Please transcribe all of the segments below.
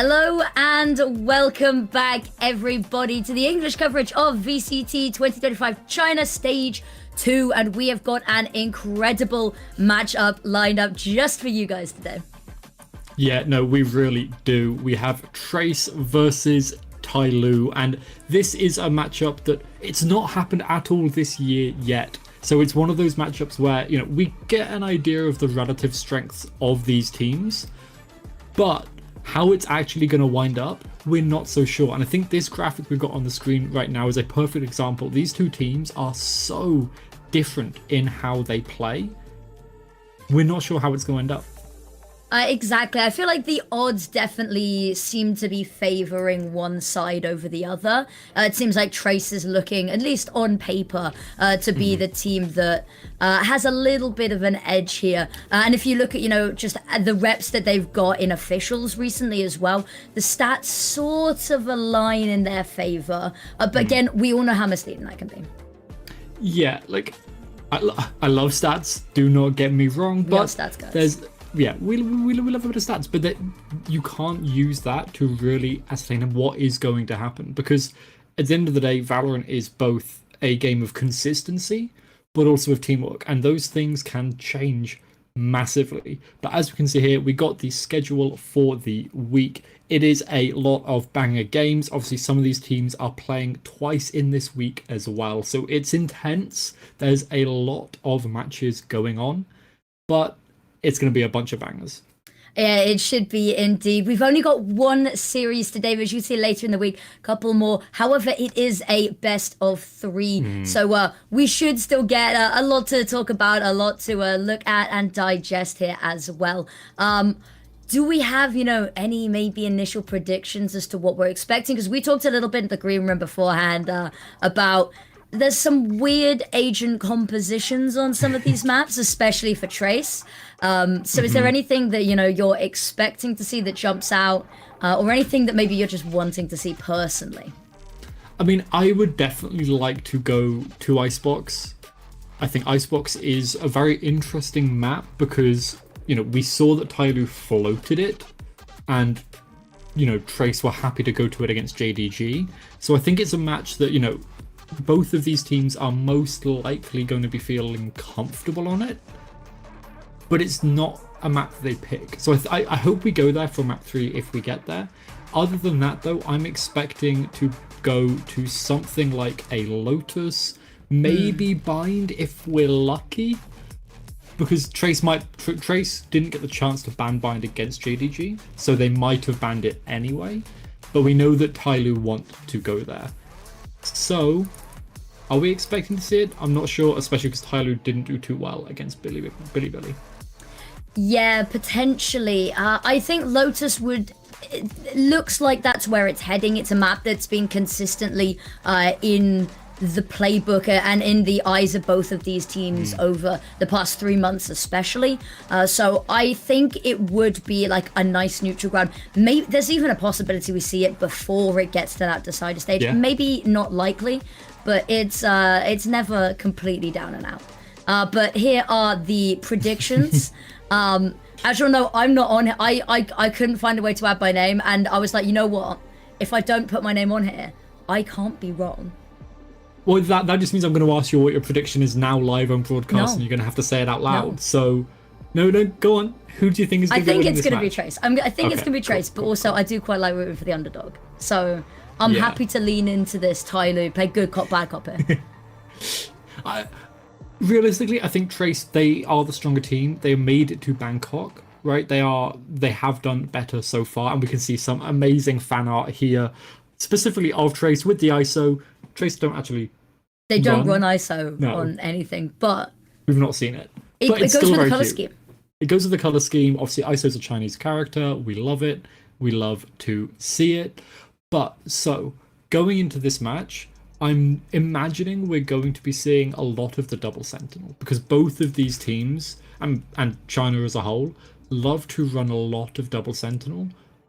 Hello and welcome back, everybody, to the English coverage of VCT 2025 China Stage 2, and we have got an incredible matchup lined up just for you guys today. Yeah, no, we really do. We have Trace versus TYL, and this is a matchup that it's not happened at all this year yet. So it's one of those matchups where, you know, we get an idea of the relative strengths of these teams, but how it's actually going to wind up, we're not so sure. And I think this graphic we've got on the screen right now is a perfect example. These two teams are so different in how they play. We're not sure how it's going to end up. Exactly. I feel like the odds definitely seem to be favoring one side over the other. It seems like Trace is looking, at least on paper, to be the team that has a little bit of an edge here. And if you look at, you know, just the reps that they've got in officials recently as well, the stats sort of align in their favor. But again, we all know how misleading that can be. Yeah, like, I love stats, do not get me wrong, but stats, guys. There's... Yeah, we love a bit of stats, but that you can't use that to really ascertain what is going to happen, because at the end of the day, Valorant is both a game of consistency, but also of teamwork, and those things can change massively. But as we can see here, we got the schedule for the week. It is a lot of banger games. Obviously, some of these teams are playing twice in this week as well, so it's intense. There's a lot of matches going on, but it's going to be a bunch of bangers. Yeah, it should be indeed. We've only got one series today, but as you see later in the week, a couple more. However, it is a best of three. So we should still get a lot to talk about, a lot to look at and digest here as well. Do we have, you know, any maybe initial predictions as to what we're expecting? Because we talked a little bit in the green room beforehand about... There's some weird agent compositions on some of these maps, especially for Trace. So is there anything that, you know, you're expecting to see that jumps out, or anything that maybe you're just wanting to see personally? I mean, I would definitely like to go to Icebox. I think Icebox is a very interesting map because, you know, we saw that TYL floated it, and, you know, Trace were happy to go to it against JDG. So I think it's a match that, you know, both of these teams are most likely going to be feeling comfortable on it, but it's not a map that they pick. So I hope we go there for map 3 if we get there. Other than that, though, I'm expecting to go to something like a Lotus, maybe Bind if we're lucky, because Trace didn't get the chance to ban Bind against JDG, so they might have banned it anyway. But we know that TYL want to go there. So, are we expecting to see it? I'm not sure, especially because TYL didn't do too well against Billy. Yeah, potentially. I think Lotus would... It looks like that's where it's heading. It's a map that's been consistently in the playbook and in the eyes of both of these teams over the past 3 months especially. So I think it would be like a nice neutral ground. Maybe there's even a possibility we see it before it gets to that decider stage. Yeah. Maybe not likely, but it's never completely down and out. But here are the predictions. As you'll know, I'm not on. I couldn't find a way to add my name, and I was like, you know what? If I don't put my name on here, I can't be wrong. Well, that just means I'm going to ask you what your prediction is now live on broadcast, and you're going to have to say it out loud. No. So, no, go on. Who do you think is going to win this match? I think it's going to be Trace. I think it's going to be Trace, but also I do quite like rooting for the underdog. So I'm happy to lean into this TYL, play good cop, bad cop here. Realistically, I think Trace, they are the stronger team. They made it to Bangkok, right? They have done better so far, and we can see some amazing fan art here, specifically of Trace with the ISO. Trace don't actually... They don't run ISO on anything, but... We've not seen it. It goes with the color scheme. It goes with the color scheme. Obviously, ISO's a Chinese character. We love it. We love to see it. But, so, going into this match, I'm imagining we're going to be seeing a lot of the double sentinel, because both of these teams, and China as a whole, love to run a lot of double sentinel,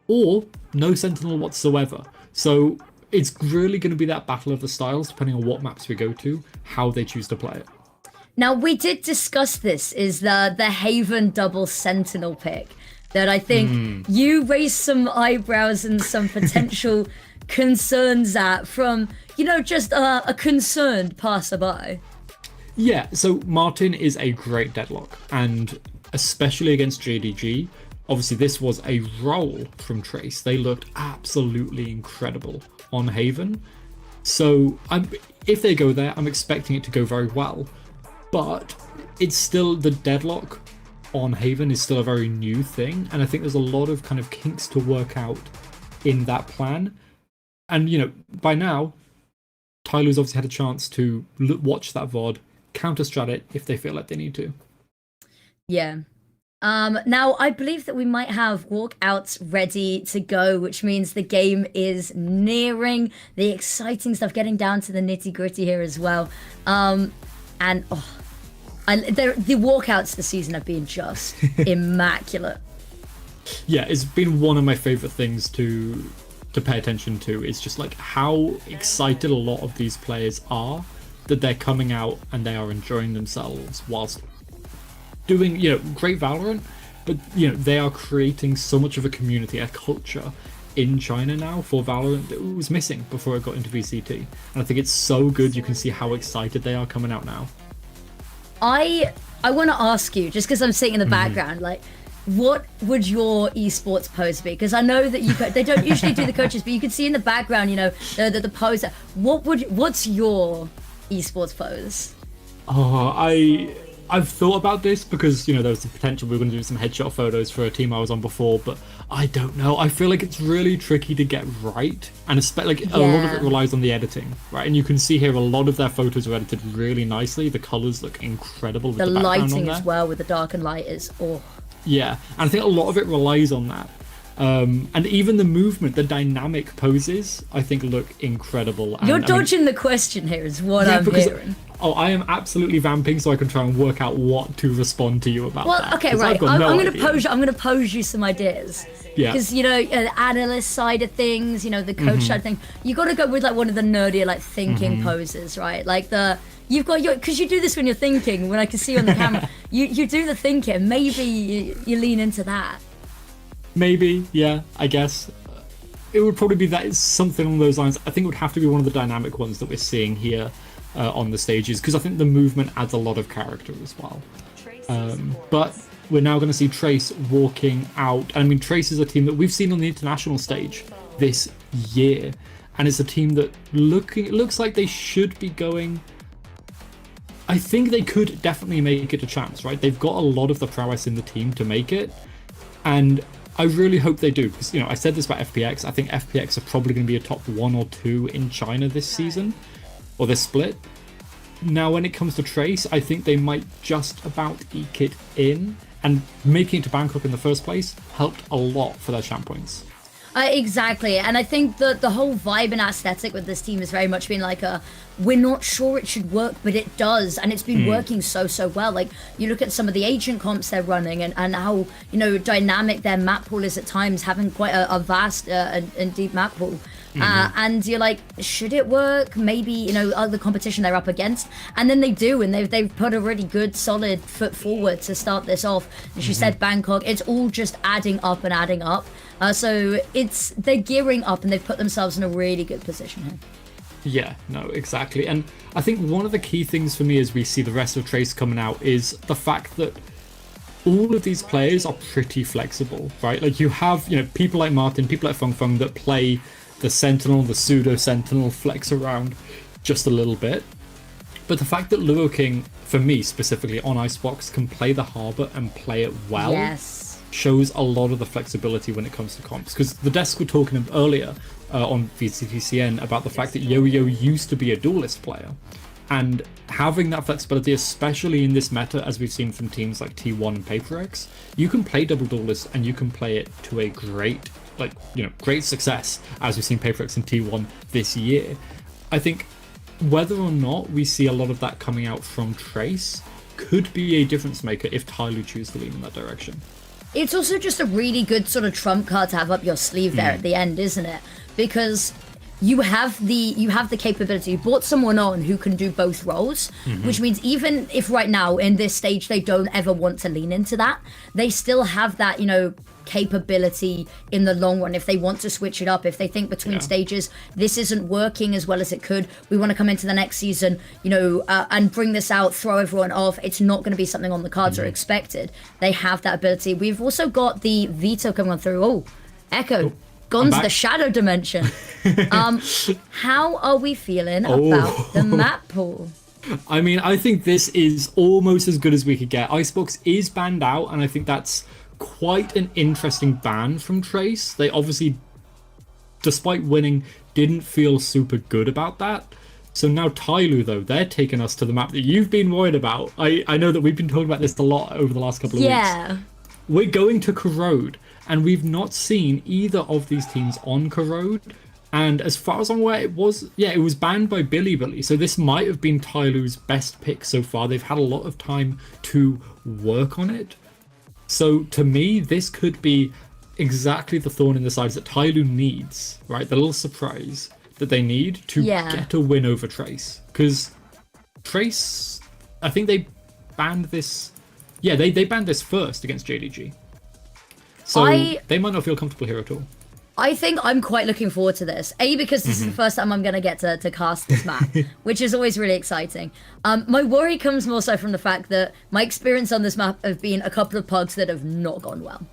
or no sentinel whatsoever. So it's really going to be that battle of the styles, depending on what maps we go to, how they choose to play it. Now, we did discuss this, is the Haven double sentinel pick. that I think you raised some eyebrows and some potential concerns at from, just a concerned passerby. Yeah, so Martin is a great deadlock, and especially against JDG, obviously this was a roll from Trace. They looked absolutely incredible on Haven. So if they go there, I'm expecting it to go very well. But it's still, the deadlock on Haven is still a very new thing, and I think there's a lot of kind of kinks to work out in that plan. And by now, TYL's obviously had a chance to watch that VOD, counter-strat it if they feel like they need to. Yeah. Now, I believe that we might have walkouts ready to go, which means the game is nearing the exciting stuff, getting down to the nitty-gritty here as well. The walkouts this season have been just immaculate. Yeah, it's been one of my favorite things to pay attention to. It's just like how excited a lot of these players are that they're coming out and they are enjoying themselves whilst doing, great Valorant, but they are creating so much of a community, a culture in China now for Valorant that was missing before it got into VCT. And I think it's so good. You can see how excited they are coming out now. I want to ask you, just because I'm sitting in the background, like, what would your esports pose be? Because I know that they don't usually do the coaches, but you can see in the background, the pose. What's your esports pose? Oh, I've thought about this because there was the potential we were going to do some headshot photos for a team I was on before, but I don't know. I feel like it's really tricky to get right, and especially a lot of it relies on the editing, right? And you can see here a lot of their photos are edited really nicely. The colors look incredible. With the lighting as well, with the dark and light is yeah, and I think a lot of it relies on that. And even the movement, the dynamic poses, I think look incredible. And, You're dodging the question here, is what I'm hearing. I am absolutely vamping so I can try and work out what to respond to you about. Well, okay, right. I'm going to pose you some ideas. Yeah. Because the analyst side of things, the coach side of things, you got to go with like one of the nerdier thinking poses, right? Like you've got because you do this when you're thinking. When I can see you on the camera, you do the thinking. Maybe you lean into that. Maybe, yeah, I guess. It would probably be that, something along those lines. I think it would have to be one of the dynamic ones that we're seeing here on the stages, because I think the movement adds a lot of character as well. But we're now going to see Trace walking out. I mean, Trace is a team that we've seen on the international stage this year, and it's a team that it looks like they should be going. I think they could definitely make it a chance, right? They've got a lot of the prowess in the team to make it, and I really hope they do, because I said this about FPX. I think FPX are probably going to be a top 1 or 2 in China this season, or this split. Now, when it comes to Trace, I think they might just about eke it in, and making it to Bangkok in the first place helped a lot for their champ points. Exactly, and I think that the whole vibe and aesthetic with this team has very much been like we're not sure it should work, but it does, and it's been working so well. Like, you look at some of the agent comps they're running, and how dynamic their map pool is at times, having quite a vast and deep map pool. And you're like, should it work? Maybe the competition they're up against, and then they do, and they've put a really good solid foot forward to start this off. As you said, Bangkok, it's all just adding up and adding up. So they're gearing up, and they've put themselves in a really good position here. Yeah, no, exactly. And I think one of the key things for me as we see the rest of Trace coming out is the fact that all of these players are pretty flexible, right? Like, you have people like Martin, people like Feng Feng that play the Sentinel, the pseudo Sentinel, flex around just a little bit. But the fact that Luo King, for me specifically on Icebox, can play the Harbor and play it well, shows a lot of the flexibility when it comes to comps. Because the desk were talking earlier on VCTCN about the fact that Yo-Yo used to be a duelist player, and having that flexibility, especially in this meta, as we've seen from teams like T1 and PaperX, you can play double duelist and you can play it to a great success, as we've seen PaperX and T1 this year. I think whether or not we see a lot of that coming out from Trace could be a difference maker if TYL choose to lean in that direction. It's also just a really good sort of trump card to have up your sleeve there at the end, isn't it? Because you have the capability. You brought someone on who can do both roles, which means even if right now in this stage they don't ever want to lean into that, they still have that, you know, capability in the long run if they want to switch it up. If they think between stages this isn't working as well as it could, we want to come into the next season, you know, and bring this out, throw everyone off. It's not going to be something on the cards or expected. They have that ability. We've also got the Veto coming on through. Oh, Echo. Gone to the shadow dimension. How are we feeling about the map pool? I mean, I think this is almost as good as we could get. Icebox is banned out, and I think that's quite an interesting ban from Trace. They obviously, despite winning, didn't feel super good about that. So now TYL, though, they're taking us to the map that you've been worried about. I know that we've been talking about this a lot over the last couple of weeks. We're going to Corrode, and we've not seen either of these teams on Corrode. And as far as I'm aware, it was banned by Billy. So this might have been TYL's best pick so far. They've had a lot of time to work on it. So to me, this could be exactly the thorn in the sides that TYL needs, right? The little surprise that they need to get a win over Trace. Because Trace, I think they banned this. Yeah, they banned this first against JDG. So they might not feel comfortable here at all. I think I'm quite looking forward to this. A, because this is the first time I'm going to get to cast this map, which is always really exciting. My worry comes more so from the fact that my experience on this map have been a couple of pugs that have not gone well.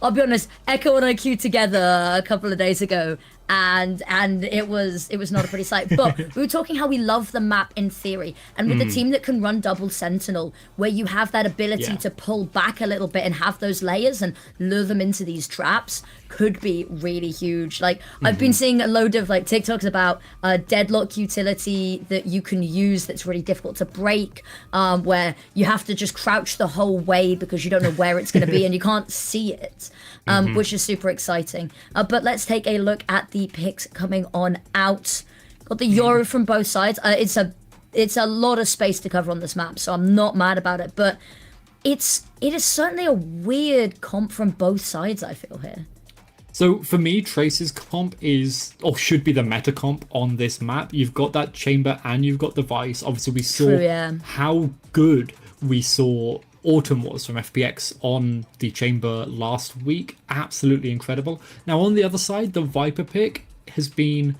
I'll be honest, Echo and I queued together a couple of days ago, and it was not a pretty sight. But we were talking how we love the map in theory, and with the team that can run double sentinel, where you have that ability to pull back a little bit and have those layers and lure them into these traps, could be really huge. Like I've been seeing a load of like TikToks about deadlock utility that you can use that's really difficult to break, where you have to just crouch the whole way because you don't know where it's going to be and you can't see it, which is super exciting. But let's take a look at the picks coming on out. Got the Euro from both sides. It's a lot of space to cover on this map, so I'm not mad about it, but it is certainly a weird comp from both sides, I feel here. So for me, Trace's comp is, or should be, the meta comp on this map. You've got that chamber and you've got the Vice. Obviously, we saw how good we saw Autumn was from FPX on the chamber last week. Absolutely incredible. Now, on the other side, the Viper pick has been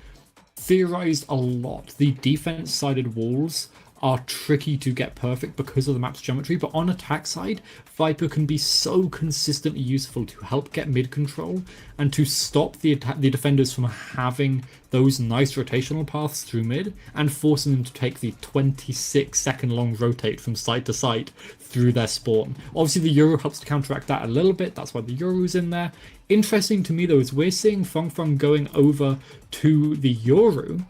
theorized a lot. The defense-sided walls are tricky to get perfect because of the map's geometry, but on attack side, Viper can be so consistently useful to help get mid control and to stop the defenders from having those nice rotational paths through mid and forcing them to take the 26-second long rotate from side to side through their spawn. Obviously, the Euro helps to counteract that a little bit. That's why the Euro's in there. Interesting to me, though, is we're seeing Feng going over to the Euro,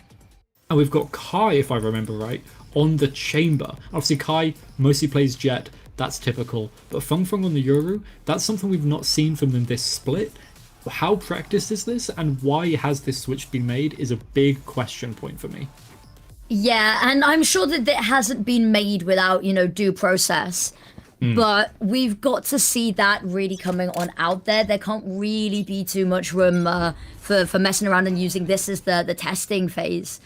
and we've got Kai, if I remember right, on the chamber. Obviously, Kai mostly plays Jet, that's typical, but Feng on the Euro, that's something we've not seen from them this split. How practiced is this, and why has this switch been made, is a big question point for me. Yeah, and I'm sure that it hasn't been made without, due process. But we've got to see that really coming on out there. There can't really be too much room for messing around and using this as the testing phase.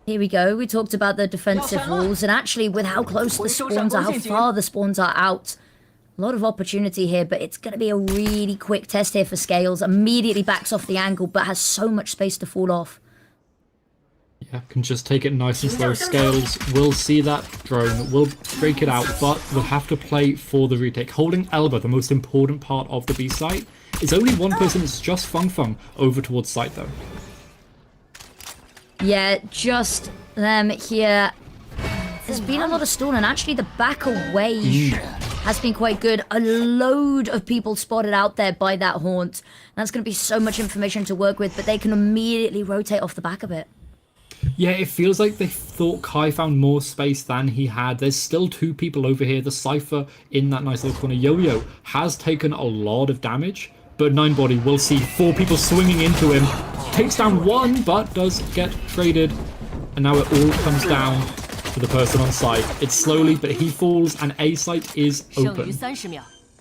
Here we go. We talked about the defensive walls, and actually with how close the spawns are, how far the spawns are out, a lot of opportunity here, but it's going to be a really quick test here for Scales. Immediately backs off the angle, but has so much space to fall off. Yeah, can just take it nice and slow. Scales will see that drone, will break it out, but will have to play for the retake. Holding elbow, the most important part of the B site. It's only one person, it's just Feng over towards site though. Yeah, just them here. There's been a lot of stall, and actually the back away has been quite good. A load of people spotted out there by that haunt. That's going to be so much information to work with, but they can immediately rotate off the back of it. Yeah, it feels like they thought Kai found more space than he had. There's still two people over here. The Cypher in that nice little corner. Yo-Yo has taken a lot of damage, but Ninebody will see four people swinging into him. Takes down one, but does get traded. And now it all comes down to the person on site. It's slowly, but he falls, and A site is open.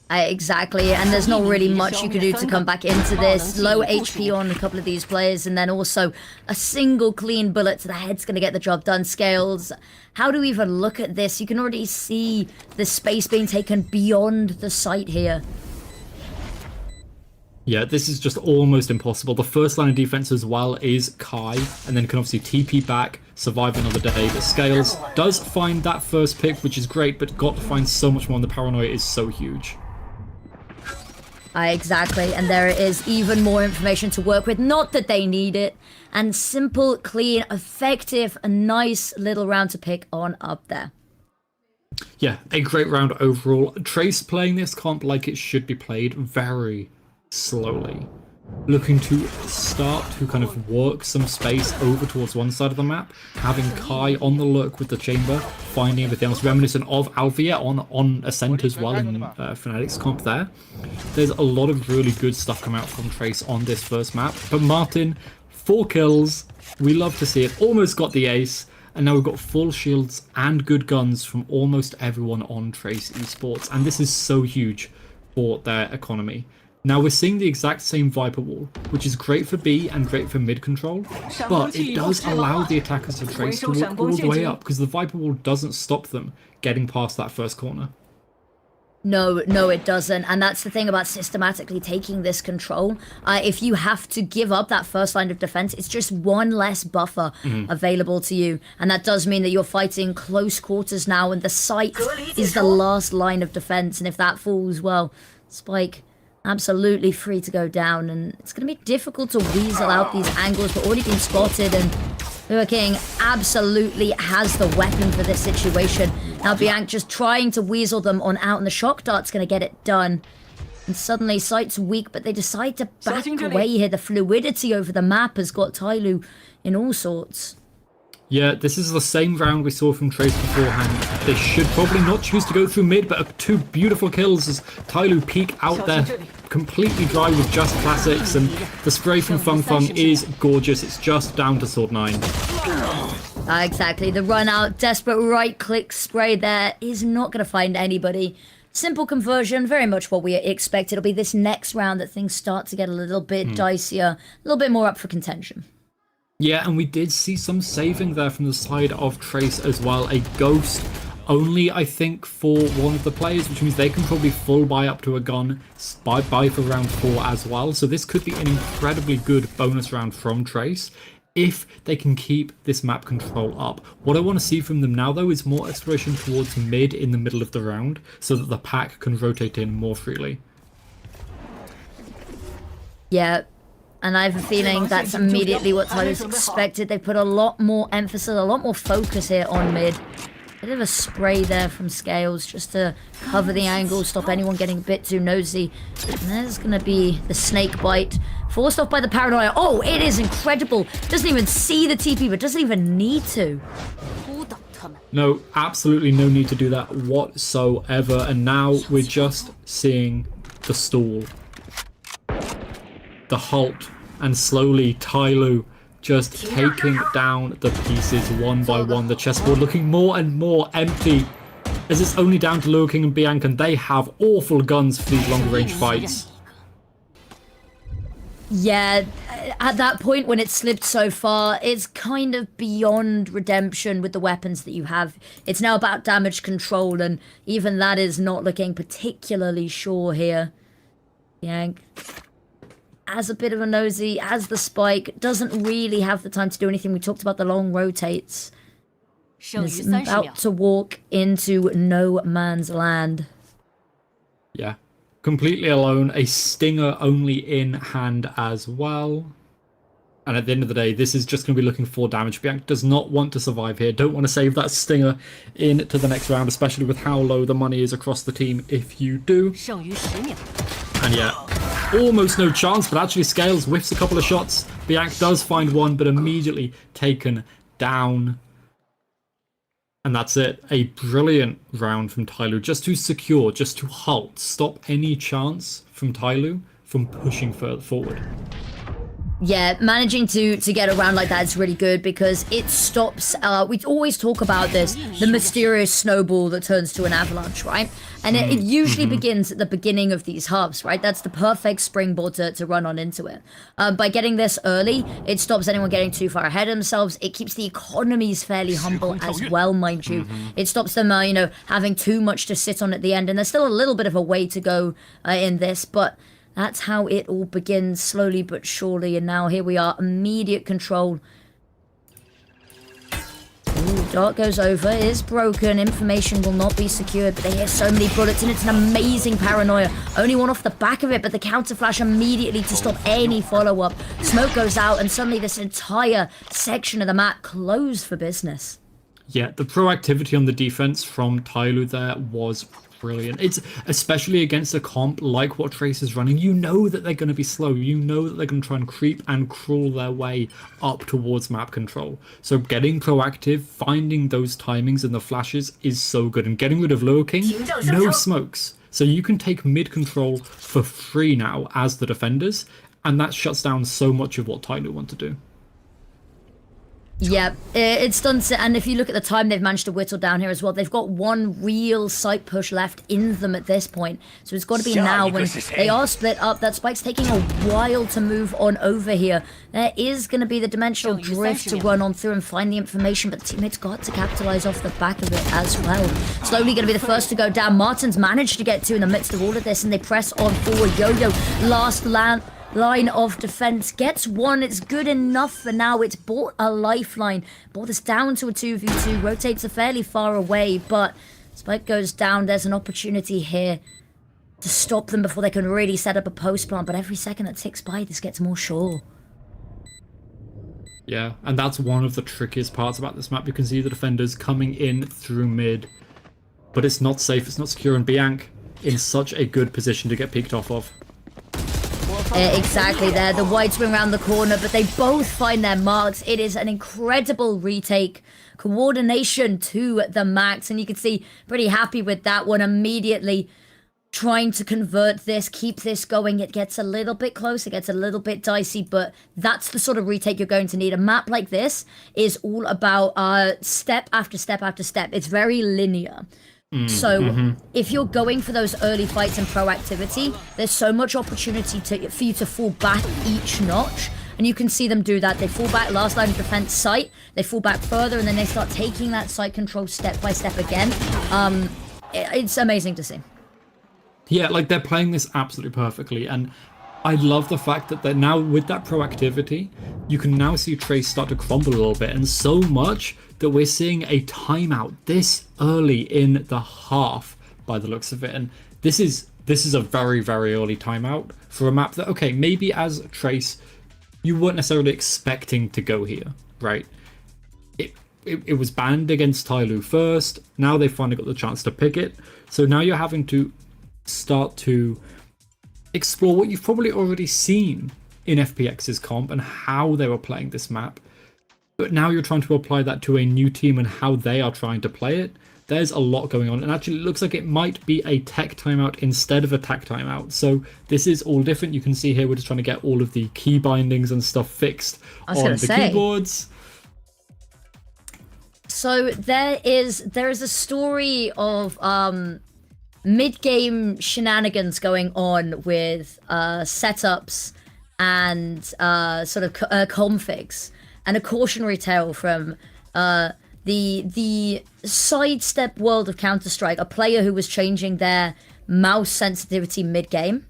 Exactly, and there's not really much you can do to come back into this. Low HP on a couple of these players, and then also a single clean bullet to the head's going to get the job done. Scales, how do we even look at this? You can already see the space being taken beyond the site here. Yeah, this is just almost impossible. The first line of defense as well is Kai, and then can obviously TP back, survive another day. But Scales does find that first pick, which is great, but got to find so much more, and the paranoia is so huge. Exactly, and there is even more information to work with. Not that they need it. And simple, clean, effective, a nice little round to pick on up there. Yeah, a great round overall. Trace playing this comp like it should be played, very slowly. Looking to start to kind of work some space over towards one side of the map, having Kai on the lurk with the chamber, finding everything else reminiscent of Alvia on Ascent as well in Fnatic's comp there. There's a lot of really good stuff coming out from Trace on this first map, but Martin, 4 kills, we love to see it, almost got the ace, and now we've got full shields and good guns from almost everyone on Trace Esports, and this is so huge for their economy. Now we're seeing the exact same Viper wall, which is great for B and great for mid control, but it does allow the attackers of Trace to walk all the way up, because the Viper wall doesn't stop them getting past that first corner. No, it doesn't, and that's the thing about systematically taking this control. If you have to give up that first line of defense, it's just one less buffer available to you, and that does mean that you're fighting close quarters now, and the site is the last line of defense, and if that falls, well, Spike absolutely free to go down, and it's going to be difficult to weasel out these angles, but already been spotted, and Lua King absolutely has the weapon for this situation. Now Bianc just trying to weasel them on out, and the shock dart's going to get it done. And suddenly Sight's weak, but they decide to back away here. The fluidity over the map has got TYL in all sorts. Yeah, this is the same round we saw from Trace beforehand. They should probably not choose to go through mid, but 2 beautiful kills as TYL peek out there completely dry with just classics, and the spray from Fung Fung is gorgeous. It's just down to Sword 9. Exactly, the run out, desperate right click spray there is not going to find anybody. Simple conversion, very much what we expect. It'll be this next round that things start to get a little bit dicier, a little bit more up for contention. Yeah, and we did see some saving there from the side of Trace as well. A ghost only, I think, for one of the players, which means they can probably full buy up to a gun, buy for round 4 as well. So this could be an incredibly good bonus round from Trace if they can keep this map control up. What I want to see from them now, though, is more exploration towards mid in the middle of the round so that the pack can rotate in more freely. Yeah. And I have a feeling that's immediately what TYL's expected. They put a lot more emphasis, a lot more focus here on mid. Bit of a spray there from Scales just to cover the angle, stop anyone getting a bit too nosy. And there's going to be the snake bite. Forced off by the paranoia. Oh, it is incredible. Doesn't even see the TP, but doesn't even need to. No, absolutely no need to do that whatsoever. And now we're just seeing the stall, the halt, and slowly TYL just taking down the pieces one by one. The chessboard looking more and more empty as it's only down to Lua King and Bianc, and they have awful guns for these longer range fights. Yeah, at that point when it slipped so far, it's kind of beyond redemption with the weapons that you have. It's now about damage control, and even that is not looking particularly sure here. Bianc, as a bit of a nosy, as the spike, doesn't really have the time to do anything. We talked about the long rotates. Is about to walk into no man's land. Yeah, completely alone. A stinger only in hand as well. And at the end of the day, this is just going to be looking for damage. Bianc does not want to survive here. Don't want to save that stinger into the next round, especially with how low the money is across the team if you do. And yeah, almost no chance, but actually Scales whiffs a couple of shots. Bianc does find one, but immediately taken down. And that's it. A brilliant round from TYL, just to secure, just to halt, stop any chance from TYL from pushing further forward. Yeah, managing to get around like that is really good because it stops. We always talk about this, the mysterious snowball that turns to an avalanche, right? And it usually begins at the beginning of these hubs, right? That's the perfect springboard to run on into it. By getting this early, it stops anyone getting too far ahead of themselves. It keeps the economies fairly humble as well, mind you. It stops them, you know, having too much to sit on at the end. And there's still a little bit of a way to go in this, but that's how it all begins, slowly but surely. And now here we are, immediate control. Ooh, dart goes over, is broken, information will not be secured, but they hear so many bullets, and it's an amazing paranoia. Only one off the back of it, but the counter flash immediately to stop any follow-up. Smoke goes out, and suddenly this entire section of the map closed for business. Yeah, the proactivity on the defense from TYL there was brilliant. It's especially against a comp like what Trace is running. You know that they're going to be slow. You know that they're going to try and creep and crawl their way up towards map control. So getting proactive, finding those timings and the flashes is so good. And getting rid of Lower King, no smokes. So you can take mid control for free now as the defenders, and that shuts down so much of what TYL want to do. Yeah, it's done. And if you look at the time they've managed to whittle down here as well, they've got one real site push left in them at this point. So it's got to be now when they are split up. That spike's taking a while to move on over here. There is going to be the dimensional drift to run on through and find the information, but the teammates got to capitalize off the back of it as well. Slowly going to be the first to go down. Martin's managed to get to in the midst of all of this, and they press on forward. Yo-Yo, last line of defense gets one. It's good enough for now. It's bought a lifeline, brought us down to a 2v2, rotates a fairly far away, but spike goes down. There's an opportunity here to stop them before they can really set up a post plant, but every second that ticks by, this gets more sure. Yeah, and that's one of the trickiest parts about this map. You can see the defenders coming in through mid, but it's not safe, it's not secure, and Bianc in such a good position to get peeked off of. Exactly there, the wide swing around the corner, but they both find their marks. It is an incredible retake. Coordination to the max, and you can see pretty happy with that one immediately. Trying to convert this, keep this going. It gets a little bit close, it gets a little bit dicey, but that's the sort of retake you're going to need. A map like this is all about step after step after step. It's very linear. So if you're going for those early fights and proactivity, there's so much opportunity for you to fall back each notch. And you can see them do that. They fall back last line of defense site, they fall back further, and then they start taking that site control step by step again. It's amazing to see. Yeah, like they're playing this absolutely perfectly, and I love the fact that they're now, with that proactivity, you can now see Trace start to crumble a little bit, and so much that we're seeing a timeout this early in the half by the looks of it. And this is a very, very early timeout for a map that, okay, maybe as Trace, you weren't necessarily expecting to go here, right? It was banned against TYL first, now they finally got the chance to pick it, so now you're having to start to explore what you've probably already seen in FPX's comp and how they were playing this map. But now you're trying to apply that to a new team and how they are trying to play it. There's a lot going on, and actually it looks like it might be a tech timeout instead of a tac timeout. So this is all different. You can see here we're just trying to get all of the key bindings and stuff fixed on the keyboards. So there is a story of mid-game shenanigans going on with setups and sort of configs. And a cautionary tale from the sidestep world of Counter-Strike, a player who was changing their mouse sensitivity mid-game.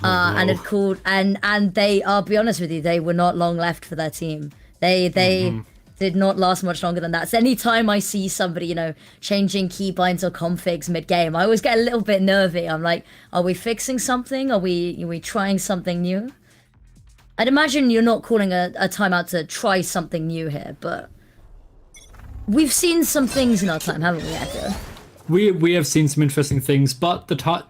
And it called and they, I'll be honest with you, they were not long left for their team. They did not last much longer than that. So anytime I see somebody, you know, changing keybinds or configs mid-game, I always get a little bit nervy. I'm like, are we fixing something? Are we trying something new? I'd imagine you're not calling a timeout to try something new here, but we've seen some things in our time, haven't we, Echo? We have seen some interesting things, but the tech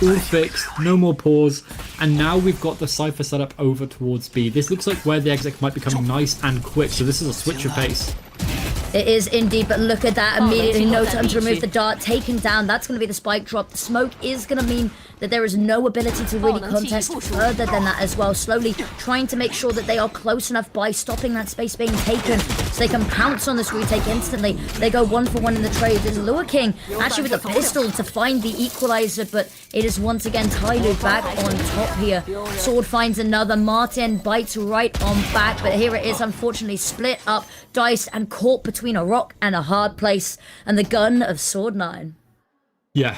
all fixed, no more pause, and now we've got the Cypher setup over towards B. This looks like where the exec might be coming nice and quick, so this is a switch of pace. It is indeed, but look at that immediately. No time to remove the dart. Taken down. That's going to be the spike drop. The smoke is going to mean that there is no ability to really contest further than that as well. Slowly trying to make sure that they are close enough by stopping that space being taken so they can pounce on this retake instantly. They go 1-for-1 in the trade. There's Lure King actually with a pistol to find the equalizer, but it is once again TYL back on top here. Sword finds another. Martin bites right on back, but here it is unfortunately split up, diced, and caught between a rock and a hard place. And the gun of Sword 9. Yeah.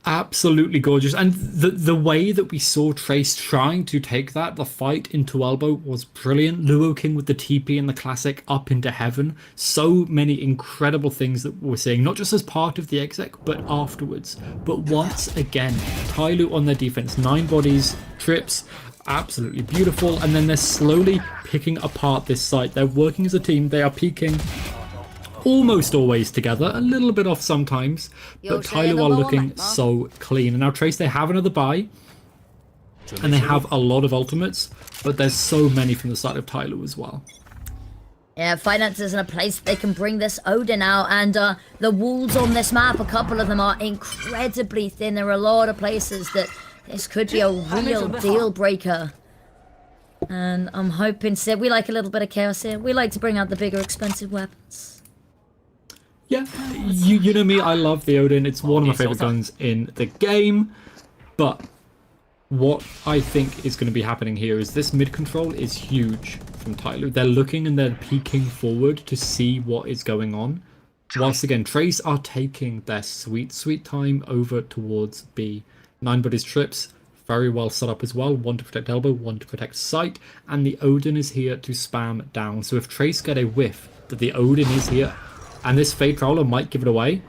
Absolutely gorgeous. And the way that we saw Trace trying to take that, the fight into elbow was brilliant. Luo King with the TP and the classic up into heaven. So many incredible things that we're seeing, not just as part of the exec, but afterwards. But once again, Tyloo on their defense, 9 bodies, trips, absolutely beautiful. And then they're slowly picking apart this site. They're working as a team. They are peaking almost always together, a little bit off sometimes, but Tyloo are looking so clean. And now Trace, they have another buy, and they have a lot of ultimates, but there's so many from the side of Tyloo as well. Yeah, Finances in a place they can bring this Odin out, and the walls on this map, a couple of them are incredibly thin. There are a lot of places that this could be a real deal breaker. And I'm hoping, we like a little bit of chaos here. We like to bring out the bigger expensive weapons. Yeah, you know me, I love the Odin. It's one of my favorite guns in the game. But what I think is going to be happening here is this mid control is huge from Tyloo. They're looking and they're peeking forward to see what is going on. Whilst again, Trace are taking their sweet time over towards B. 9 bodies trips, very well set up as well. 1 to protect elbow, 1 to protect sight. And the Odin is here to spam down. So if Trace get a whiff that the Odin is here, and this Fade Prowler might give it away,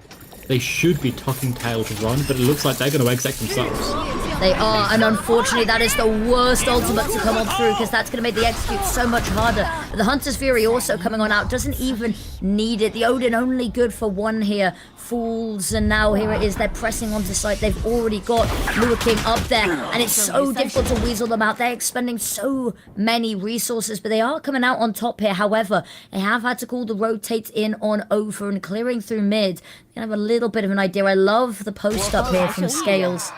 they should be tucking tail to run, but it looks like they're going to exec themselves. They are, and unfortunately that is the worst ultimate to come on through, because that's going to make the execute so much harder. But the Hunter's Fury also coming on out, doesn't even need it. The Odin only good for 1 here. Fools, and now here it is, they're pressing onto site. They've already got Lure King up there, and it's so difficult to weasel them out. They're expending so many resources, but they are coming out on top here. However, they have had to call the rotate in on over and clearing through mid. You can have a little bit of an idea. I love the post up here from Scales.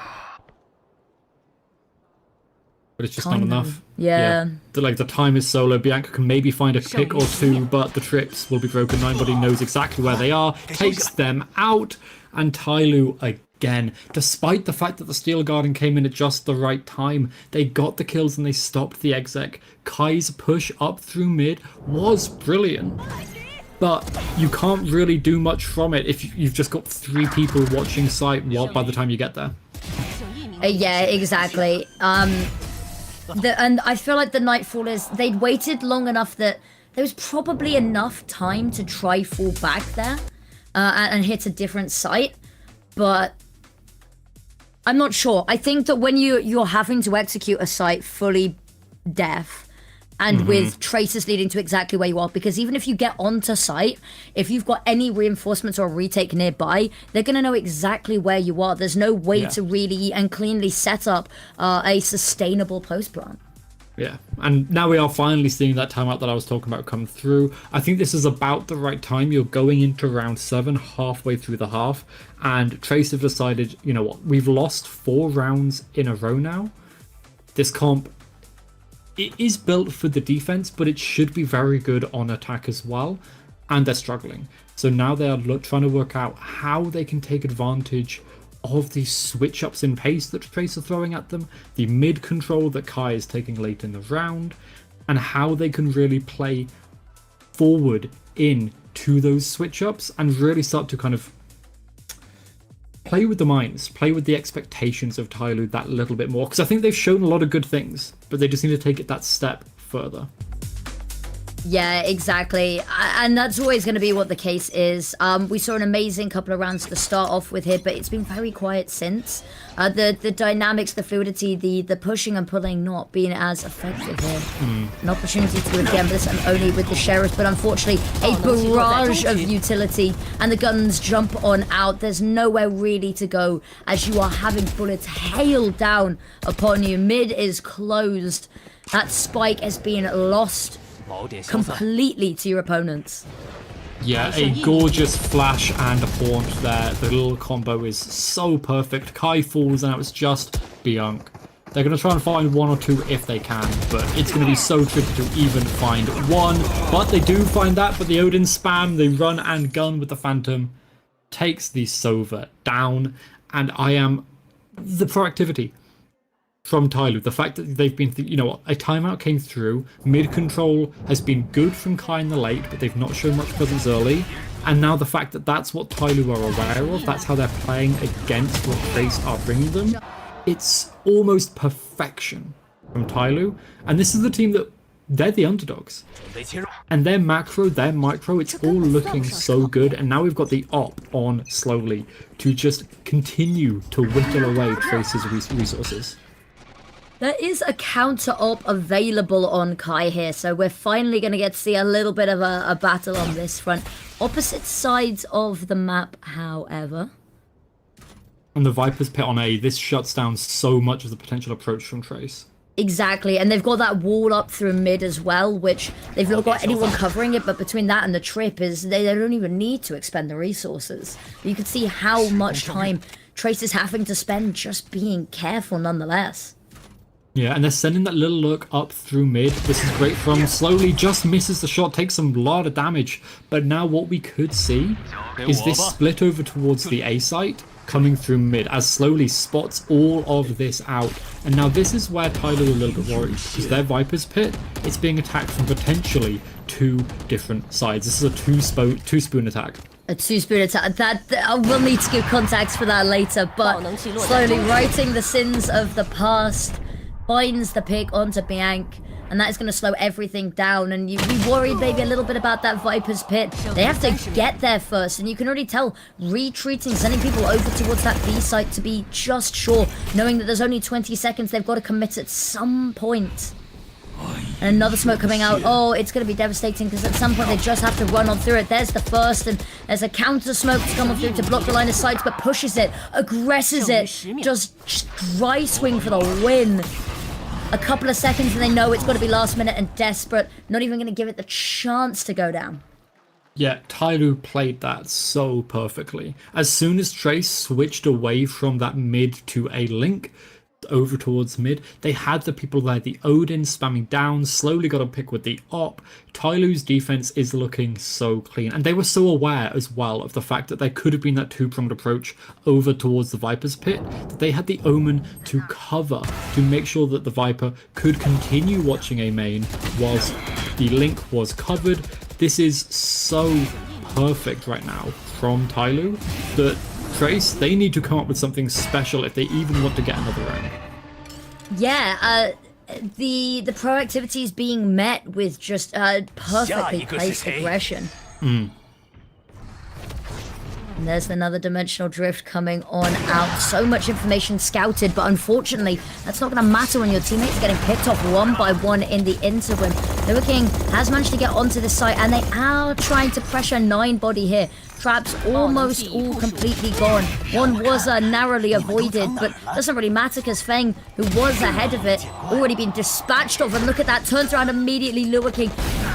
But it's just not enough. Yeah. The time is solo. Bianca can maybe find a pick or 2, but the trips will be broken. 9body knows exactly where they are, takes them out, and Tyloo again. Despite the fact that the Steel Guardian came in at just the right time, they got the kills and they stopped the exec. Kai's push up through mid was brilliant, but you can't really do much from it if you've just got 3 people watching site by the time you get there. Yeah, exactly. And I feel like the Nightfall is, they'd waited long enough that there was probably enough time to try fall back there and hit a different site, but I'm not sure. I think that when you're having to execute a site fully deaf and with traces leading to exactly where you are, because even if you get onto site, if you've got any reinforcements or a retake nearby, they're going to know exactly where you are. There's no way to really and cleanly set up a sustainable post plan. Yeah, and now we are finally seeing that timeout that I was talking about come through. I think this is about the right time. You're going into round 7, halfway through the half, and Trace have decided, you know what, we've lost 4 rounds in a row now. This comp, it is built for the defense, but it should be very good on attack as well, and they're struggling. So now they are trying to work out how they can take advantage of the switch-ups in pace that Trace are throwing at them, the mid-control that Kai is taking late in the round, and how they can really play forward into those switch-ups and really start to kind of play with the minds, play with the expectations of Tyloo that little bit more, because I think they've shown a lot of good things, but they just need to take it that step further. Yeah, exactly. And that's always going to be what the case is. We saw an amazing couple of rounds to start off with here, but it's been very quiet since. The dynamics, the fluidity, the pushing and pulling not being as effective here. An opportunity to again this and only with the Sheriff, but unfortunately a barrage of utility and the guns jump on out. There's nowhere really to go as you are having bullets hail down upon you. Mid is closed. That spike has been lost completely to your opponents. Yeah, a gorgeous flash and a haunt there. The little combo is so perfect. Kai falls and now it's just Bianc. They're going to try and find one or two if they can, but it's going to be so tricky to even find one. But they do find that, but the Odin spam, they run and gun with the Phantom, takes the Sova down, and the proactivity from TYL, the fact that they've been, a timeout came through, mid control has been good from Kai in the late, but they've not shown much presence early, and now the fact that that's what TYL are aware of, that's how they're playing against what Trace are bringing them, it's almost perfection from TYL, and this is the team that they're the underdogs. And their macro, their micro, it's all looking so good, and now we've got the op on slowly to just continue to whittle away Trace's resources. There is a counter op available on Kai here, so we're finally going to get to see a little bit of a battle on this front. Opposite sides of the map, however. And the Viper's pit on A, this shuts down so much of the potential approach from Trace. Exactly, and they've got that wall up through mid as well, which they've not got anyone covering it, but between that and the trip is they don't even need to expend the resources. You can see how much time Trace is having to spend just being careful nonetheless. Yeah, and they're sending that little look up through mid. This is great from slowly, just misses the shot, takes some lot of damage. But now what we could see is this split over towards the A site, coming through mid, as slowly spots all of this out. And now this is where TYL are a little bit worried, because their Viper's pit, it's being attacked from potentially two different sides. This is a two-spoon attack. A two-spoon attack. I will need to give context for that later, but slowly righting the sins of the past, finds the pick onto Bianc, and that is going to slow everything down. And you worried maybe a little bit about that Viper's pit. They have to get there first, and you can already tell retreating, sending people over towards that B site to be just sure, knowing that there's only 20 seconds. They've got to commit at some point. And another smoke coming out. Oh, it's going to be devastating because at some point they just have to run on through it. There's the first, and there's a counter smoke to come on through to block the line of sight, but pushes it, aggresses it, just dry swing for the win. A couple of seconds and they know it's got to be last minute and desperate. Not even going to give it the chance to go down. Yeah, TYL played that so perfectly. As soon as Trace switched away from that mid to a link over towards mid, they had the people there, the Odin spamming down, slowly got a pick with the op. TYL's defense is looking so clean, and they were so aware as well of the fact that there could have been that two-pronged approach over towards the Viper's pit, that they had the Omen to cover, to make sure that the Viper could continue watching a main whilst the link was covered. This is so perfect right now from TYL that Trace, they need to come up with something special if they even want to get another round. Yeah, the proactivity is being met with just perfectly placed aggression. And there's another dimensional drift coming on out. So much information scouted, but unfortunately, that's not going to matter when your teammates are getting picked off one by one in the interim. Liu King has managed to get onto the site, and they are trying to pressure 9 body here. Traps almost all completely gone. One was narrowly avoided, but doesn't really matter because Feng, who was ahead of it, already been dispatched of. And look at that, turns around immediately. Liu King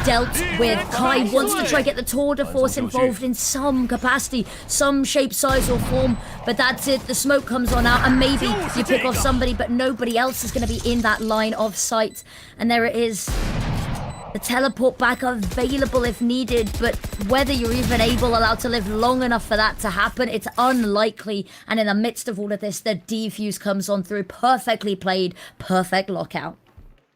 dealt with. Kai wants to try to get the Tour de Force involved in some capacity, some shape, size or form, but that's it. The smoke comes on out, and maybe you pick off somebody, but nobody else is going to be in that line of sight. And there it is. The teleport back available if needed, but whether you're even allowed to live long enough for that to happen, it's unlikely. And in the midst of all of this, the defuse comes on through. Perfectly played, perfect lockout.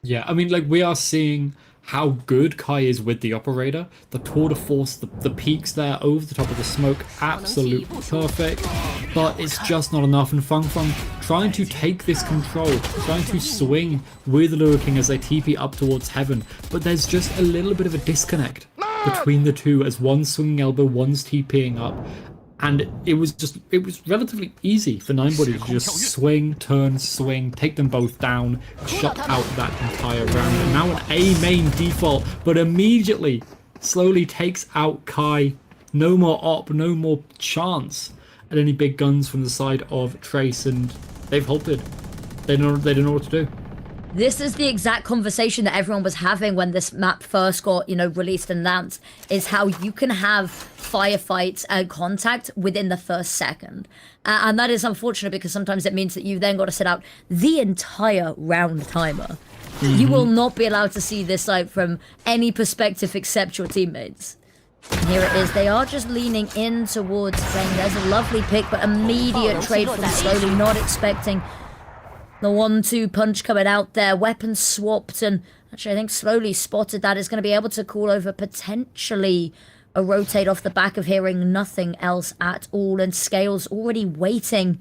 Yeah, I mean, like, we are seeing how good Kai is with the operator. The tour de force, the peaks there over the top of the smoke, absolutely perfect. But it's just not enough. And Feng trying to take this control, trying to swing with Liu King as they TP up towards heaven. But there's just a little bit of a disconnect between the two, as one's swinging elbow, one's TPing up. And it was relatively easy for 9body to just swing, turn, swing, take them both down, shut out that entire round. And now an A main default, but immediately, slowly takes out Kai. No more op, no more chance at any big guns from the side of Trace, and they've halted. They don't know what to do. This is the exact conversation that everyone was having when this map first got, released and announced, is how you can have firefights and contact within the first second. And that is unfortunate because sometimes it means that you then got to sit out the entire round timer. You will not be allowed to see this site from any perspective except your teammates. And here it is. They are just leaning in towards Feng. There's a lovely pick, but immediate trade from Slowly, not expecting the 1-2 punch coming out there. Weapons swapped, and actually I think Slowly spotted that. Is going to be able to call over potentially a rotate off the back of hearing nothing else at all. And Scales already waiting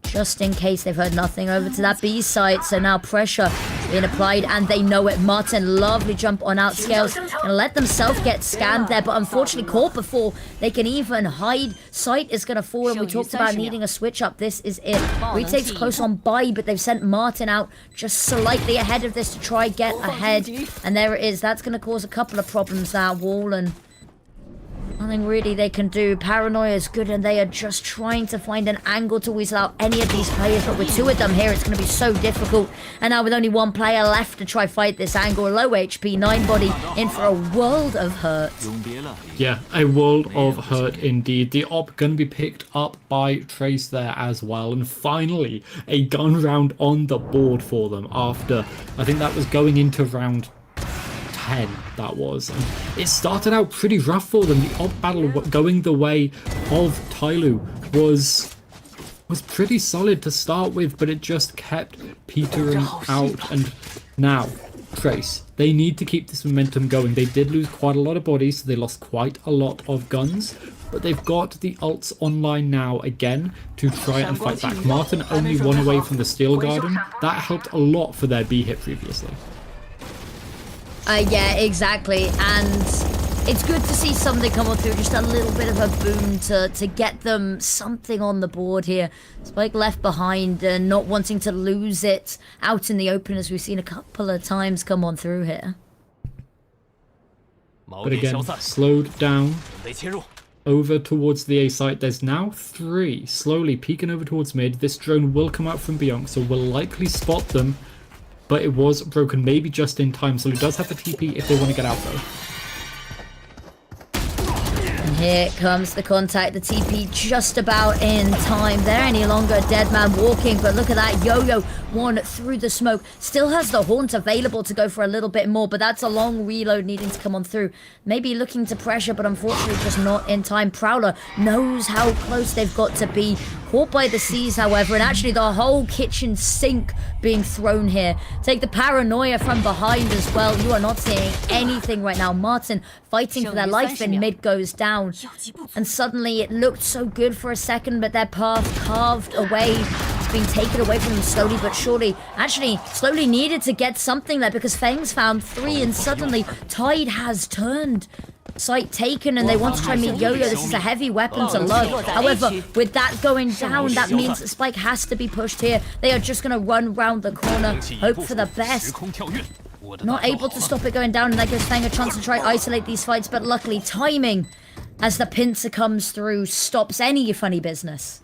just in case. They've heard nothing over to that B site. So now pressure being applied, and they know it. Martin, lovely jump on out. Scales gonna let themselves get scanned there, but unfortunately caught before they can even hide. Sight is gonna fall, and we talked about needing a switch up. This is it. Retake's close on by, but they've sent Martin out just slightly ahead of this to try get ahead. And there it is. That's gonna cause a couple of problems now. Wall and nothing really they can do. Paranoia is good, and they are just trying to find an angle to weasel out any of these players. But with two of them here, it's going to be so difficult. And now with only one player left to try fight this angle, low HP, 9 body, in for a world of hurt. Yeah, a world of hurt indeed. The op going to be picked up by Trace there as well. And finally, a gun round on the board for them after, I think that was going into round 10, that was. And it started out pretty rough for them. The op battle going the way of TYL was pretty solid to start with, but it just kept petering out. And now, Trace, they need to keep this momentum going. They did lose quite a lot of bodies, so they lost quite a lot of guns, but they've got the ults online now again to try and fight back. Martin only one away from the Steel Garden. That helped a lot for their B hit previously. Yeah, exactly, and it's good to see something come on through, just a little bit of a boon to get them something on the board here. Spike left behind and not wanting to lose it out in the open, as we've seen a couple of times come on through here. But again, slowed down over towards the A site. There's now 3 slowly peeking over towards mid. This drone will come out from Beyond, so we'll likely spot them. But it was broken maybe just in time, so he does have the TP if they want to get out though. And here comes the contact, the TP just about in time. They're any longer a dead man walking, but look at that. Yo-Yo one through the smoke. Still has the haunt available to go for a little bit more, but that's a long reload needing to come on through. Maybe looking to pressure, but unfortunately just not in time. Prowler knows how close they've got to be. Caught by the C's, however, and actually the whole kitchen sink being thrown here. Take the Paranoia from behind as well. You are not seeing anything right now. Martin fighting for their life, and mid goes down. And suddenly it looked so good for a second, but their path carved away. It's being taken away from them slowly but surely. Actually, slowly needed to get something there because Feng's found 3, and suddenly tide has turned. Site taken, and they want to try and meet Yo-Yo. This is a heavy weapon to lug. However, with that going down, that means that Spike has to be pushed here. They are just going to run round the corner, hope for the best. Not able to stop it going down, and that gives Feng a chance to try isolate these fights, but luckily timing as the pincer comes through stops any funny business.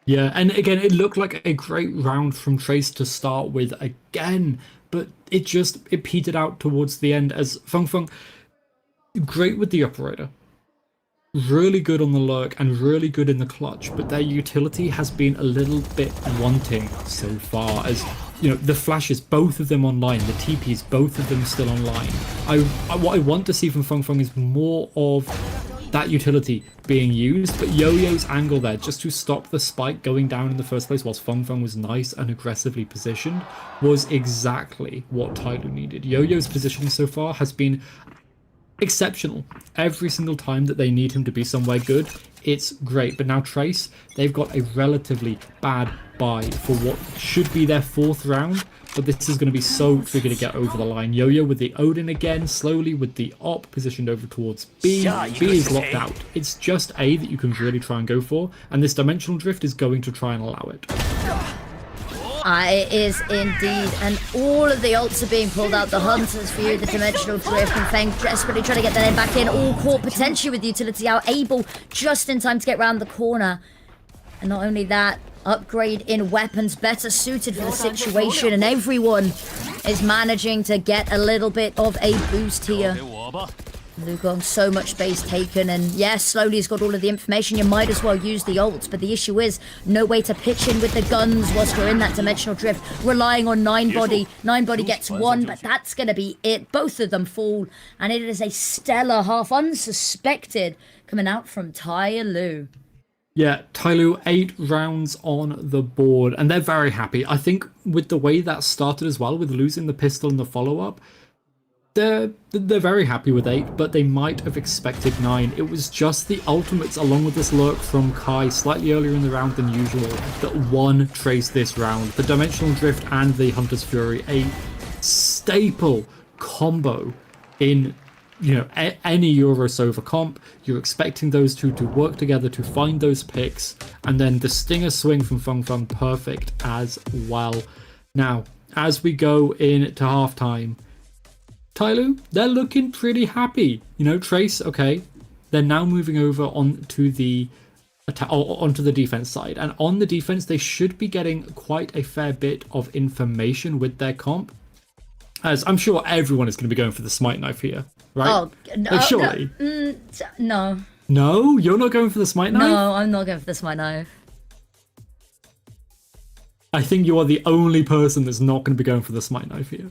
Yeah, and again, it looked like a great round from Trace to start with again, but it petered out towards the end as Feng great with the operator, really good on the lurk, and really good in the clutch, but their utility has been a little bit wanting so far. As you know, the flashes, both of them online, the TPs, both of them still online. What I want to see from Feng is more of that utility being used, but Yo-Yo's angle there just to stop the spike going down in the first place whilst Feng was nice and aggressively positioned was exactly what TYL needed. Yo-Yo's positioning so far has been exceptional. Every single time that they need him to be somewhere good, it's great. But now Trace, they've got a relatively bad buy for what should be their 4th round, but this is going to be so tricky to get over the line. Yo-Yo with the Odin again, slowly with the op positioned over towards B. B is locked out. It's just A that you can really try and go for, and this dimensional drift is going to try and allow it. It is indeed, and all of the ults are being pulled out. The Hunter's View, the Dimensional Drift, and Feng desperately trying to get their name back in. All caught potentially with utility out, able just in time to get round the corner. And not only that, upgrade in weapons better suited for the situation, and everyone is managing to get a little bit of a boost here. Lugong, so much space taken, and yeah, slowly he's got all of the information. You might as well use the ults, but the issue is no way to pitch in with the guns whilst we're in that dimensional drift, relying on 9body. 9body gets one, but that's gonna be it. Both of them fall, and it is a stellar half, unsuspected, coming out from TYL. Yeah, TYL 8 rounds on the board, and they're very happy. I think with the way that started as well, with losing the pistol and the follow-up, they're very happy with 8, but they might have expected 9. It was just the ultimates, along with this lurk from Kai slightly earlier in the round than usual, that won Trace this round. The Dimensional Drift and the Hunter's Fury, a staple combo in any Euro Sova comp. You're expecting those two to work together to find those picks, and then the Stinger swing from Feng Feng, perfect as well. Now, as we go into halftime, TYL, they're looking pretty happy. Trace, okay, they're now moving over onto the defense side, and on the defense they should be getting quite a fair bit of information with their comp, as I'm sure everyone is going to be going for the Smite Knife here, right? Oh, no, surely. No. No, you're not going for the Smite Knife? No, I'm not going for the Smite Knife. I think you are the only person that's not going to be going for the Smite Knife here.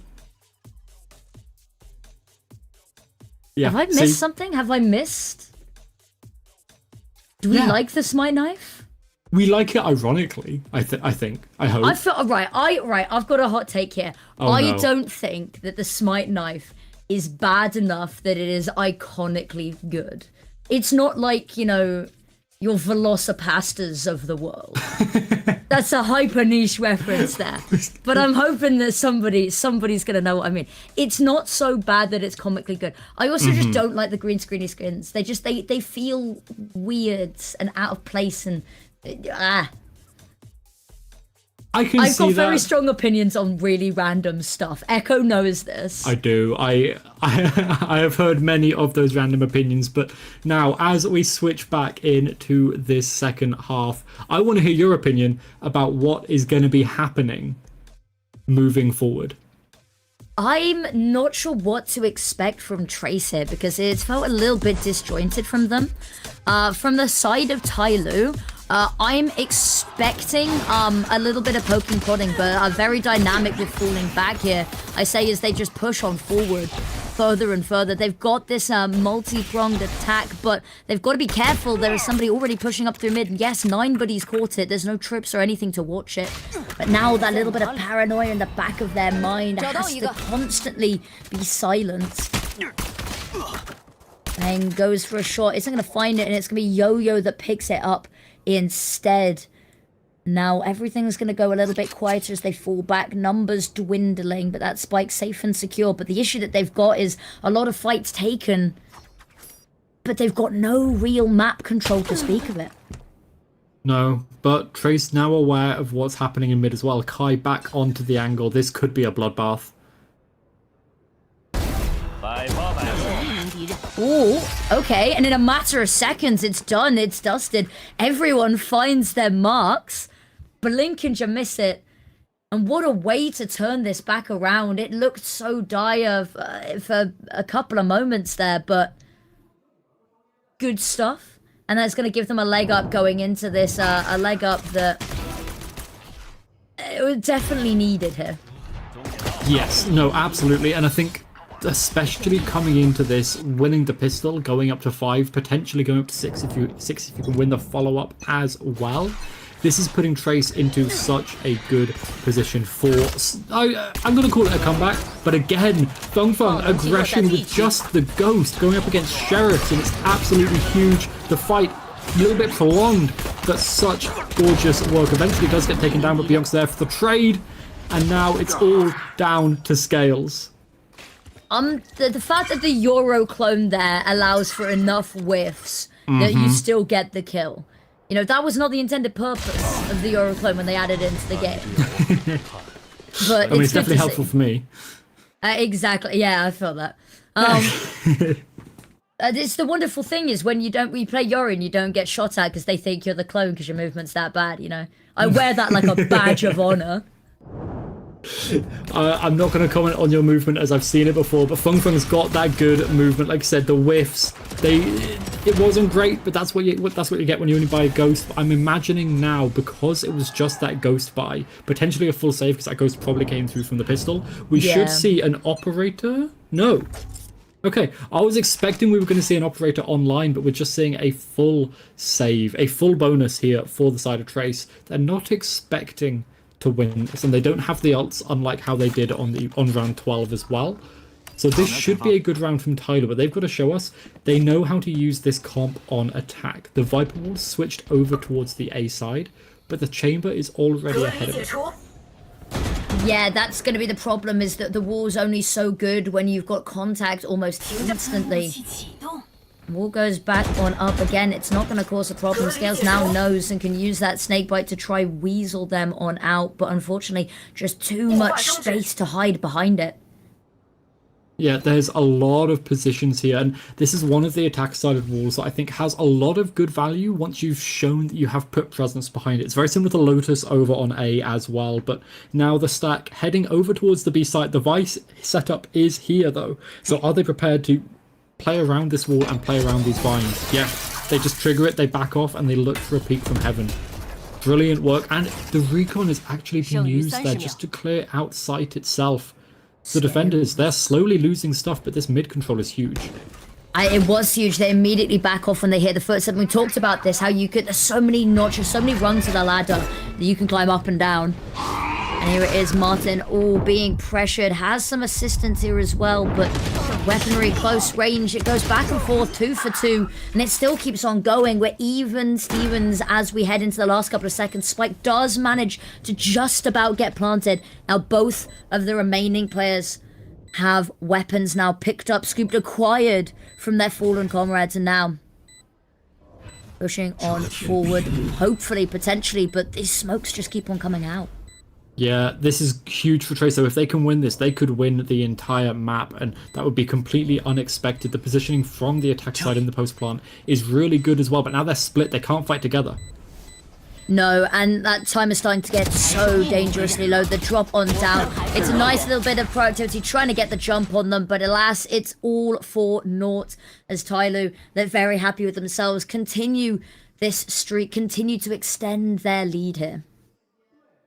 Yeah, have I missed something? Have I missed? Do we like the Smite Knife? We like it ironically, I think. I hope. I feel right. I've got a hot take here. I don't think that the Smite Knife is bad enough that it is iconically good. It's not like, your Velocipastas of the world. That's a hyper niche reference there. But I'm hoping that somebody's gonna know what I mean. It's not so bad that it's comically good. I also just don't like the green screeny skins. They feel weird and out of place, and I've got very strong opinions on really random stuff. Echo knows this. I do. I have heard many of those random opinions, but now as we switch back into this second half, I want to hear your opinion about what is going to be happening moving forward. I'm not sure what to expect from Trace here, because it's felt a little bit disjointed from them. From the side of TYL, I'm expecting a little bit of poking prodding, but very dynamic with falling back here. I say as they just push on forward further and further. They've got this multi-pronged attack, but they've got to be careful. There is somebody already pushing up through mid. Yes, 9body's caught it. There's no trips or anything to watch it. But now that little bit of paranoia in the back of their mind has to constantly be silenced. And goes for a shot. Isn't going to find it, and it's going to be Yo-Yo that picks it up instead. Now everything's going to go a little bit quieter as they fall back. Numbers dwindling, but that spike's safe and secure. But the issue that they've got is a lot of fights taken, but they've got no real map control to speak of it. No, but Trace now aware of what's happening in mid as well. Kai back onto the angle. This could be a bloodbath. Oh, okay, and in a matter of seconds, it's done, it's dusted. Everyone finds their marks. Blink and you miss it. And what a way to turn this back around. It looked so dire for a couple of moments there, but good stuff. And that's going to give them a leg up going into this, a leg up that it was definitely needed here. Yes, no, absolutely. And I think especially coming into this, winning the pistol, going up to 5, potentially going up to 6 if you can win the follow-up as well. This is putting Trace into such a good position for, I'm going to call it a comeback, but again, Feng Feng aggression with just the Ghost going up against Sheriffs, and it's absolutely huge. The fight a little bit prolonged, but such gorgeous work. Eventually does get taken down, but Beyonce's there for the trade, and now it's all down to Scales. The fact that the Euro clone there allows for enough whiffs that you still get the kill. You know, that was not the intended purpose of the Euro clone when they added it into the game. But I mean, it's definitely helpful for me. Exactly. Yeah, I feel that. It's the wonderful thing is when you play Yori and you don't get shot at because they think you're the clone because your movement's that bad, you know? I wear that like a badge of honor. I'm not going to comment on your movement as I've seen it before, but Feng Feng's got that good movement. Like I said, the whiffs, it wasn't great, but that's what you get when you only buy a ghost. I'm imagining now, because it was just that ghost buy, potentially a full save because that ghost probably came through from the pistol. We should see an operator. No. Okay, I was expecting we were going to see an operator online, but we're just seeing a full save, a full bonus here for the side of Trace. They're not expecting to win this, and they don't have the ults, unlike how they did on round 12 as well. So this should be a good round from TYL, but they've got to show us they know how to use this comp on attack. The Viper Wall switched over towards the A side, but the Chamber is already ahead of it. Yeah, that's going to be the problem, is that the wall's only so good when you've got contact almost instantly. Wall goes back on up again. It's not going to cause a problem. Scales now knows and can use that snakebite to try weasel them on out, but unfortunately just too much space to hide behind it. Yeah, there's a lot of positions here, and this is one of the attack-sided walls that I think has a lot of good value once you've shown that you have put presence behind it. It's very similar to Lotus over on A as well, but now the stack heading over towards the B side. The Vice setup is here, though, so are they prepared to play around this wall and play around these vines? Yeah, they just trigger it, they back off, and they look for a peek from heaven. Brilliant work, and the recon is actually being used there just to clear out sight itself. The defenders, they're slowly losing stuff, but this mid control is huge. It was huge. They immediately back off when they hear the footstep. We talked about this, how you could, there's so many notches, so many rungs of the ladder that you can climb up and down. And here it is, Martin, all being pressured, has some assistance here as well, but weaponry close range, it goes back and forth, 2 for 2, and it still keeps on going. We're even Stevens as we head into the last couple of seconds. Spike does manage to just about get planted. Now both of the remaining players have weapons now picked up, scooped, acquired from their fallen comrades, and now pushing on forward, hopefully, potentially, but these smokes just keep on coming out. Yeah, this is huge for Trace, though. If they can win this, they could win the entire map, and that would be completely unexpected. The positioning from the attack side in the post plant is really good as well, but now they're split, they can't fight together. No, and that time is starting to get so dangerously low. The drop on down. It's a nice little bit of productivity trying to get the jump on them, but alas, it's all for naught as TYL, they're very happy with themselves, continue this streak, continue to extend their lead here.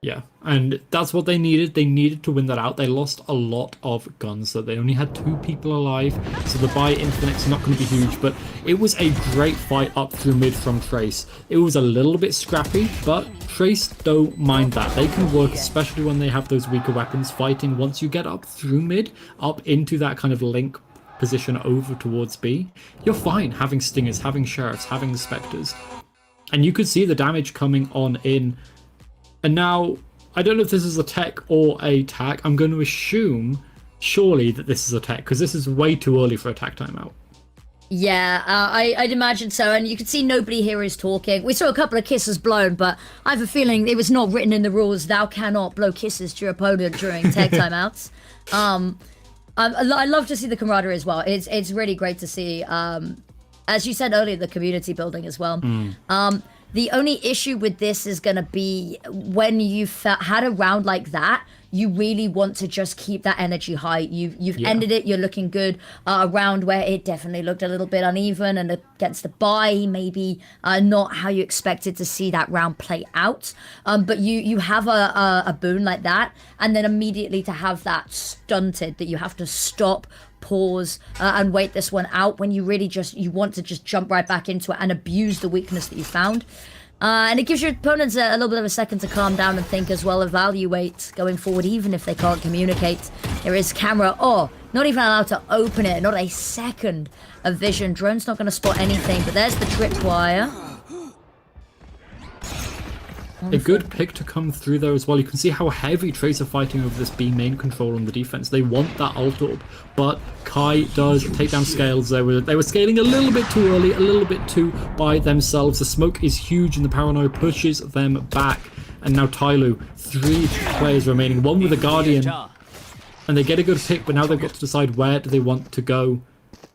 Yeah, and that's what they needed. They needed to win that out. They lost a lot of guns, so they only had 2 people alive, so the buy Infinite's not going to be huge, but it was a great fight up through mid from Trace. It was a little bit scrappy, but Trace don't mind that. They can work, especially when they have those weaker weapons, fighting once you get up through mid, up into that kind of link position over towards B. You're fine having Stingers, having Sheriffs, having the Spectres. And you could see the damage coming on in. And now, I don't know if this is a tech or a tack. I'm going to assume, surely, that this is a tech, because this is way too early for a tack timeout. Yeah, I'd imagine so. And you can see nobody here is talking. We saw a couple of kisses blown, but I have a feeling it was not written in the rules, thou cannot blow kisses to your opponent during tech timeouts. I love to see the camaraderie as well. It's really great to see, as you said earlier, the community building as well. The only issue with this is going to be when you've had a round like that, you really want to just keep that energy high. You've ended it, you're looking good. A round where it definitely looked a little bit uneven and against the buy, maybe not how you expected to see that round play out. But you have a boon like that, and then immediately to have that stunted, that you have to stop, pause, and wait this one out when you really you want to just jump right back into it and abuse the weakness that you found. And it gives your opponents a little bit of a second to calm down and think as well, evaluate going forward, even if they can't communicate. There is camera, not even allowed to open it, not a second of vision. Drone's not going to spot anything, but there's the tripwire. A good pick to come through there as well. You can see how heavy Trace are fighting over this B main control on the defense. They want that ult orb, but Kai does take down Scales. They were scaling a little bit too early, a little bit too by themselves. The smoke is huge and the paranoia pushes them back. And now TYL, 3 players remaining, 1 with a Guardian. And they get a good pick, but now they've got to decide where do they want to go.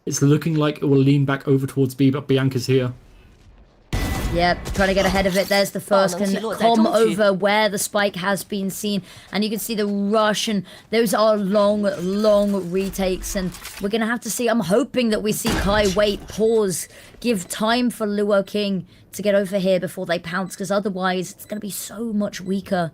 It's looking like it will lean back over towards B, but Bianca's here. Yep, trying to get ahead of it. There's the first. Can come over where the spike has been seen. And you can see the rush. And those are long, long retakes. And we're going to have to see. I'm hoping that we see Kai wait, pause, give time for Luo King to get over here before they pounce. Because otherwise, it's going to be so much weaker.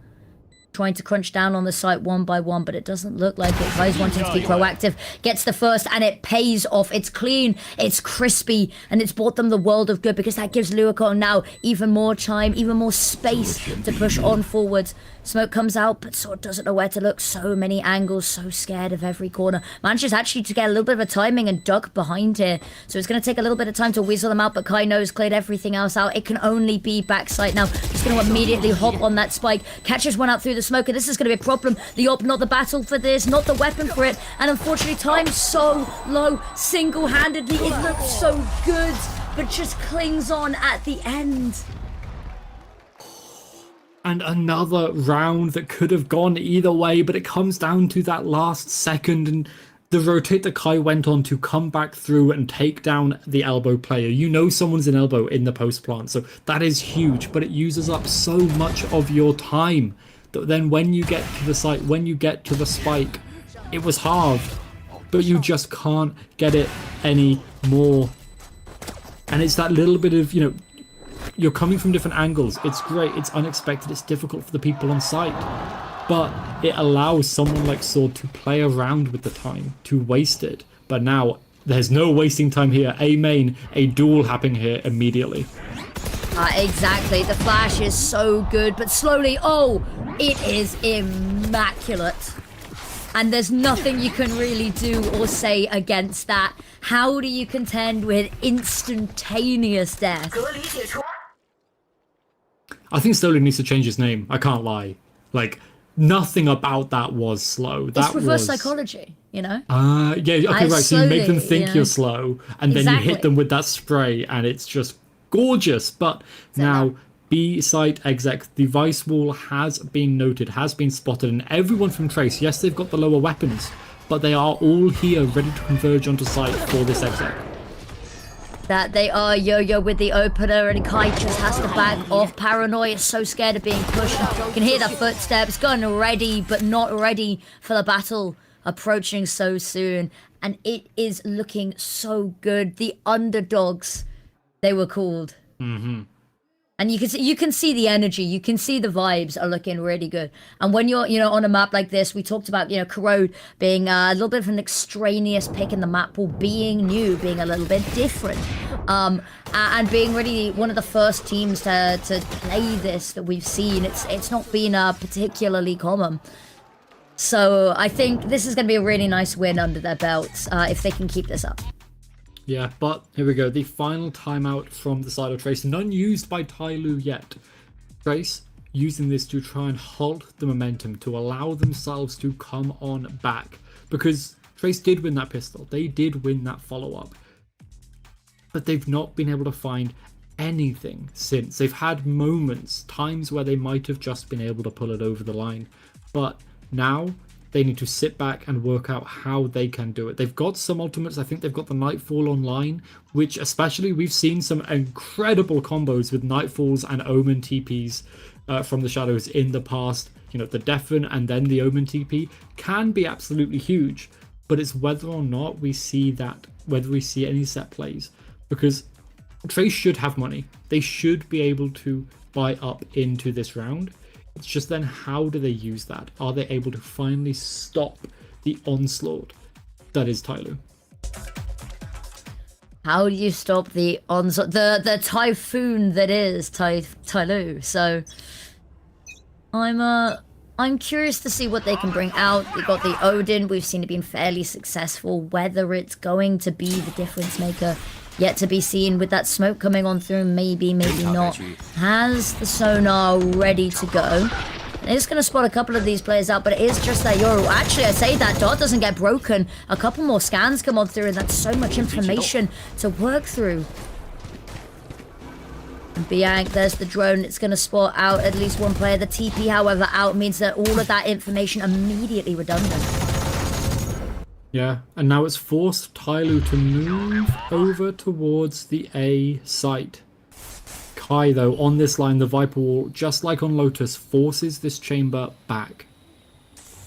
Trying to crunch down on the site one by one, but it doesn't look like it. Kai's wanting to be proactive, gets the first, and it pays off. It's clean, it's crispy, and it's brought them the world of good because that gives Luoco now even more time, even more space to push on forwards. Smoke comes out, but Sword doesn't know where to look. So many angles, so scared of every corner. Manages actually to get a little bit of a timing and duck behind here. So it's going to take a little bit of time to weasel them out, but Kai knows, cleared everything else out. It can only be backside now. He's going to immediately hop on that spike. Catches one out through the smoke, and this is going to be a problem. The op, not the battle for this, not the weapon for it. And unfortunately, time so low, single-handedly. It looks so good, but just clings on at the end. And another round that could have gone either way, but it comes down to that last second and the rotate that Kai went on to come back through and take down the elbow player. You know someone's in elbow in the post plant, so that is huge, but it uses up so much of your time that then when you get to the site, when you get to the spike, it was halved, but you just can't get it anymore. And it's that little bit of, you know, you're coming from different angles. It's great, it's unexpected, it's difficult for the people on site. But it allows someone like Sword to play around with the time, to waste it. But now, there's no wasting time here. A main, a duel happening here immediately. Exactly, the flash is so good, but slowly, oh, it is immaculate. And there's nothing you can really do or say against that. How do you contend with instantaneous death? I think Stoli needs to change his name. I can't lie. Like, nothing about that was slow. It's reverse psychology, you know? Yeah, okay, right. So you make them think you're slow, and then you hit them with that spray, and it's just gorgeous. But now, B-site exec, the Vice Wall has been noted, has been spotted, and everyone from Trace, yes, they've got the lower weapons, but they are all here ready to converge onto site for this exec. That they are Yo-Yo with the opener, and Kai just has to back off. Paranoia is so scared of being pushed. You can hear the footsteps, gone ready, but not ready for the battle approaching so soon. And it is looking so good. The underdogs, they were called. Mm-hmm. And you can see the energy, you can see the vibes are looking really good. And when you're, you know, on a map like this, we talked about, you know, Corrode being a little bit of an extraneous pick in the map pool, being new, being a little bit different, and being really one of the first teams to play this that we've seen. It's not been particularly common. So I think this is going to be a really nice win under their belts if they can keep this up. Yeah, but here we go. The final timeout from the side of Trace. None used by TYL yet. Trace using this to try and halt the momentum, to allow themselves to come on back. Because Trace did win that pistol. They did win that follow-up. But they've not been able to find anything since. They've had moments, times where they might have just been able to pull it over the line. But now they need to sit back and work out how they can do it. They've got some ultimates. I think they've got the Nightfall online, which especially we've seen some incredible combos with Nightfalls and Omen TPs from the Shadows in the past. You know, the Deafen and then the Omen TP can be absolutely huge, but it's whether or not we see that, whether we see any set plays, because Trace should have money. They should be able to buy up into this round. It's just then, how do they use that? Are they able to finally stop the onslaught that is TYL? How do you stop the onslaught, the typhoon that is TYL? So I'm curious to see what they can bring out. They got the Odin. We've seen it being fairly successful. Whether it's going to be the difference maker, yet to be seen. With that smoke coming on through, maybe not. Has the sonar ready to go. It's going to spot a couple of these players out, but it is just that Yoru. Actually, I say that dot doesn't get broken. A couple more scans come on through, and that's so much information to work through. And Bianc, there's the drone. It's going to spot out at least one player. The TP, however, out means that all of that information immediately redundant. Yeah, and now it's forced TYL to move over towards the A site. Kai, though, on this line, the Viper Wall, just like on Lotus, forces this chamber back.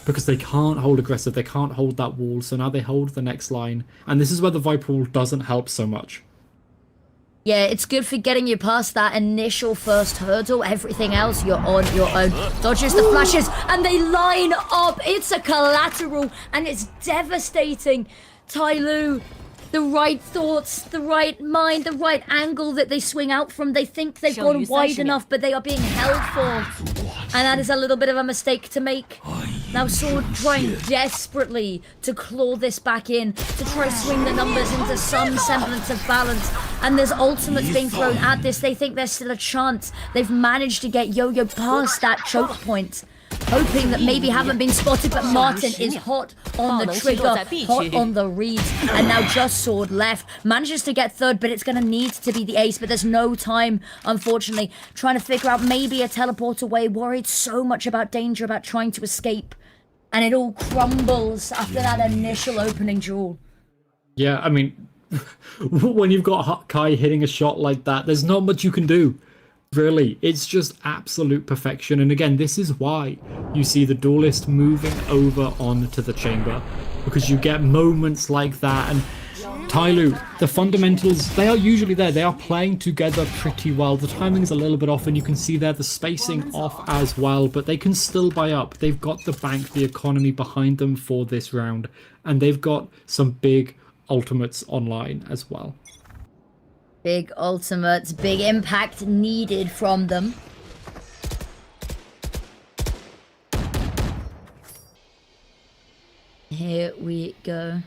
Because they can't hold aggressive, they can't hold that wall, so now they hold the next line. And this is where the Viper Wall doesn't help so much. Yeah, it's good for getting you past that initial first hurdle. Everything else, you're on your own. Dodges the flashes, and they line up. It's a collateral, and it's devastating. TYL, the right thoughts, the right mind, the right angle that they swing out from. They think they've gone wide enough, but they are being held for. And that is a little bit of a mistake to make. Now Sword trying desperately to claw this back in, to try swing the numbers into some semblance of balance. And there's ultimates being thrown at this. They think there's still a chance. They've managed to get Yo-Yo past that choke point, hoping that maybe haven't been spotted, but Martin is hot on the trigger, hot on the reads, and now just Sword left. Manages to get third, but it's going to need to be the ace, but there's no time, unfortunately. Trying to figure out maybe a teleport away, worried so much about danger, about trying to escape, and it all crumbles after that initial opening duel. Yeah, I mean, when you've got Kai hitting a shot like that, there's not much you can do. Really, it's just absolute perfection. And again, this is why you see the duelist moving over onto the chamber, because you get moments like that. And TYL, the fundamentals, they are usually there. They are playing together pretty well. The timing's a little bit off, and you can see there the spacing off as well, but they can still buy up. They've got the bank, the economy behind them for this round, and they've got some big ultimates online as well. Big ultimates, big impact needed from them. Here we go.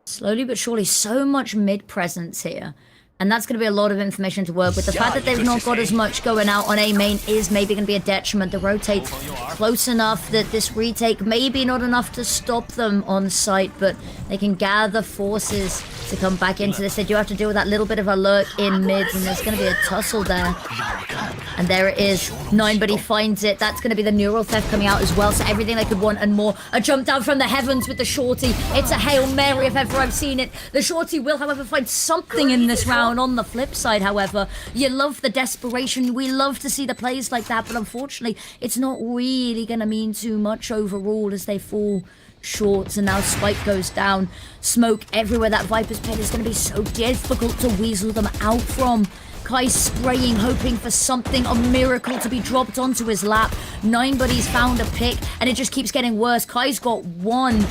Slowly but surely, so much mid presence here. And that's going to be a lot of information to work with. The fact that they've not got as much going out on A main is maybe going to be a detriment. The rotate's close enough that this retake maybe not enough to stop them on site, but they can gather forces to come back into this. They do have to deal with that little bit of a lurk in mid, and there's going to be a tussle there. And there it is. 9, but he finds it. That's going to be the neural theft coming out as well, so everything they could want and more. A jump down from the heavens with the shorty. It's a Hail Mary if ever I've seen it. The shorty will, however, find something in this round. On the flip side, however, you love the desperation. We love to see the plays like that, but unfortunately, it's not really going to mean too much overall as they fall short. And now Spike goes down. Smoke everywhere. That Viper's pit is going to be so difficult to weasel them out from. Kai spraying, hoping for something, a miracle to be dropped onto his lap. 9 buddies found a pick, and it just keeps getting worse. Kai's got 1.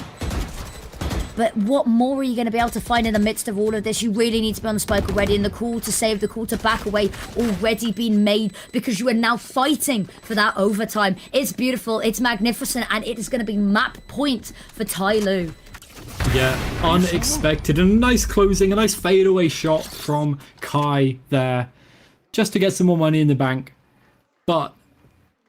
But what more are you going to be able to find in the midst of all of this? You really need to be on the spike already, and the call to save, the call to back away already been made, because you are now fighting for that overtime. It's beautiful, it's magnificent, and it is going to be map point for TYL. Yeah, unexpected, and a nice closing, a nice fadeaway shot from Kai there, just to get some more money in the bank. But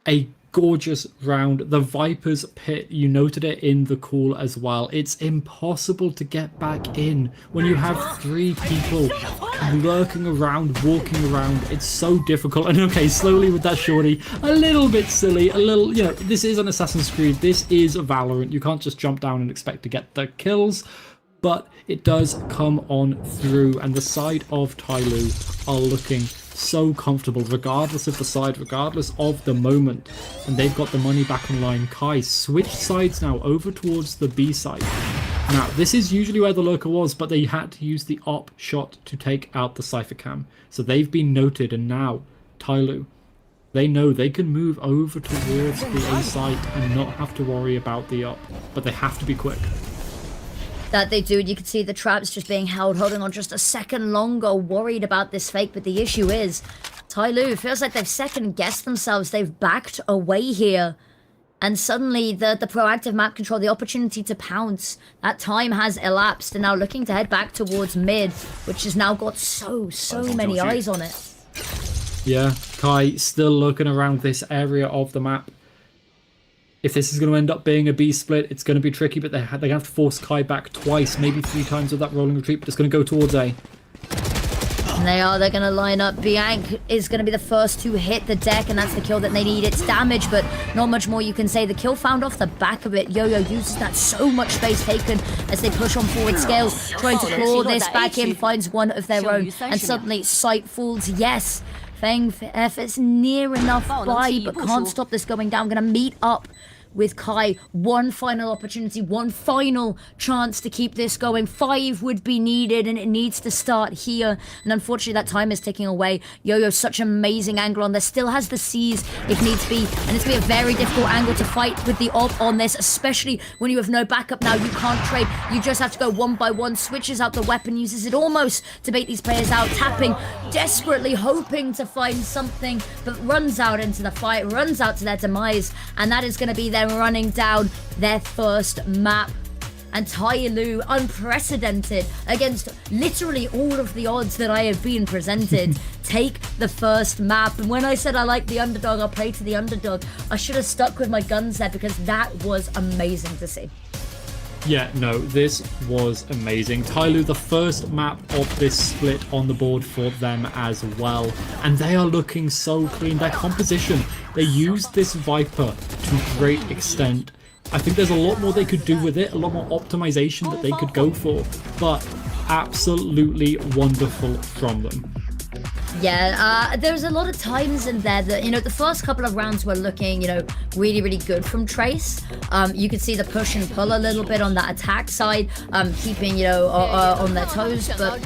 a gorgeous round. The Viper's pit, you noted it in the call as well. It's impossible to get back in when you have 3 people lurking around, walking around. It's so difficult. And okay, slowly with that shorty, a little bit silly, a little, you know, this is an Assassin's Creed, this is Valorant. You can't just jump down and expect to get the kills, but it does come on through, and the side of TYL are looking so comfortable, regardless of the side, regardless of the moment, and they've got the money back online. Kai switched sides now over towards the B side. Now, this is usually where the lurker was, but they had to use the op shot to take out the Cypher Cam. So they've been noted, and now TYL, they know they can move over towards the A site and not have to worry about the op, but they have to be quick. That they do. You can see the traps just being held, holding on just a second longer, worried about this fake. But the issue is, TYL feels like they've second-guessed themselves. They've backed away here. And suddenly, the proactive map control, the opportunity to pounce, that time has elapsed. And now looking to head back towards mid, which has now got so many eyes on it. Yeah, Kai still looking around this area of the map. If this is going to end up being a B split, it's going to be tricky, but they're going to have to force Kai back twice, maybe 3 times with that rolling retreat, but it's going to go towards A. They're going to line up. Bianc is going to be the first to hit the deck, and that's the kill that they need. It's damage, but not much more you can say. The kill found off the back of it. Yo-Yo uses that, so much space taken as they push on forward scales, trying to claw this back in, finds one of their own, and suddenly sight falls. Yes, Feng F is near enough by, but can't stop this going down. Going to meet up with Kai. One final opportunity, one final chance to keep this going. 5 would be needed, and it needs to start here. And unfortunately, that time is ticking away. Yo-Yo, such an amazing angle on this. Still has the C's if needs be. And it's going to be a very difficult angle to fight with the op on this, especially when you have no backup now. You can't trade. You just have to go one by one. Switches out the weapon, uses it almost to bait these players out. Tapping, desperately hoping to find something, but runs out into the fight, runs out to their demise. And that is going to be them running down their first map. And TYL, unprecedented against literally all of the odds that I have been presented, take the first map. And when I said I like the underdog, I'll play to the underdog, I should have stuck with my guns there, because that was amazing to see. Yeah, no, this was amazing. TYL, the first map of this split on the board for them as well. And they are looking so clean. Their composition, they used this Viper to great extent. I think there's a lot more they could do with it, a lot more optimization that they could go for. But absolutely wonderful from them. Yeah, there's a lot of times in there that, the first couple of rounds were looking, really, really good from Trace. You could see the push and pull a little bit on that attack side, keeping, on their toes, but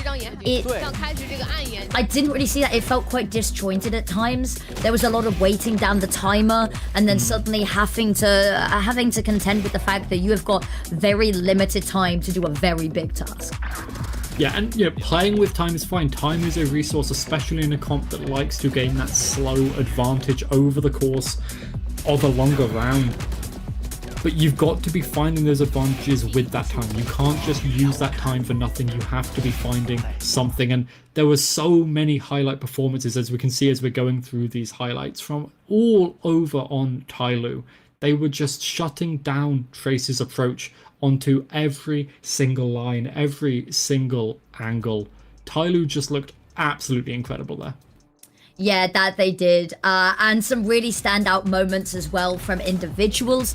I didn't really see that. It felt quite disjointed at times. There was a lot of waiting down the timer, and then suddenly having to contend with the fact that you have got very limited time to do a very big task. Yeah, and playing with time is fine. Time is a resource, especially in a comp that likes to gain that slow advantage over the course of a longer round. But you've got to be finding those advantages with that time. You can't just use that time for nothing. You have to be finding something. And there were so many highlight performances, as we can see as we're going through these highlights, from all over on TYL. They were just shutting down Trace's approach onto every single line, every single angle. TYL just looked absolutely incredible there. Yeah, that they did. And some really standout moments as well from individuals.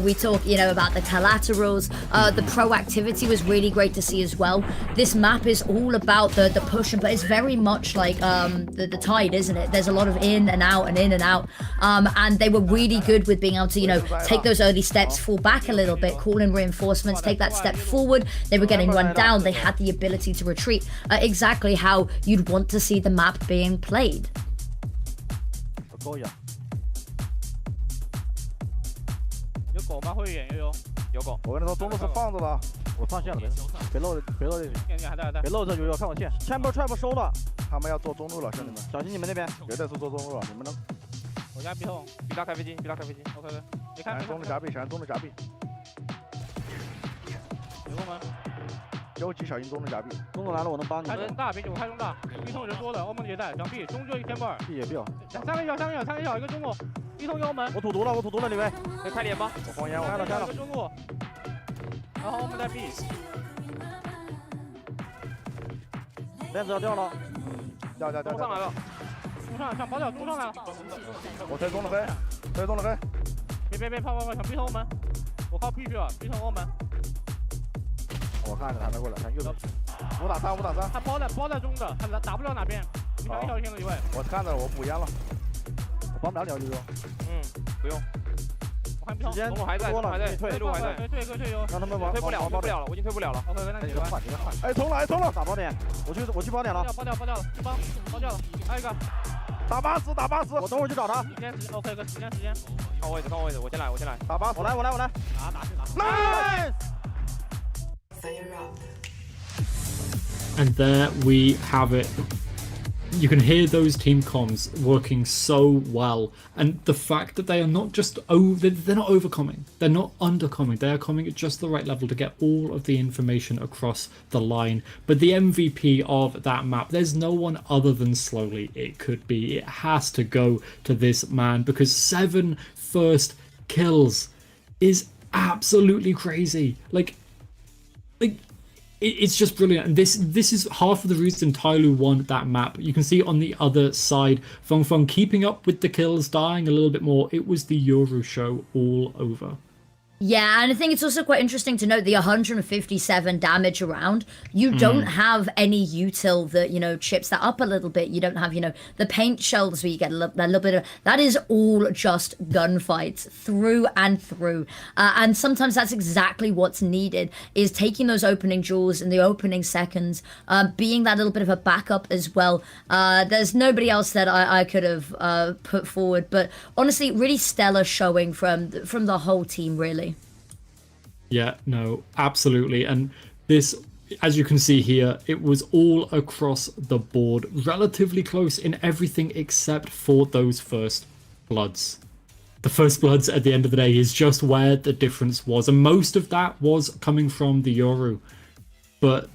We talk, about the collaterals. The proactivity was really great to see as well. This map is all about the push, but it's very much like the tide, isn't it? There's a lot of in and out and in and out. And they were really good with being able to, take those early steps, fall back a little bit, call in reinforcements, take that step forward. They were getting run down. They had the ability to retreat. Exactly how you'd want to see the map being played. 勾一下。有狗吗？会远有狗。我跟你说，中路是放着的，我上线了，别漏这里。别漏这就要看我线。Chamber Trap 收了，他们要做中路了，兄弟们，小心你们那边，绝对是做中路了，你们能。我家 B 后，B 大开飞机，B 大开飞机。OK， 你看，中路夹壁，想中路夹壁。有空吗？ 有几小心中路夹壁，中路来了我能帮你。开中大，别我开中大，B 通人多的，欧盟也带，想 B 中就一天半 ，B 也 B 三个小，一个中路，B 通欧盟。我土毒了，李威，可以开连吗？我黄烟，我开了，一个中路，然后欧盟带 B。链子要掉了，掉，中上来了，中上跑脚，中上来了。我推中了黑，别，跑，想 B 通欧盟，我靠 B 去了，B 通欧盟。 我看着他过来，看右边，5打3，他包在中的，他打不了哪边，你小心小心了，一位。我看着了，我补烟了，我帮不了你，不用。我看不上，中路还在，退路还在，退让他们玩，退不了了，我已经退不了了。OK， 那你换。哎，冲了，打包点，我去包点了，包掉了，包掉了，还有一个，打八十，我等会儿去找他。OK， 时间，看位置，我先来，打八十，我来，打去。 And there we have it. You can hear those team comms working so well, and the fact that they are not just they're not overcoming, they're not undercoming, they are coming at just the right level to get all of the information across the line. But the MVP of that map, there's no one other than Slowly it could be. It has to go to this man, because 7 first kills is absolutely crazy. Like it's just brilliant. And this is half of the reason Tyloo won that map. You can see on the other side, Feng Feng keeping up with the kills, dying a little bit more. It was the Yoru show all over. Yeah, and I think it's also quite interesting to note the 157 damage around. You don't have any util that, you know, chips that up a little bit. You don't have, you know, the paint shells where you get a little bit of... That is all just gunfights through and through. And sometimes that's exactly what's needed, is taking those opening jewels in the opening seconds, being that little bit of a backup as well. There's nobody else that I could have put forward. But honestly, really stellar showing from the whole team, really. Yeah, no, absolutely. And this, as you can see here, it was all across the board, relatively close in everything except for those first bloods. The first bloods at the end of the day is just where the difference was. And most of that was coming from the Yoru. But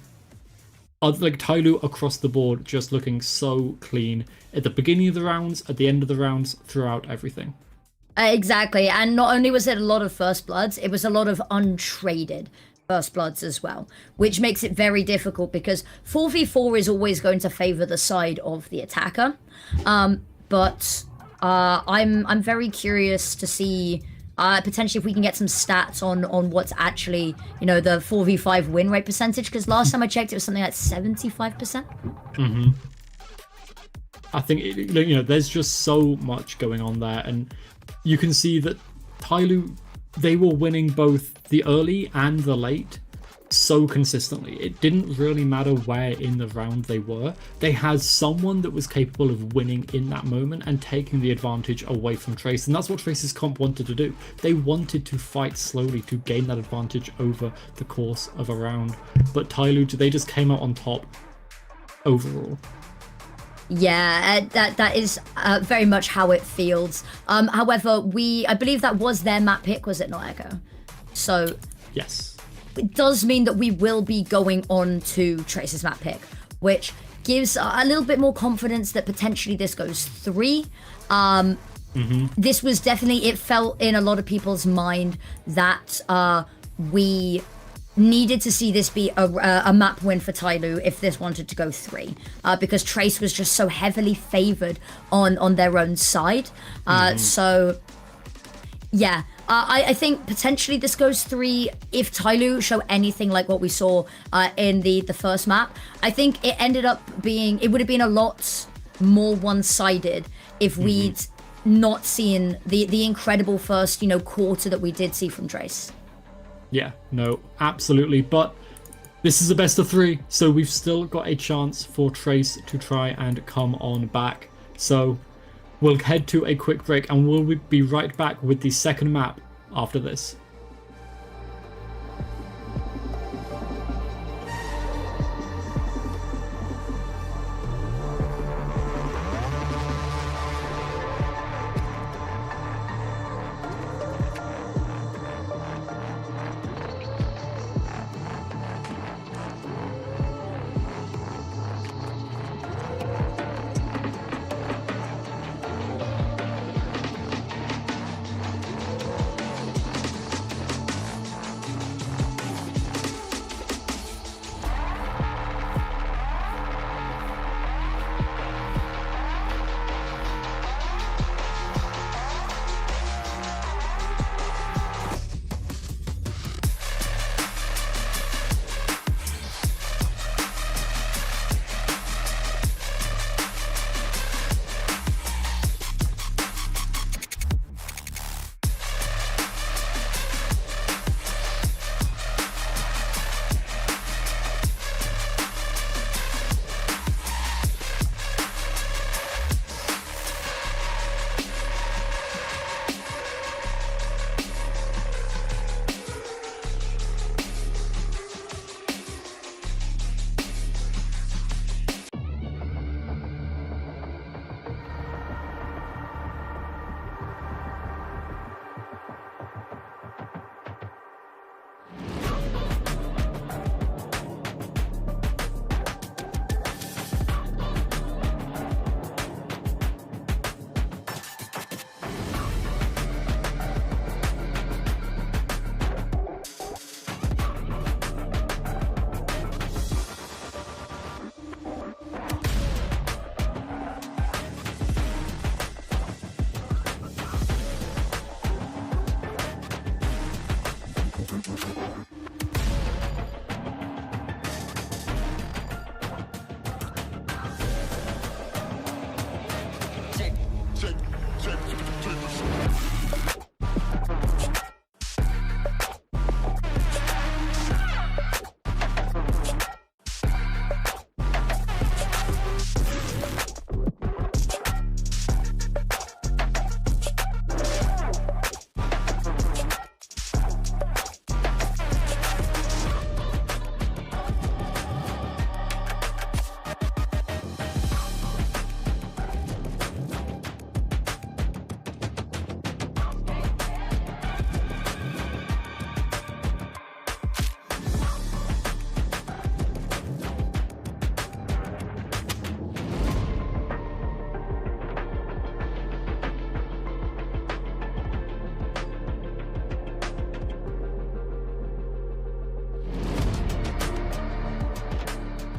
like Tyloo across the board, just looking so clean at the beginning of the rounds, at the end of the rounds, throughout everything. Exactly, and not only was it a lot of first bloods, it was a lot of untraded first bloods as well, which makes it very difficult because 4v4 is always going to favor the side of the attacker. But I'm very curious to see potentially if we can get some stats on what's actually, you know, the 4v5 win rate percentage, because last time I checked it was something like 75%. I think you know, there's just so much going on there, and you can see that Tyloo, they were winning both the early and the late so consistently. It didn't really matter where in the round they were. They had someone that was capable of winning in that moment and taking the advantage away from Trace, and that's what Trace's comp wanted to do. They wanted to fight slowly to gain that advantage over the course of a round. But Tyloo, they just came out on top overall. Yeah, that is very much how it feels. However, I believe that was their map pick, was it not, Echo? So yes, it does mean that we will be going on to Trace's map pick, which gives a little bit more confidence that potentially this goes 3. This was definitely, it felt in a lot of people's mind that we needed to see this be a map win for Tyloo if this wanted to go 3, because Trace was just so heavily favored on their own side. So yeah, I think potentially this goes 3 if Tyloo show anything like what we saw in the first map. I think it ended up being, it would have been a lot more one-sided if we'd not seen the incredible first, you know, quarter that we did see from Trace. Yeah, no, absolutely. But this is a best of 3, so we've still got a chance for Trace to try and come on back. So we'll head to a quick break and we'll be right back with the second map after this.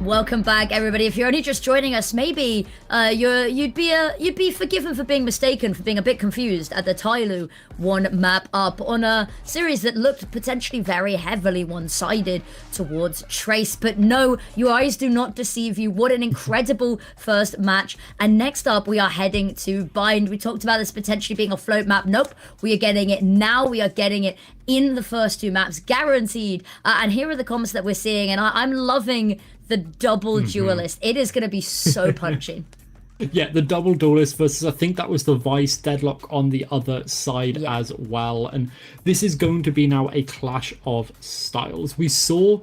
Welcome back, everybody. If you're only just joining us, maybe you'd be forgiven for being mistaken, for being a bit confused at the TYL one map up on a series that looked potentially very heavily one-sided towards Trace. But no, your eyes do not deceive you. What an incredible first match. And next up, we are heading to Bind. We talked about this potentially being a float map. Nope, we are getting it now. We are getting it in the first two maps, guaranteed. And here are the comments that we're seeing, and I'm loving the double duelist. It is going to be so punchy. Yeah, the double duelist versus, I think that was the Vice Deadlock on the other side as well. And this is going to be now a clash of styles. We saw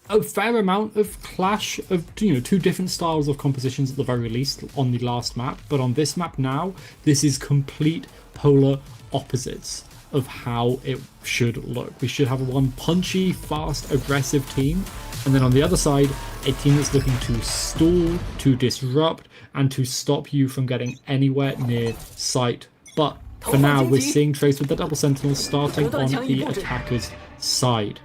a fair amount of clash of, two different styles of compositions at the very least on the last map. But on this map now, this is complete polar opposites of how it should look. We should have one punchy, fast, aggressive team. And then on the other side, a team that's looking to stall, to disrupt, and to stop you from getting anywhere near sight. But for now, we're seeing Trace with the double sentinels starting on the attacker's side.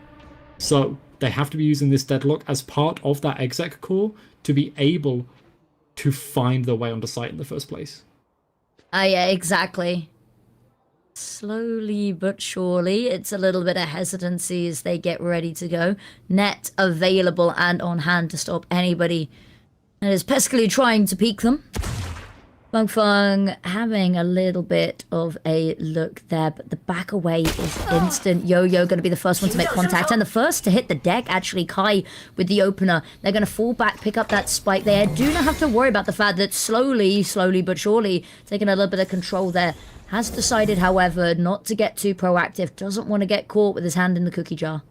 So they have to be using this deadlock as part of that exec core to be able to find their way onto site in the first place. Yeah, exactly. Slowly but surely, it's a little bit of hesitancy as they get ready to go. Net available and on hand to stop anybody that is peskily trying to peek them. Fung Fung having a little bit of a look there, but the back away is instant. Yo-Yo going to be the first one to make contact, and the first to hit the deck, actually, Kai with the opener. They're going to fall back, pick up that spike. They do not have to worry about the fact that slowly but surely, taking a little bit of control there. Has decided, however, not to get too proactive. Doesn't want to get caught with his hand in the cookie jar.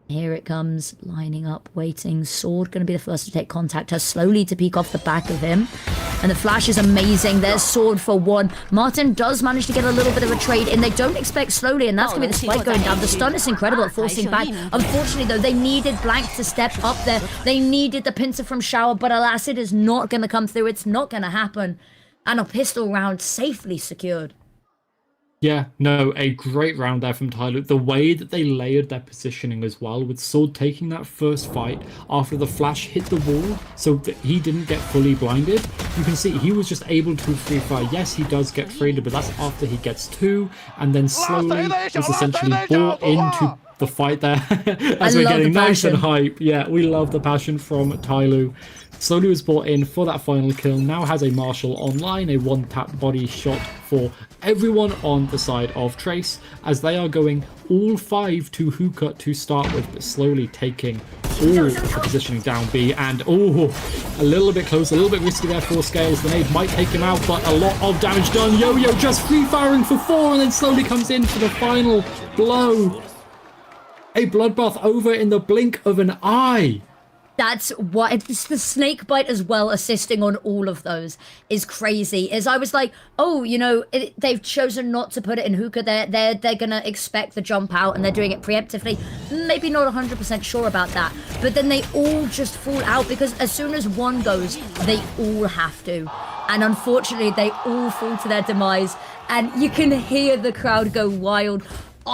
Here it comes, lining up, waiting. Sword going to be the first to take contact. Her slowly to peek off the back of him. And the flash is amazing. There's Sword for one. Martin does manage to get a little bit of a trade in. They don't expect slowly, and that's going to be the spike going down. The stun is incredible at forcing back. Unfortunately, though, they needed Blank to step up there. They needed the pincer from Shower, but alas, it is not going to come through. It's not going to happen. And a pistol round safely secured. Yeah, no, a great round there from TYL. The way that they layered their positioning as well, with Sword taking that first fight after the flash hit the wall so that he didn't get fully blinded. You can see he was just able to free fire. Yes, he does get traded, but that's after he gets two, and then slowly is essentially brought into the fight there as we're getting nice and hype. Yeah, we love the passion from TYL. Slowly was brought in for that final kill, now has a Marshall online, a one-tap body shot for everyone on the side of Trace, as they are going all five to Hookah to start with, but slowly taking all of the positioning down B, and a little bit close, a little bit risky there for Scales. The nade might take him out, but a lot of damage done. Yo-Yo just free firing for four, and then slowly comes in for the final blow. A bloodbath over in the blink of an eye. That's what it's the snake bite as well, assisting on all of those is crazy. As I was like, oh, they've chosen not to put it in Hookah. They're gonna expect the jump out, and they're doing it preemptively. Maybe not 100% sure about that, but then they all just fall out because as soon as one goes, they all have to, and unfortunately, they all fall to their demise. And you can hear the crowd go wild.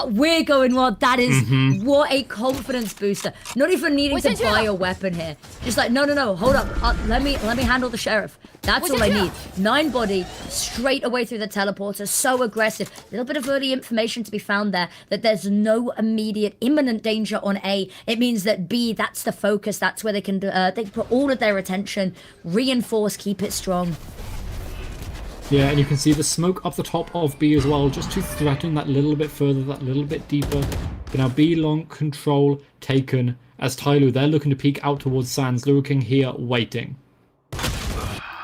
We're going wild. That is what a confidence booster. Not even needing to buy a weapon here. Just like, no, hold up. Let me handle the sheriff. That's all I need. 9 body, straight away through the teleporter. So aggressive. A little bit of early information to be found there that there's no immediate imminent danger on A. It means that B, that's the focus. That's where they can they put all of their attention, reinforce, keep it strong. Yeah, and you can see the smoke up the top of B as well, just to threaten that little bit further, that little bit deeper. But now B long control taken as TYL, they're looking to peek out towards Sands, lurking here, waiting.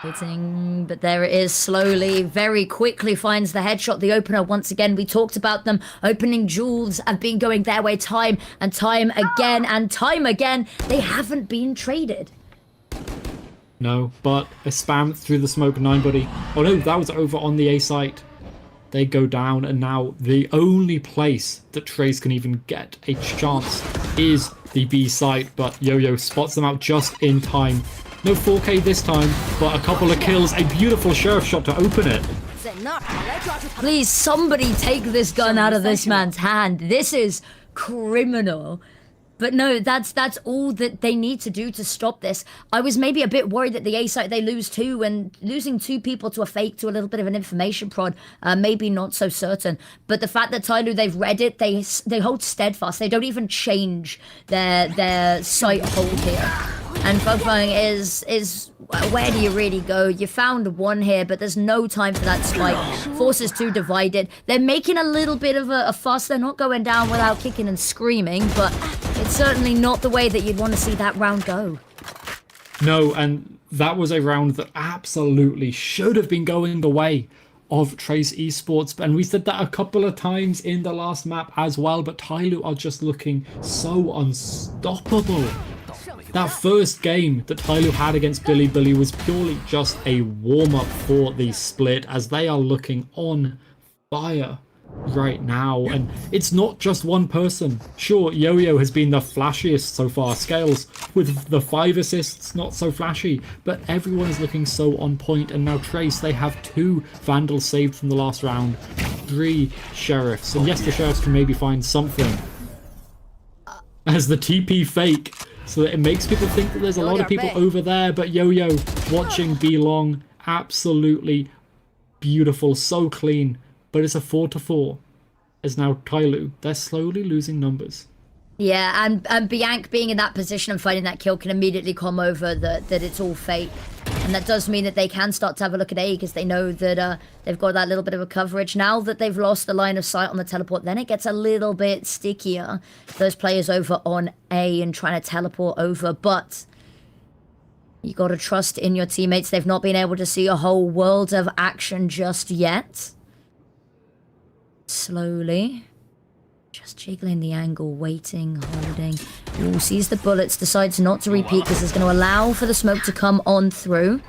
Waiting, but there it is, slowly, very quickly finds the headshot, the opener. Once again, we talked about them. Opening jewels have been going their way time and time again and time again. They haven't been traded. No, but a spam through the smoke, 9 body. Oh no, that was over on the A site. They go down, and now the only place that Trace can even get a chance is the B site, but Yo-Yo spots them out just in time. No 4K this time, but a couple of kills, a beautiful sheriff shot to open it. Please, somebody take this gun out of this man's hand. This is criminal. But no, that's all that they need to do to stop this. I was maybe a bit worried that the A site they lose 2, and losing 2 people to a fake, to a little bit of an information prod, maybe not so certain. But the fact that TYL, they've read it, they hold steadfast. They don't even change their site hold here. And Fugfang is where do you really go? You found 1 here, but there's no time for that spike. Forces 2 divided. They're making a little bit of a fuss. They're not going down without kicking and screaming, but it's certainly not the way that you'd want to see that round go. No, and that was a round that absolutely should have been going the way of Trace Esports, and we said that a couple of times in the last map as well, but TYL are just looking so unstoppable. That first game that TYL had against Billy was purely just a warm-up for the split, as they are looking on fire right now. And it's not just one person. Sure, Yo-Yo has been the flashiest so far, Scales with the 5 assists, not so flashy, but everyone is looking so on point. And now Trace, they have 2 Vandals saved from the last round, 3 Sheriffs, and yes, the Sheriffs can maybe find something as the TP fake, so that it makes people think that there's a lot of people over there. But Yo-Yo watching B-Long, absolutely beautiful, so clean. But it's a 4-4. As now TYL, they're slowly losing numbers. Yeah, and Bianc being in that position and finding that kill can immediately come over that it's all fake. And that does mean that they can start to have a look at A, because they know that they've got that little bit of a coverage. Now that they've lost the line of sight on the teleport, then it gets a little bit stickier. Those players over on A and trying to teleport over, but you got to trust in your teammates. They've not been able to see a whole world of action just yet. Slowly. Just jiggling the angle, waiting, holding. Ooh, sees the bullets, decides not to repeat because it's going to allow for the smoke to come on through.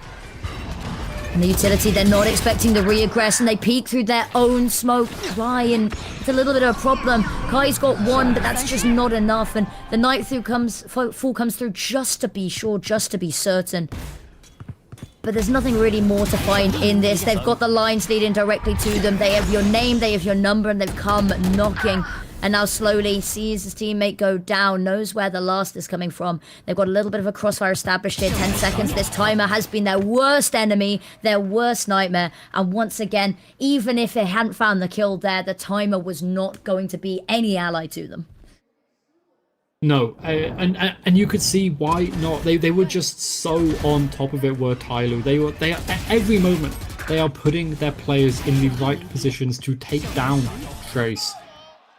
And the utility, they're not expecting the re-aggress, and they peek through their own smoke. Ryan, it's a little bit of a problem. Kai's got 1, but that's just not enough. And the night through fall comes through just to be sure, just to be certain. But there's nothing really more to find in this. They've got the lines leading directly to them. They have your name, they have your number, and they've come knocking. And now slowly sees his teammate go down, knows where the last is coming from. They've got a little bit of a crossfire established here, 10 seconds. This timer has been their worst enemy, their worst nightmare. And once again, even if they hadn't found the kill there, the timer was not going to be any ally to them. No, and you could see why not. They were just so on top of it. Were TYL. They are at every moment they are putting their players in the right positions to take down Trace.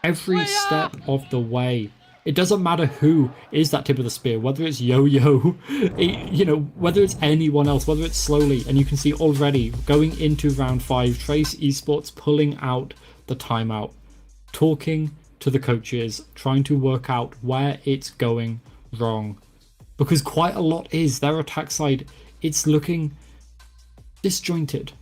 Every step of the way. It doesn't matter who is that tip of the spear, whether it's Yo-Yo, you know, whether it's anyone else, whether it's slowly. And you can see already going into round 5, Trace Esports pulling out the timeout, talking to the coaches, trying to work out where it's going wrong. Because quite a lot is their attack side. It's looking disjointed.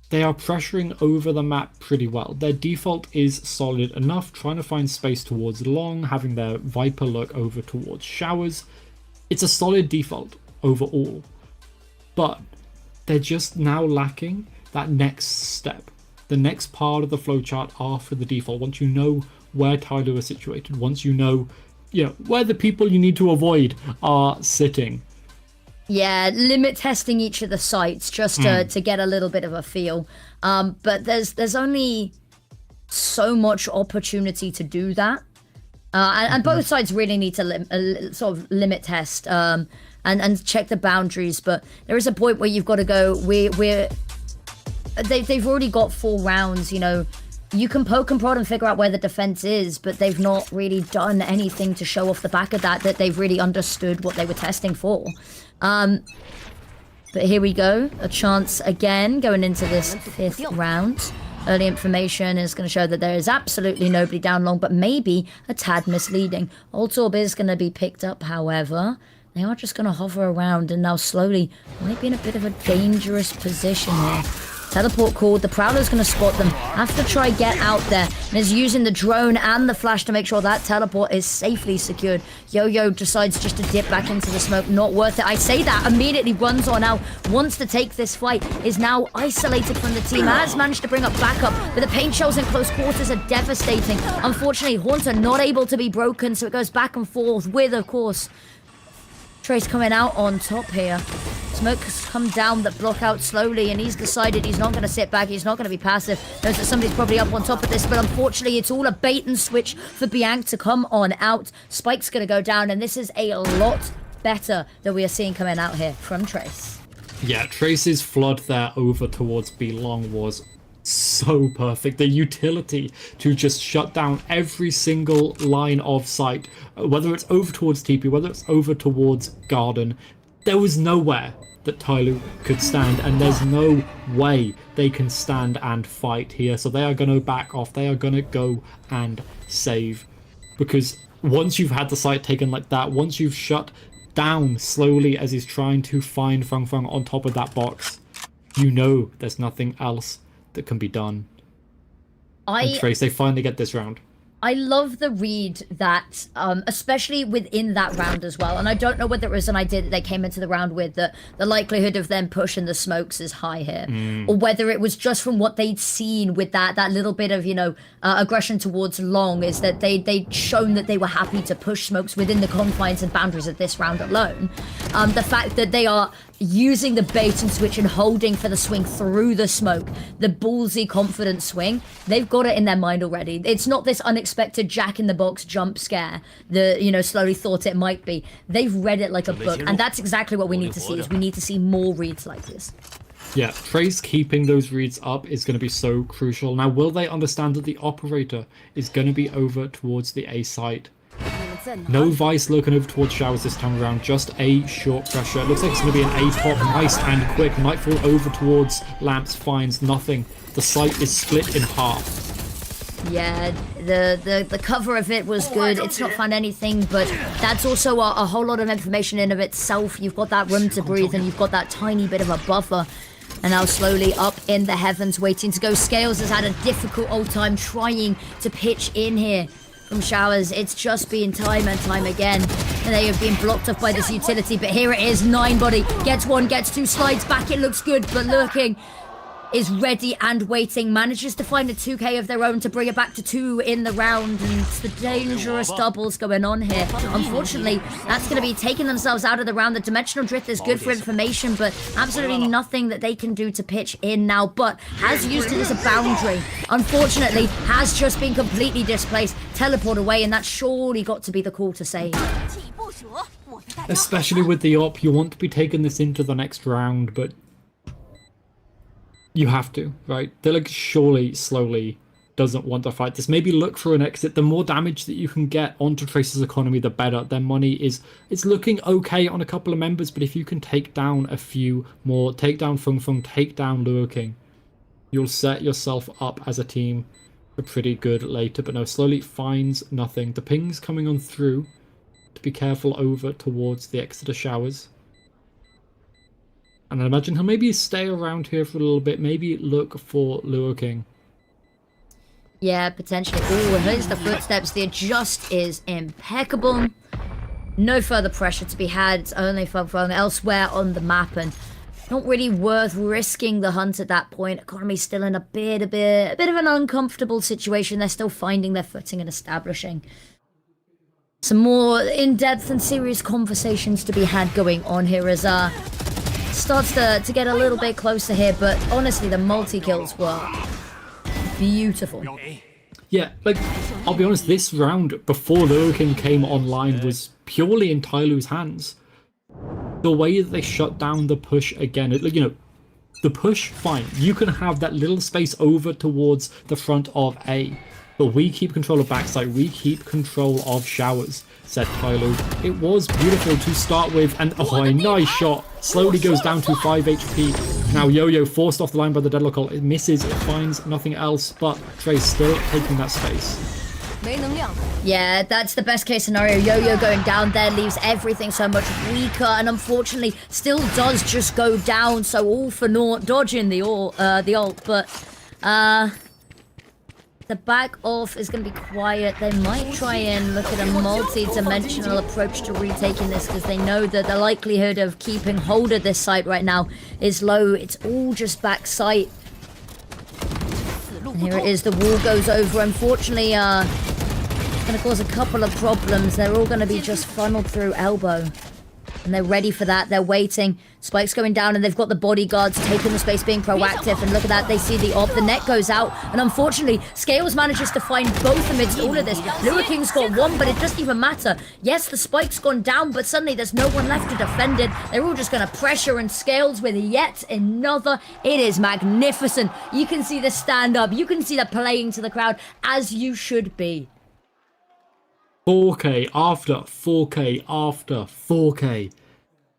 They are pressuring over the map pretty well. Their default is solid enough, trying to find space towards long, having their Viper look over towards showers. It's a solid default overall. But they're just now lacking that next step. The next part of the flowchart after the default. Once you know where TYL is situated, once you know where the people you need to avoid are sitting. Yeah, limit testing each of the sites just to get a little bit of a feel. But there's only so much opportunity to do that. And both sides really need to sort of limit test and check the boundaries. But there is a point where you've got to go, they've already got 4 rounds, you know. You can poke and prod and figure out where the defense is, but they've not really done anything to show off the back of that they've really understood what they were testing for. But here we go. A chance again going into this 5th round. Early information is going to show that there is absolutely nobody down long, but maybe a tad misleading. Altorb is going to be picked up, however. They are just going to hover around and now slowly might be in a bit of a dangerous position here. Teleport called. The Prowler's going to spot them. Have to try get out there. And is using the drone and the flash to make sure that teleport is safely secured. Yo-Yo decides just to dip back into the smoke. Not worth it. I say that. Immediately runs on out. Wants to take this fight. Is now isolated from the team. Has managed to bring up backup. But the paint shells in close quarters are devastating. Unfortunately, Haunter not able to be broken. So it goes back and forth with, of course, Trace coming out on top here. Smoke has come down the block out slowly, and he's decided he's not going to sit back. He's not going to be passive. Knows that somebody's probably up on top of this, but unfortunately, it's all a bait and switch for Bianc to come on out. Spike's going to go down, and this is a lot better that we are seeing coming out here from Trace. Yeah, Trace's flood there over towards B long was so perfect. The utility to just shut down every single line of sight, whether it's over towards TP, whether it's over towards Garden, there was nowhere that TYL could stand, and there's no way they can stand and fight here. So they are going to back off. They are going to go and save, because once you've had the site taken like that, once you've shut down slowly as he's trying to find Feng Feng on top of that box, you know there's nothing else that can be done. And Trace, they finally get this round. I love the read that, especially within that round as well. And I don't know whether it was an idea that they came into the round with, that the likelihood of them pushing the smokes is high here. Or whether it was just from what they'd seen with that little bit of, you know, aggression towards long, is that they'd shown that they were happy to push smokes within the confines and boundaries of this round alone. The fact that they are using the bait and switch and holding for the swing through the smoke, the ballsy confident swing, they've got it in their mind already. It's not this unexpected jack in the box jump scare that, you know, slowly thought it might be. They've read it like a book, and that's exactly what we need to see, is we need to see more reads like this. Yeah, Trace keeping those reads up is going to be so crucial. Now, will they understand that the operator is going to be over towards the A site? No Vice looking over towards Showers this time around, just a short pressure. It looks like it's going to be an A-pop, nice and quick. Nightfall over towards Lamps, finds nothing. The site is split in half. Yeah, the cover of it was good. It's not found anything, but that's also a whole lot of information in of itself. You've got that room to breathe, and you've got that tiny bit of a buffer. And now slowly up in the heavens, waiting to go. Scales has had a difficult old time trying to pitch in here. From Showers, it's just been time and time again, and they have been blocked off by this utility. But here it is, 9body gets one, gets two, slides back. It looks good, but lurking is ready and waiting. Manages to find a 2k of their own to bring it back to 2 in the round, and it's the dangerous doubles going on here. Unfortunately, that's going to be taking themselves out of the round. The dimensional drift is good for information, but absolutely nothing that they can do to pitch in now. But has used it as a boundary. Unfortunately, has just been completely displaced. Teleport away, and that's surely got to be the call to save. Especially with the op, you want to be taking this into the next round, but you have to, right? They're like, surely, slowly doesn't want to fight this. Maybe look for an exit. The more damage that you can get onto Trace's economy, the better. Their money is, it's looking okay on a couple of members, but if you can take down a few more, take down Feng Feng, take down Lure King, you'll set yourself up as a team for pretty good later. But no, slowly finds nothing. The ping's coming on through. To be careful over towards the Exeter Showers. And I imagine he'll maybe stay around here for a little bit. Maybe look for Lure King. Yeah, potentially. Oh, and here's the footsteps. The adjust is impeccable. No further pressure to be had. It's only Feng Feng elsewhere on the map, and not really worth risking the hunt at that point. Economy's still in a bit of an uncomfortable situation. They're still finding their footing and establishing some more in-depth and serious conversations to be had going on here as starts to get a little bit closer here, but honestly, the multi-kills were beautiful. Yeah, like, I'll be honest, this round, before Lure King came online, was purely in TYL's hands. The way that they shut down the push again, you know, the push, fine. You can have that little space over towards the front of A, but we keep control of backside, we keep control of Showers, said TYL. It was beautiful to start with, and oh, a nice shot. Slowly goes down to 5 HP. Now Yo-Yo forced off the line by the Deadlock ult. It misses, it finds nothing else, but Trace still taking that space. Yeah, that's the best case scenario. Yo-Yo going down there leaves everything so much weaker, and unfortunately still does just go down. So all for naught, dodging the ult, but the back off is going to be quiet. They might try and look at a multi-dimensional approach to retaking this because they know that the likelihood of keeping hold of this site right now is low. It's all just back sight. And here it is, the wall goes over. Unfortunately, it's going to cause a couple of problems. They're all going to be just funneled through elbow. And they're ready for that. They're waiting. Spike's going down, and they've got the bodyguards taking the space, being proactive. And look at that, they see the op. The net goes out. And unfortunately, Scales manages to find both amidst all of this. Lua King's got one, but it doesn't even matter. Yes, the Spike's gone down, but suddenly there's no one left to defend it. They're all just going to pressure, and Scales with yet another. It is magnificent. You can see the stand-up. You can see the playing to the crowd, as you should be. 4K after 4K after 4K.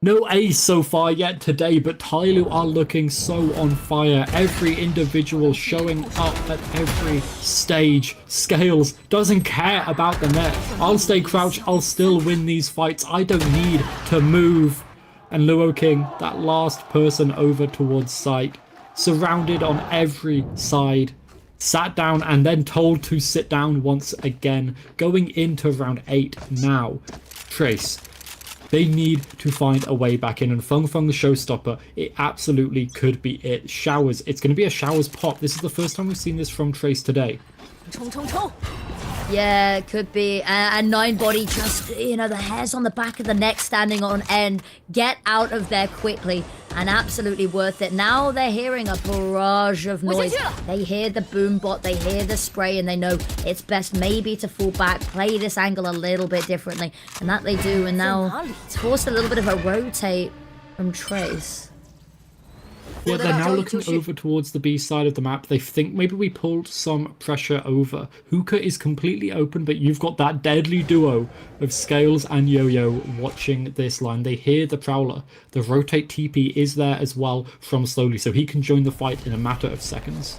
No ace so far yet today, but TYL are looking so on fire. Every individual showing up at every stage. Scales doesn't care about the net. I'll stay crouched, I'll still win these fights. I don't need to move. And Lua King, that last person over towards site, surrounded on every side. Sat down and then told to sit down once again. Going into round 8 now. Trace. They need to find a way back in, and Feng Feng the showstopper, it absolutely could be it. Showers, it's going to be a Showers pop. This is the first time we've seen this from Trace today. Yeah, it could be. And Ninebody just, you know, the hairs on the back of the neck standing on end. Get out of there quickly, and absolutely worth it. Now they're hearing a barrage of noise. They hear the boom bot, they hear the spray, and they know it's best maybe to fall back, play this angle a little bit differently. And that they do, and now it's forced a little bit of a rotate from Trace. Yeah, they're now looking over towards the B side of the map. They think maybe we pulled some pressure over. Hookah is completely open, but you've got that deadly duo of Scales and Yo-Yo watching this line. They hear the Prowler. The rotate TP is there as well from Slowly, so he can join the fight in a matter of seconds.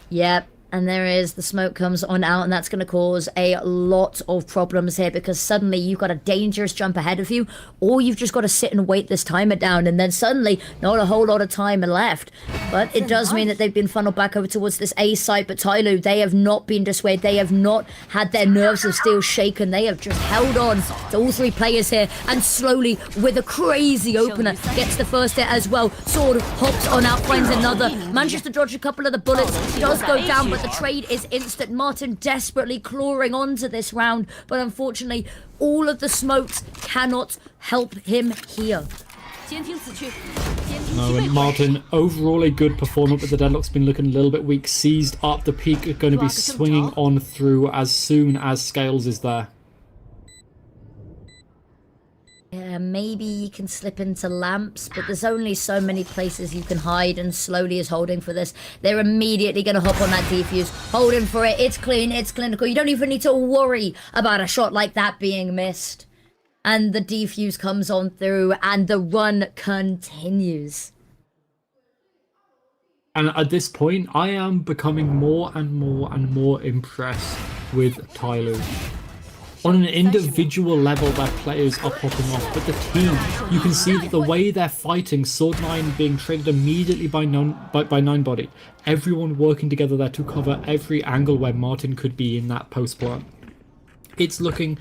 Yep. And there is, the smoke comes on out, and that's going to cause a lot of problems here because suddenly you've got a dangerous jump ahead of you, or you've just got to sit and wait this timer down, and then suddenly not a whole lot of time left. But it does mean that they've been funneled back over towards this A site, but TYL, they have not been dissuaded. They have not had their nerves of steel shaken. They have just held on to all three players here, and slowly, with a crazy opener, gets the first hit as well. Sword hops on out, finds another, manages to dodge a couple of the bullets, does go down, but the trade is instant. Martin desperately clawing onto this round, but unfortunately, all of the smokes cannot help him here. No, and Martin, overall a good performer, but the Deadlock's been looking a little bit weak. Seized up, the peak are going to be swinging on through as soon as Scales is there. Yeah, maybe you can slip into lamps, but there's only so many places you can hide, and Slowly is holding for this. They're immediately going to hop on that defuse, holding for it. It's clean, it's clinical. You don't even need to worry about a shot like that being missed. And the defuse comes on through, and the run continues. And at this point, I am becoming more and more and more impressed with TYL. On an individual level, their players are popping off, but the team, you can see that the way they're fighting, Sword9 being traded immediately by Ninebody, everyone working together there to cover every angle where Martin could be in that post plant. It's looking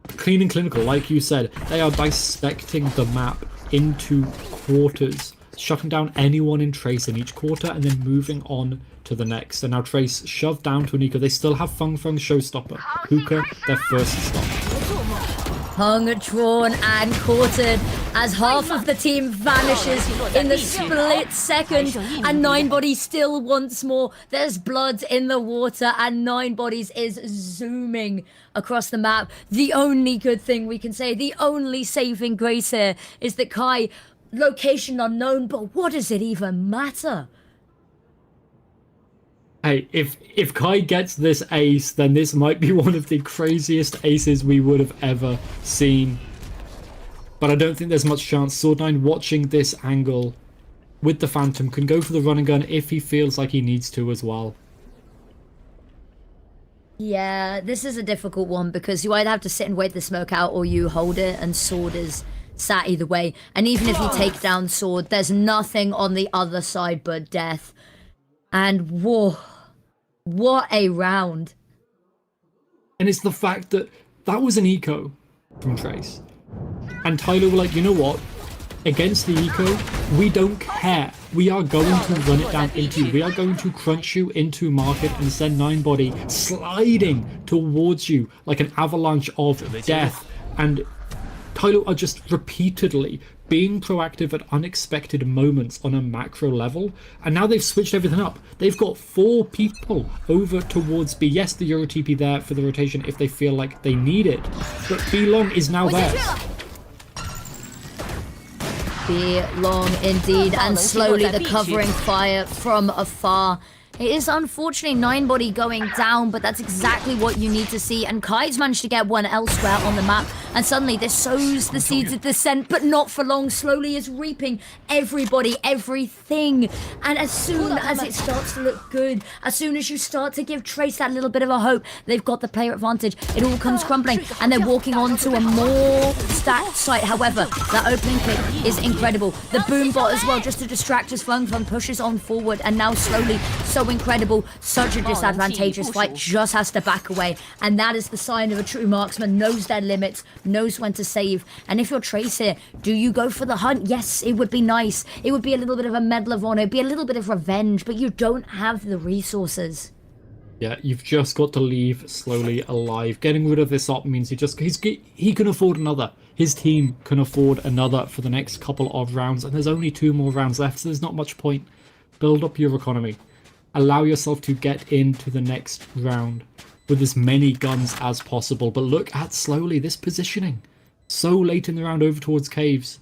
clean and clinical, like you said. They are dissecting the map into quarters, shutting down anyone in Trace in each quarter, and then moving on to the next. And now Trace shoved down to Nico. They still have Feng Feng showstopper. Hookah, their first stop. Hung, drawn, and quartered as half of the team vanishes in the split second, and Ninebody still wants more. There's blood in the water, and Ninebodies is zooming across the map. The only good thing we can say, the only saving grace here, is that Kai, location unknown, but what does it even matter? Hey, if Kai gets this ace, then this might be one of the craziest aces we would have ever seen. But I don't think there's much chance. Sword9 watching this angle with the Phantom can go for the run and gun if he feels like he needs to as well. Yeah, this is a difficult one because you either have to sit and wait the smoke out or you hold it, and Sword is sat either way. And even if you take down Sword, there's nothing on the other side but death. And whoa, what a round. And it's the fact that that was an eco from Trace. And TYL were like, you know what? Against the eco, we don't care. We are going to run it down into you. We are going to crunch you into market and send 9body sliding towards you like an avalanche of death. And TYL are just repeatedly being proactive at unexpected moments on a macro level, and now they've switched everything up. They've got 4 people over towards B. Yes, the Euro TP there for the rotation if they feel like they need it, but B long is now theirs. B long indeed, and slowly the covering fire from afar. It is unfortunately 9body going down, but that's exactly what you need to see. And Kai's managed to get one elsewhere on the map, and suddenly this sows the seeds of dissent, but not for long. Slowly is reaping everybody, everything. And as soon as it starts to look good, as soon as you start to give Trace that little bit of a hope, they've got the player advantage. It all comes crumbling, and they're walking onto a more stacked site. However, that opening pick is incredible. The boom bot as well, just to distract us. Flung pushes on forward, and now slowly so incredible. Such a disadvantageous fight, just has to back away, and that is the sign of a true marksman. Knows their limits, knows when to save. And if you're Trace here, do you go for the hunt? Yes, it would be nice. It would be a little bit of a Medal of Honor, it'd be a little bit of revenge, but you don't have the resources. Yeah, you've just got to leave slowly alive. Getting rid of this op means he can afford another. His team can afford another for the next couple of rounds, and there's only 2 more rounds left, so there's not much point. Build up your economy. Allow yourself to get into the next round with as many guns as possible. But look at slowly this positioning. So late in the round over towards caves.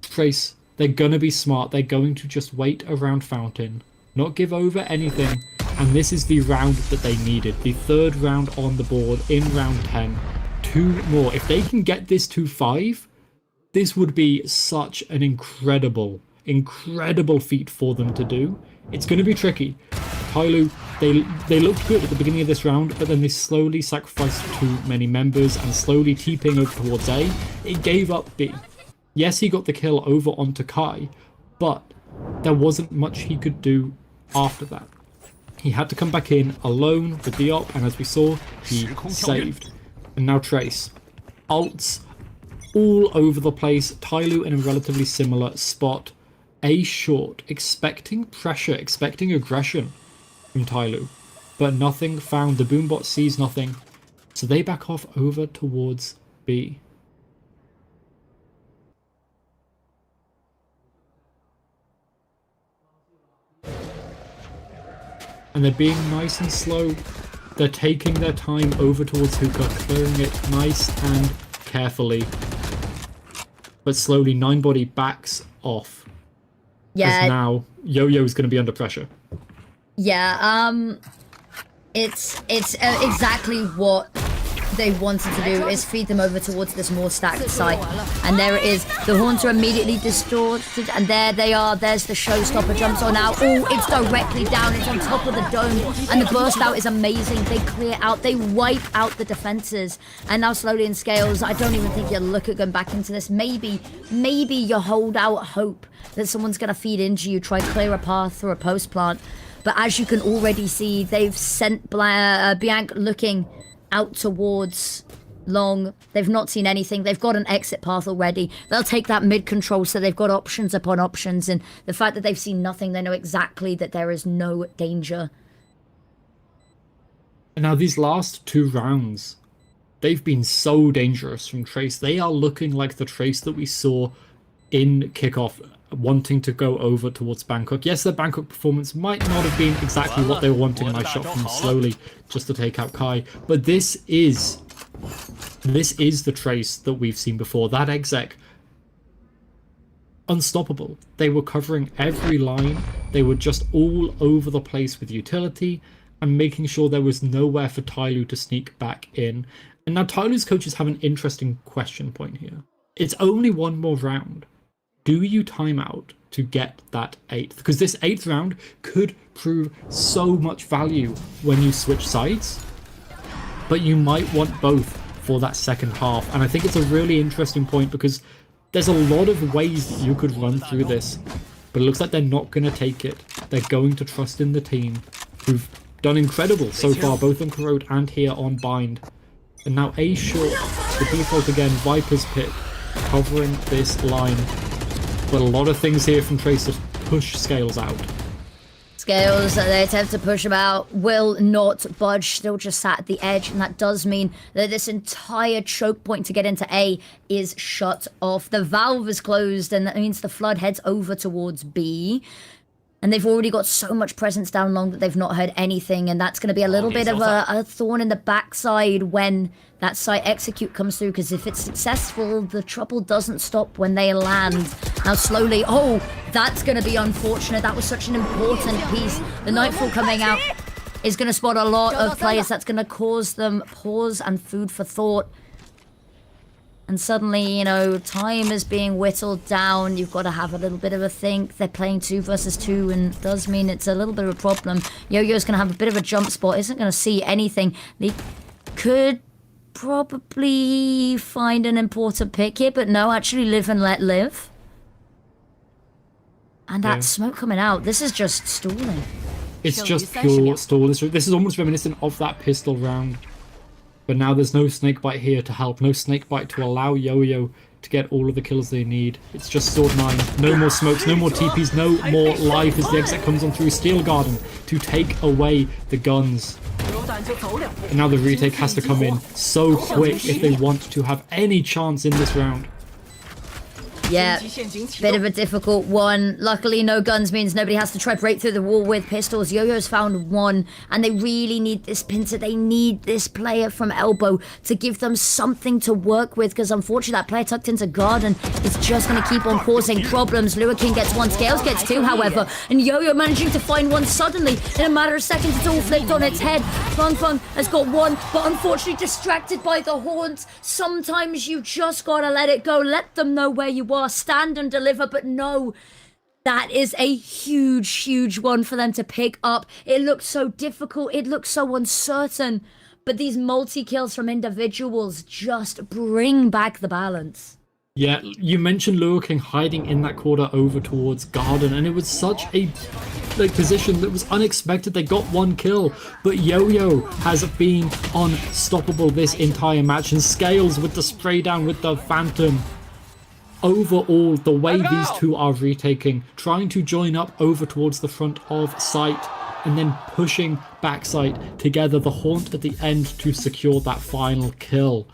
Trace, they're going to be smart. They're going to just wait around Fountain. Not give over anything. And this is the round that they needed. The 3rd round on the board in round 10. 2 more. If they can get this to 5, this would be such an incredible feat for them to do. It's going to be tricky. TYL, they looked good at the beginning of this round, but then they slowly sacrificed too many members and slowly TPing over towards A. It gave up B. Yes, he got the kill over onto Kai, but there wasn't much he could do after that. He had to come back in alone with the op, and as we saw, he saved. And now Trace. Ults all over the place. TYL in a relatively similar spot. A short, expecting pressure, expecting aggression from TYL, but nothing found. The boombot sees nothing, so they back off over towards B. And they're being nice and slow. They're taking their time over towards hookah, clearing it nice and carefully. But slowly, 9body backs off. Yeah. As now, Yo-Yo is going to be under pressure. Yeah, it's exactly what they wanted to do, is feed them over towards this more stacked site. And there it is. The horns are immediately distorted, and there they are. There's the showstopper, jumps on out. Oh, it's directly down. It's on top of the dome, and the burst out is amazing. They clear out. They wipe out the defenses. And now slowly in scales, I don't even think you look at going back into this. Maybe you hold out hope that someone's going to feed into you, try clear a path through a post plant. But as you can already see, they've sent Bianc looking out towards long. They've not seen anything. They've got an exit path already. They'll take that mid control, so they've got options upon options. And the fact that they've seen nothing, they know exactly that there is no danger. And now these last 2 rounds, they've been so dangerous from Trace. They are looking like the Trace that we saw in kickoff, wanting to go over towards Bangkok. Yes, their Bangkok performance might not have been exactly what they were wanting. Nice shot from slowly just to take out Kai. But this is the Trace that we've seen before. That exec, unstoppable. They were covering every line. They were just all over the place with utility and making sure there was nowhere for TYL to sneak back in. And now TYL's coaches have an interesting question point here. It's only 1 more round. Do you time out to get that 8th? Because this 8th round could prove so much value when you switch sides. but you might want both for that second half. And I think it's a really interesting point because there's a lot of ways that you could run through this, but it looks like they're not going to take it. They're going to trust in the team, who've done incredible so far, both on Corrode and here on Bind. And now A short, the default again, Viper's pick, covering this line. But a lot of things here from Tracer push Scales out. Scales, they attempt to push him out, will not budge, still just sat at the edge, and that does mean that this entire choke point to get into A is shut off. The valve is closed, and that means the Flood heads over towards B. And they've already got so much presence down long that they've not heard anything, and that's going to be a little bit of a thorn in the backside when that site execute comes through, because if it's successful, the trouble doesn't stop when they land. Now slowly, oh, that's going to be unfortunate. That was such an important piece. The Nightfall coming out is going to spot a lot of players. That's going to cause them pause and food for thought. And suddenly, you know, time is being whittled down. You've got to have a little bit of a think. They're playing 2 versus 2, and it does mean it's a little bit of a problem. Yo-Yo's going to have a bit of a jump spot. Isn't going to see anything. They could probably find an important pick here, but no, actually live and let live. And that smoke coming out. This is just stalling. It's just pure stall. This is almost reminiscent of that pistol round. But now there's no Snakebite here to help, no Snakebite to allow Yo-Yo to get all of the kills they need. It's just Sword 9, no more smokes, no more TPs, no more life as the exit comes on through Steel Garden to take away the guns. And now the retake has to come in so quick if they want to have any chance in this round. Yeah, bit of a difficult one. Luckily, no guns means nobody has to try break through the wall with pistols. Yo-Yo's found one, and they really need this pincer. They need this player from elbow to give them something to work with, because unfortunately that player tucked into Garden is just going to keep on causing problems. Lua King gets one, Scales gets 2, however, and Yo-Yo managing to find one suddenly. In a matter of seconds, it's all flipped on its head. Fung Fung has got one, but unfortunately distracted by the horns. Sometimes you just gotta let it go. Let them know where you are. Stand and deliver, but no, that is a huge one for them to pick up. It looks so difficult, it looks so uncertain, but these multi-kills from individuals just bring back the balance. Yeah, you mentioned Lua King hiding in that quarter over towards Garden, and it was such a position that was unexpected. They got 1 kill, but Yo-Yo has been unstoppable this entire match, and Scales with the spray down with the Phantom. Overall, the way these two are retaking, trying to join up over towards the front of site and then pushing backside together, the haunt at the end to secure that final kill.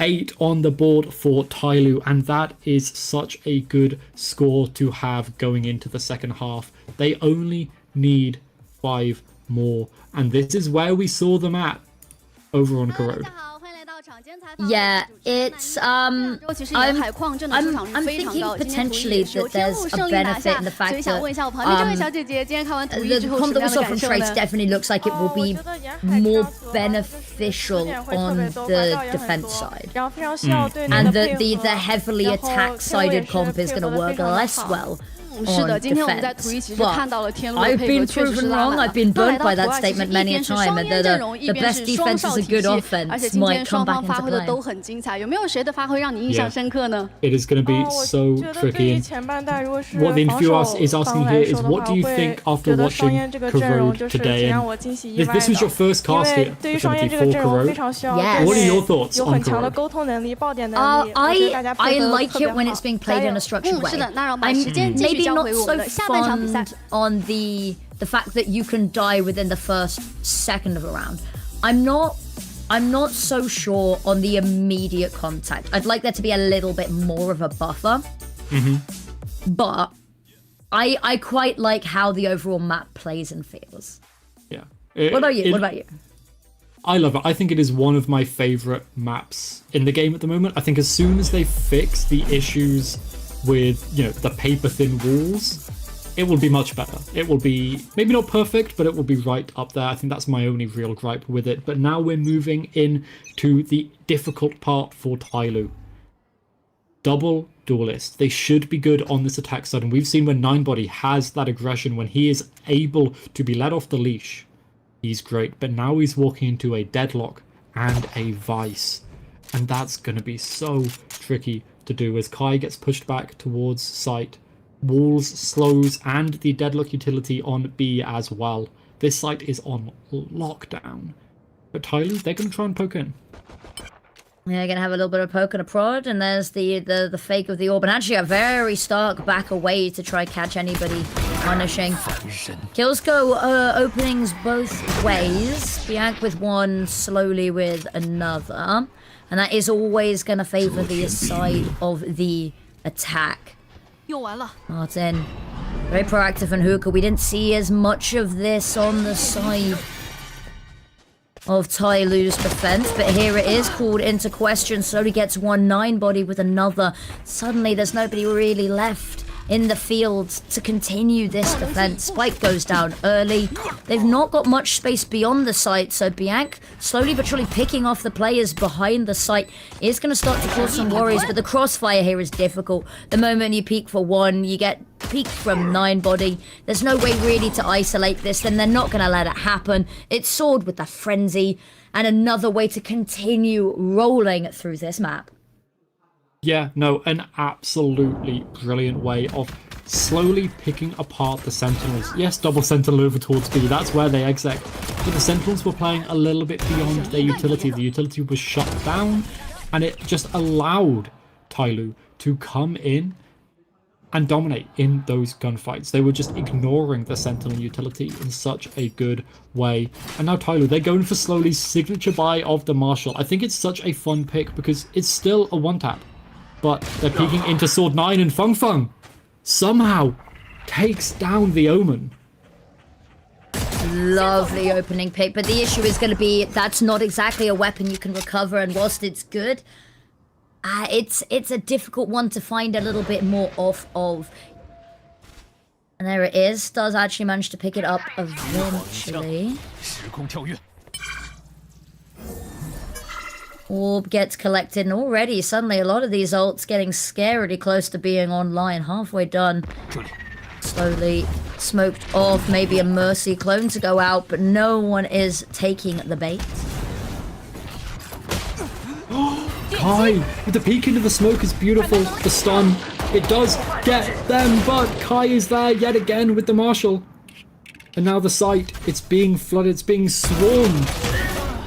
8 on the board for TYL, and that is such a good score to have going into the second half. They only need 5 more, and this is where we saw them at over on Corrode. Yeah, it's I'm thinking potentially that there's a benefit in the fact that the comp that we saw from Trace definitely looks like it will be more beneficial on the defense side, and the heavily attack-sided comp is going to work less well on defense. But I've been proven wrong. I've been burnt by that statement many a time, and the best defense is a good offense might come back into play. Yeah. It is going to be so tricky. And what the interviewer is asking here is, what do you think after watching Corrode today? And this was your first cast here for Corrode. Yes. What are your thoughts on Corrode? I like it when it's being played in a structured way. I'm maybe not so fond on the fact that you can die within the first second of a round. I'm not so sure on the immediate contact. I'd like there to be a little bit more of a buffer. But I quite like how the overall map plays and feels. Yeah. What about you? I love it. I think it is one of my favorite maps in the game at the moment. I think as soon as they fix the issues with, you know, the paper thin walls, it will be much better. It will be maybe not perfect, but it will be right up there. I think that's my only real gripe with it. But now we're moving in to the difficult part for TYL. Double duelist. They should be good on this attack side, and we've seen when Ninebody has that aggression, when he is able to be let off the leash, he's great. But now he's walking into a deadlock and a Vice. And that's going to be so tricky to do as Kai gets pushed back towards site. Walls, slows, and the Deadlock utility on B as well. This site is on lockdown. But TYL, they're going to try and poke in. Yeah, gonna have a little bit of poke and a prod, and there's the fake of the orb, and actually a very stark back away to try catch anybody punishing. Kills go openings both ways. Bianc with one, slowly with another, and that is always gonna favor the side of the attack. Martin, very proactive and hookah. We didn't see as much of this on the side of TYL's defense, but here it is called into question. Slowly gets 1-9 body with another. Suddenly there's nobody really left in the field to continue this defense. Spike goes down early. They've not got much space beyond the site, so Bianc slowly but surely picking off the players behind the site is going to start to cause some worries, but the crossfire here is difficult. The moment you peek for one, you get peeked from 9 body. There's no way really to isolate this, then they're not going to let it happen. It's Sword with the frenzy, and another way to continue rolling through this map. Yeah, no, an absolutely brilliant way of slowly picking apart the Sentinels. Yes, double Sentinel over towards B, that's where they exec. But the Sentinels were playing a little bit beyond their utility. The utility was shut down, and it just allowed TYL to come in and dominate in those gunfights. They were just ignoring the Sentinel utility in such a good way. And now TYL, they're going for slowly's signature buy of the Marshal. I think it's such a fun pick because it's still a one-tap. But they're peeking into Sword 9, and Feng Feng somehow takes down the Omen. Lovely opening pick, but the issue is going to be that's not exactly a weapon you can recover, and whilst it's good, it's a difficult one to find a little bit more off of. And there it is. Does actually manage to pick it up eventually. Orb gets collected, and already suddenly a lot of these ults getting scarily close to being online. Halfway done. Slowly smoked off. Maybe a Mercy clone to go out, but no one is taking the bait. Kai with the peek into the smoke is beautiful. The stun, it does get them, but Kai is there yet again with the Marshal. And now the site, it's being flooded, it's being swarmed.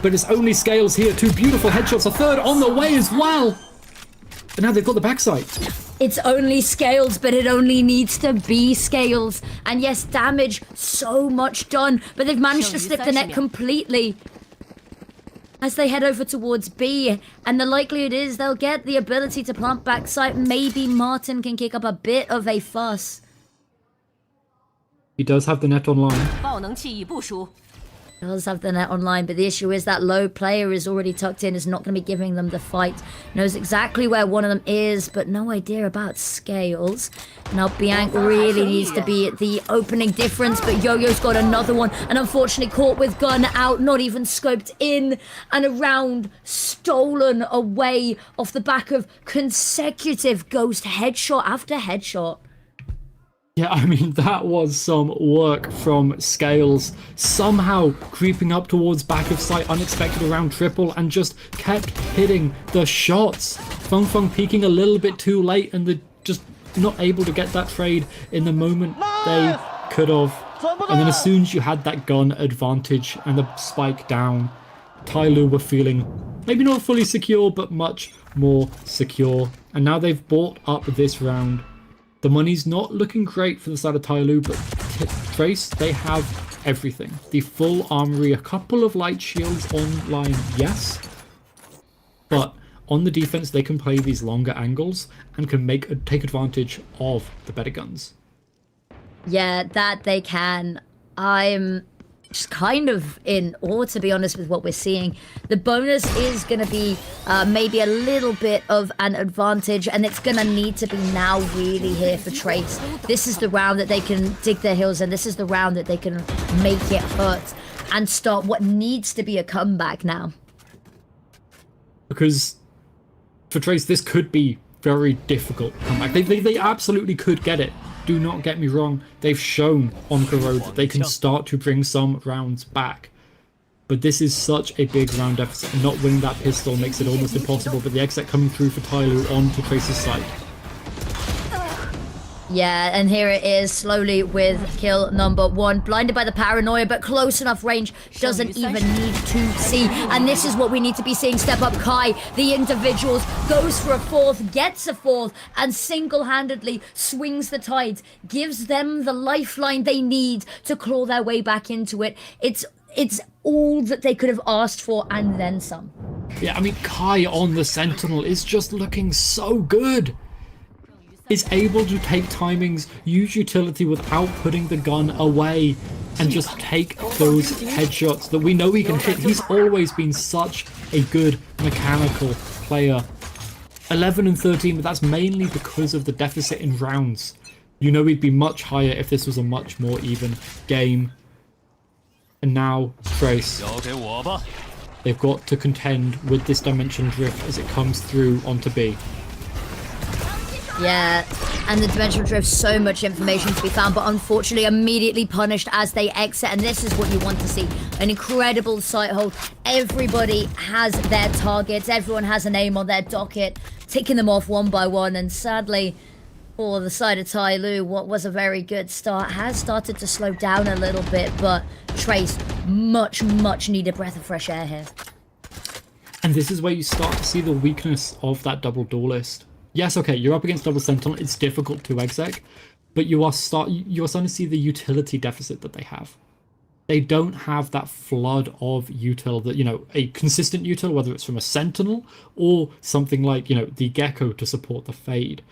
But it's only Scales here. 2 beautiful headshots. A third on the way as well. And now they've got the backside. It's only Scales, but it only needs to be Scales. And yes, damage, so much done. But they've managed to slip the net completely as they head over towards B. And the likelihood is they'll get the ability to plant backside. Maybe Martin can kick up a bit of a fuss. He does have the net online. Does have the net online, but the issue is that low player is already tucked in, is not going to be giving them the fight. Knows exactly where one of them is, but no idea about Scales. Now Bianc really needs to be the opening difference, but Yo-Yo's got another one, and unfortunately caught with gun out, not even scoped in, and a round stolen away off the back of consecutive ghost headshot after headshot. Yeah, I mean, that was some work from Scales. Somehow creeping up towards back of sight, unexpected around triple, and just kept hitting the shots. Feng Feng peeking a little bit too late, and they're just not able to get that trade in the moment they could have. And then as soon as you had that gun advantage and the spike down, TYL were feeling maybe not fully secure, but much more secure. And now they've bought up this round. The money's not looking great for the side of TYL, but Trace, they have everything. The full armory, a couple of light shields online, yes. But on the defense, they can play these longer angles and can take advantage of the better guns. Yeah, that they can. I'm just kind of in awe, to be honest, with what we're seeing. The bonus is going to be maybe a little bit of an advantage, and it's going to need to be now really here for Trace. This is the round that they can dig their heels in. This is the round that they can make it hurt and start what needs to be a comeback now. Because for Trace, this could be very difficult comeback. They absolutely could get it. Do not get me wrong, they've shown on Road that they can start to bring some rounds back. But this is such a big round deficit, and not winning that pistol makes it almost impossible. But the exec coming through for TYL onto Trace's side. Yeah, and here it is, slowly with kill number 1. Blinded by the paranoia, but close enough range, doesn't even need to see. And this is what we need to be seeing step up. Kai, the individuals, goes for a 4th, gets a 4th, and single-handedly swings the tides, gives them the lifeline they need to claw their way back into it. It's all that they could have asked for, and then some. Yeah, I mean, Kai on the Sentinel is just looking so good. Is able to take timings, use utility without putting the gun away, and just take those headshots that we know he can hit. He's always been such a good mechanical player. 11 and 13, but that's mainly because of the deficit in rounds. You know he'd be much higher if this was a much more even game. And now, Trace. They've got to contend with this dimension drift as it comes through onto B. Yeah, and the dimensional drift, so much information to be found, but unfortunately immediately punished as they exit, and this is what you want to see. An incredible sight hold. Everybody has their targets, everyone has a name on their docket, ticking them off one by one, and sadly, for the side of TYL, what was a very good start has started to slow down a little bit, but Trace, much needed breath of fresh air here. And this is where you start to see the weakness of that double door list. Yes, okay, you're up against double Sentinel, it's difficult to exec, but you're starting to see the utility deficit that they have. They don't have that flood of util that, you know, a consistent util, whether it's from a Sentinel or something like, you know, the Gecko to support the fade.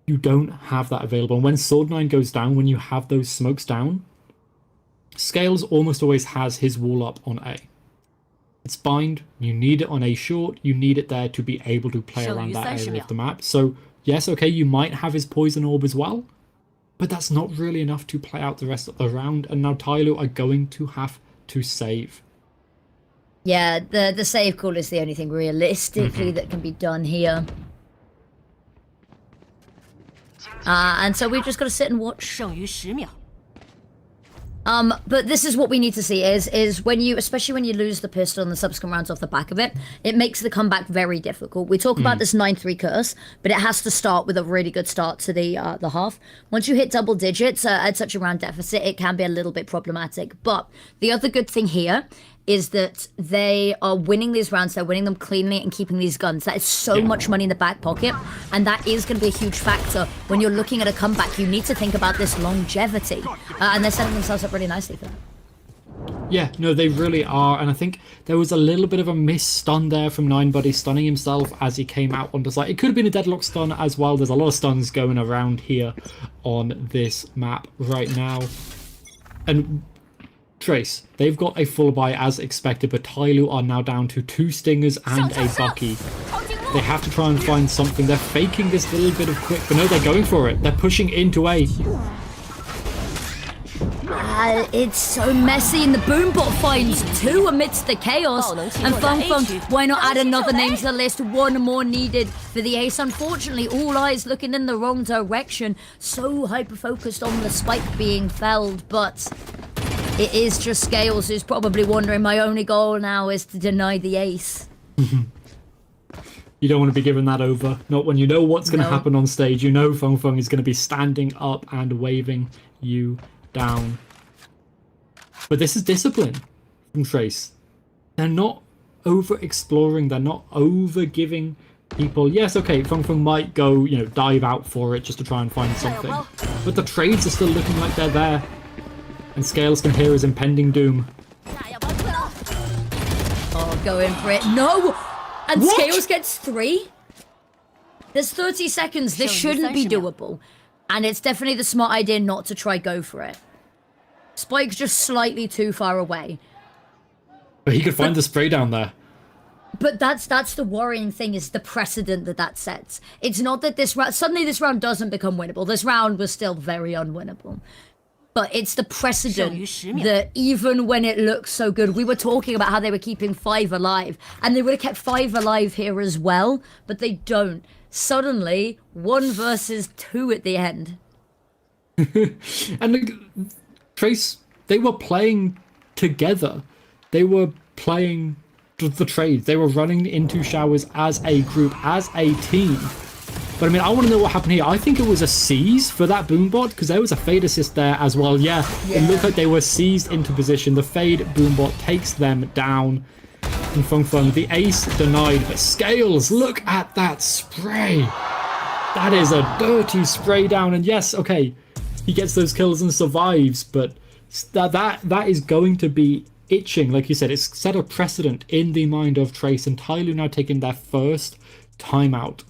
You don't have that available. And when Sword9 goes down, when you have those smokes down, Scales almost always has his wall up on A. It's bind, you need it on A short, you need it there to be able to play around that area of the map. So, yes, okay, you might have his poison orb as well, but that's not really enough to play out the rest of the round, and now TYL are going to have to save. Yeah, the save call is the only thing realistically that can be done here. And so we've just got to sit and watch. But this is what we need to see is when you, especially when you lose the pistol and the subsequent rounds off the back of it, it makes the comeback very difficult. We talk about this 9-3 curse, but it has to start with a really good start to the half. Once you hit double digits at such a round deficit, it can be a little bit problematic. But the other good thing here is that they are winning these rounds, they're winning them cleanly and keeping these guns. That is so much money in the back pocket, and that is going to be a huge factor. When you're looking at a comeback, you need to think about this longevity, and they're setting themselves up really nicely for that. Yeah, no, they really are, and I think there was a little bit of a miss stun there from 9buddy, stunning himself as he came out onto site. It could have been a deadlock stun as well. There's a lot of stuns going around here on this map right now. And Trace, they've got a full buy as expected, but TYL are now down to 2 stingers and a Bucky. They have to try and find something. They're faking this little bit of quick, but no, they're going for it. They're pushing into A. It's so messy, and the Boombot finds 2 amidst the chaos. And Fung, why not add another name to the list? 1 more needed for the ace. Unfortunately, all eyes looking in the wrong direction. So hyper-focused on the spike being felled, but it is just Scales who's probably wondering, my only goal now is to deny the ace. You don't want to be giving that over. Not when you know what's going to happen on stage. You know Fung is going to be standing up and waving you down. But this is discipline from Trace. They're not over-exploring. They're not over-giving people. Yes, okay, Fung might go, you know, dive out for it just to try and find something. But the trades are still looking like they're there. And Scales can hear his impending doom. Oh, going for it. No! And What? Scales gets 3? There's 30 seconds. This shouldn't be doable. And it's definitely the smart idea not to try go for it. Spike's just slightly too far away. But he could find the spray down there. But that's the worrying thing, is the precedent that sets. It's not that this round, suddenly this round doesn't become winnable. This round was still very unwinnable. But it's the precedent that even when it looks so good, we were talking about how they were keeping 5 alive, and they would have kept 5 alive here as well, but they don't. Suddenly, 1 versus 2 at the end. And Trace, they were playing together. They were playing the trades. They were running into showers as a group, as a team. But I mean, I want to know what happened here. I think it was a seize for that boombot, because there was a fade assist there as well. Yeah, it looked like they were seized into position. The fade boombot takes them down. And Feng, the ace denied. But Scales, look at that spray. That is a dirty spray down. And yes, okay, he gets those kills and survives, but that is going to be itching. Like you said, it's set a precedent in the mind of Trace, and TYL now taking their first timeout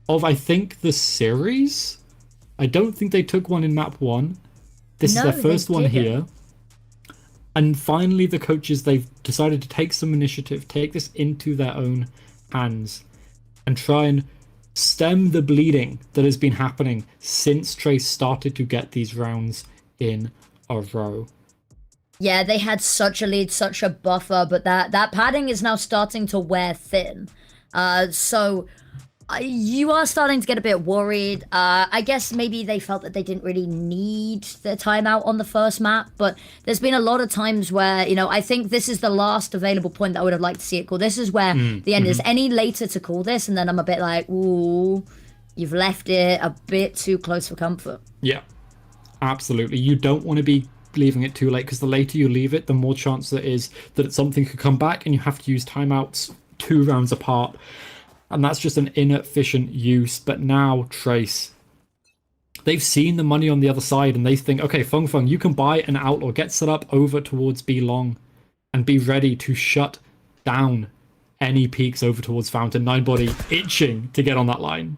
of, I think, the series. I don't think they took one in map 1. This is their first one here. And finally, the coaches, they've decided to take some initiative, take this into their own hands, and try and stem the bleeding that has been happening since Trace started to get these rounds in a row. Yeah, they had such a lead, such a buffer, but that padding is now starting to wear thin. So you are starting to get a bit worried. I guess maybe they felt that they didn't really need the timeout on the first map, but there's been a lot of times where, you know, I think this is the last available point that I would have liked to see it call. This is where the end is. Any later to call this, and then I'm a bit like, ooh, you've left it a bit too close for comfort. Yeah, absolutely. You don't want to be leaving it too late, because the later you leave it, the more chance there is that something could come back and you have to use timeouts 2 rounds apart. And that's just an inefficient use. But now Trace, they've seen the money on the other side, and they think, okay, Feng, you can buy an outlaw, get set up over towards B long, and be ready to shut down any peeks over towards Fountain. Ninebody itching to get on that line.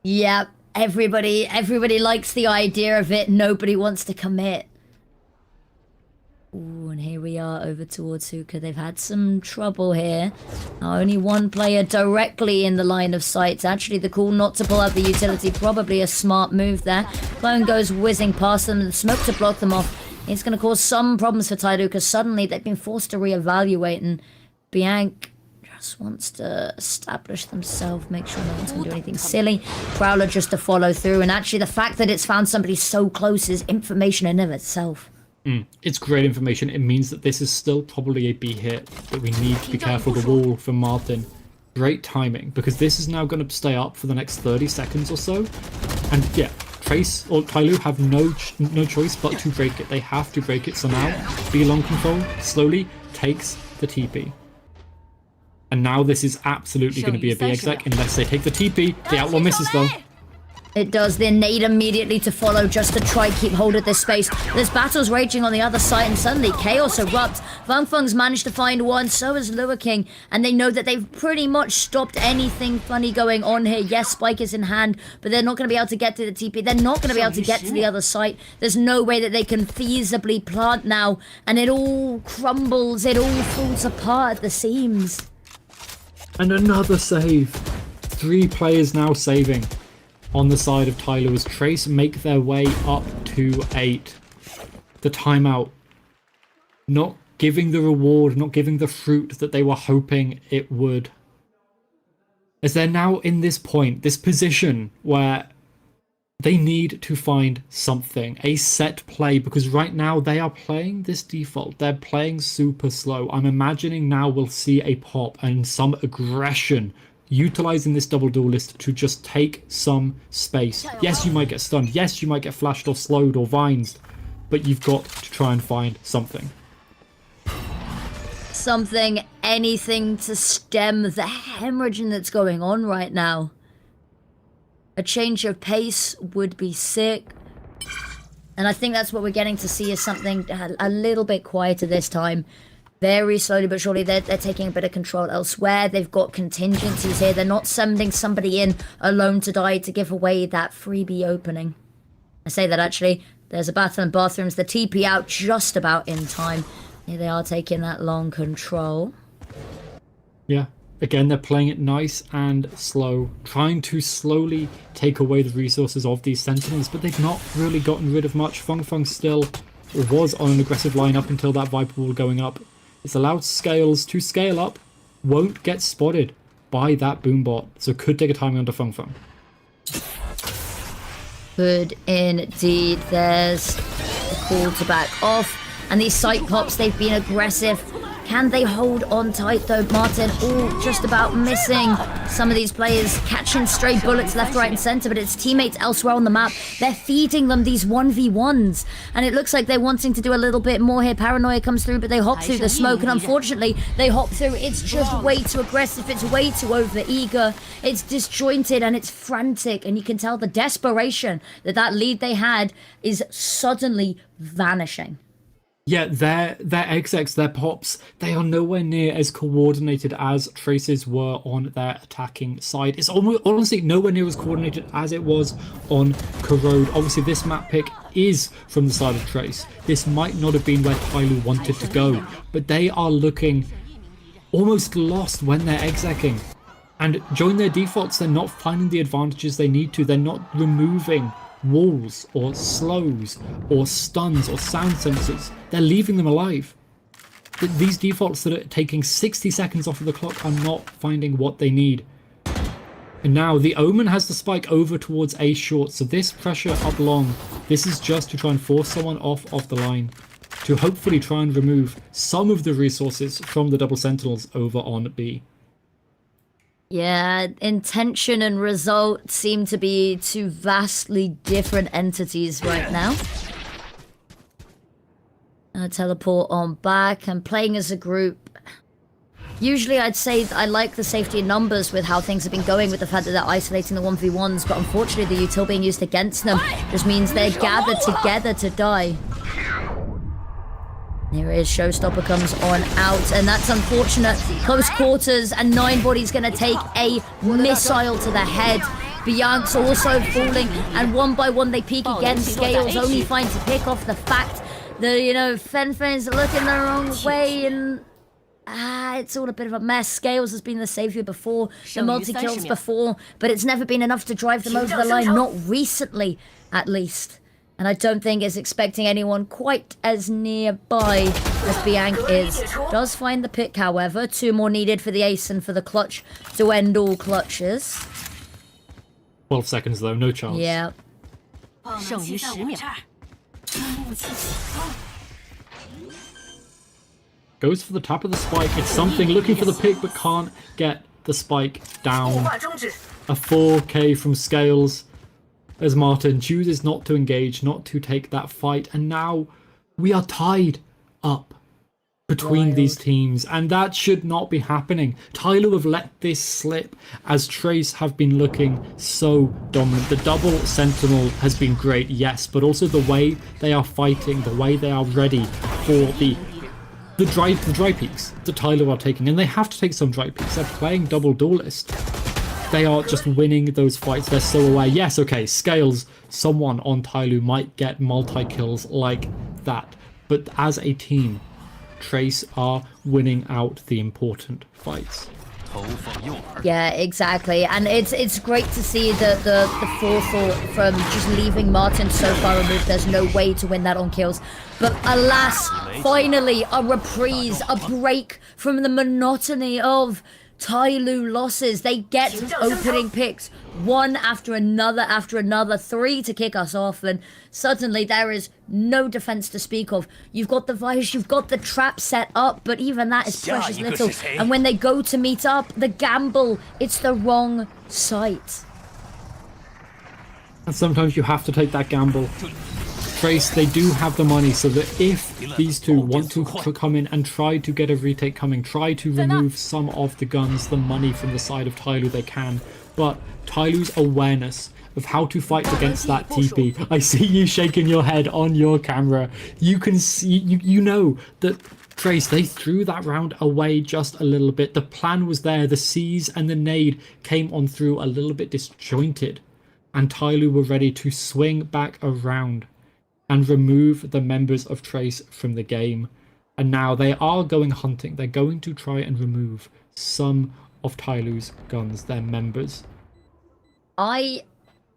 Yep, everybody likes the idea of it. Nobody wants to commit. Ooh, and here we are over towards Hookah. They've had some trouble here. Only one player directly in the line of sight. It's actually the call not to pull out the utility. Probably a smart move there. Clone goes whizzing past them, and the smoke to block them off. It's going to cause some problems for TYL, because suddenly they've been forced to reevaluate, and Bianc just wants to establish themselves, make sure no one's going to do anything silly. Prowler just to follow through, and actually the fact that it's found somebody so close is information in of itself. It's great information. It means that this is still probably a B hit, but we need to be careful. The wall from Martin. Great timing, because this is now going to stay up for the next 30 seconds or so. And yeah, Trace or TYL have no choice but to break it. They have to break it. So now B long control slowly takes the TP. And now this is absolutely going to be a B exec unless they take the TP. The outlaw misses though. It does. They nade immediately to follow, just to try keep hold of this space. There's battles raging on the other side, and suddenly chaos erupts. Feng's managed to find one, so has Lure King, and they know that they've pretty much stopped anything funny going on here. Yes, Spike is in hand, but they're not going to be able to get to the TP. They're not going to be able to get to the other site. There's no way that they can feasibly plant now, and it all crumbles. It all falls apart at the seams. And another save. 3 players now saving on the side of TYL as Trace make their way up to 8. The timeout not giving the reward, not giving the fruit that they were hoping it would. As they're now in this point, this position where they need to find something, a set play, because right now they are playing this default. They're playing super slow. I'm imagining now we'll see a pop and some aggression, utilizing this double duelist to just take some space. Yes, you might get stunned. Yes, you might get flashed or slowed or vines, but you've got to try and find something. Something, anything to stem the hemorrhaging that's going on right now. A change of pace would be sick. And I think that's what we're getting to see, is something a little bit quieter this time. Very slowly but surely, they're taking a bit of control elsewhere. They've got contingencies here. They're not sending somebody in alone to die to give away that freebie opening. I say that actually. There's a battle in bathrooms. The TP out just about in time. Here they are taking that long control. Yeah. Again, they're playing it nice and slow, trying to slowly take away the resources of these Sentinels, but they've not really gotten rid of much. Feng still was on an aggressive line up until that Viper wall going up. It's allowed Scales to scale up, won't get spotted by that boombot, so could take a timing onto Feng. Good indeed. There's the call to back off. And these site pops, they've been aggressive. Can they hold on tight though? Martin all just about missing. Some of these players catching stray bullets left, right and center, but it's teammates elsewhere on the map. They're feeding them these 1v1s. And it looks like they're wanting to do a little bit more here. Paranoia comes through, but they hop through the smoke. And unfortunately, they hop through. It's just way too aggressive. It's way too over-eager. It's disjointed and it's frantic. And you can tell the desperation that lead they had is suddenly vanishing. Yeah, their execs, their pops, they are nowhere near as coordinated as Trace's were on their attacking side. It's almost, honestly nowhere near as coordinated as it was on Corrode. Obviously, this map pick is from the side of Trace. This might not have been where TYL wanted to go, but they are looking almost lost when they're execing. And join their defaults, they're not finding the advantages they need to. They're not removing walls or slows or stuns or sound sensors. They're leaving them alive. These defaults that are taking 60 seconds off of the clock are not finding what they need. And now the Omen has the spike over towards A short, so this pressure up long, this is just to try and force someone off the line, to hopefully try and remove some of the resources from the double sentinels over on B. Yeah, intention and result seem to be two vastly different entities right now. Teleport on back and playing as a group. Usually I'd say I like the safety in numbers with how things have been going, with the fact that they're isolating the 1v1s, but unfortunately the util being used against them just means they're gathered together to die. Here it is, Showstopper comes on out, and that's unfortunate. Close quarters, and 9body's gonna take a missile to the head. Bianca's also falling, and one by one they peek again. Scales only finds to pick off the fact that, you know, Fenfen's looking the wrong way, and it's all a bit of a mess. Scales has been the savior before, the multi-kills before, but it's never been enough to drive them over the line, not recently, at least. And I don't think it's expecting anyone quite as nearby as Bianca is. Does find the pick, however. 2 more needed for the ace and for the clutch to end all clutches. 12 seconds though, no chance. Yeah. Goes for the top of the spike. It's something, looking for the pick but can't get the spike down. A 4K from Scales, as Martin chooses not to engage, not to take that fight, and now we are tied up between these teams, and that should not be happening. TYL have let this slip as Trace have been looking so dominant. The double sentinel has been great, yes, but also the way they are fighting, the way they are ready for the dry peaks that TYL are taking, and they have to take some dry peaks. They're playing double duelist. They are just winning those fights. They're so aware. Yes, okay, Scales, someone on TYL might get multi-kills like that. But as a team, Trace are winning out the important fights. Yeah, exactly. And it's great to see the forethought from just leaving Martin so far removed. There's no way to win that on kills. But alas, finally, a reprise, a break from the monotony of TYL losses. They get opening picks, one after another, 3 to kick us off, and suddenly there is no defense to speak of. You've got the Vice, you've got the trap set up, but even that is precious little. And when they go to meet up, the gamble, it's the wrong site. And sometimes you have to take that gamble. Trace, they do have the money, so that if these two want to come in and try to get a retake coming, try to remove some of the guns, the money from the side of TYL, they can. But TYL's awareness of how to fight against that TP, I see you shaking your head on your camera. You can see, you know that Trace, they threw that round away just a little bit. The plan was there, the seize and the nade came on through a little bit disjointed, and TYL were ready to swing back around and remove the members of Trace from the game. And now they are going hunting. They're going to try and remove some of TYL's guns, their members. I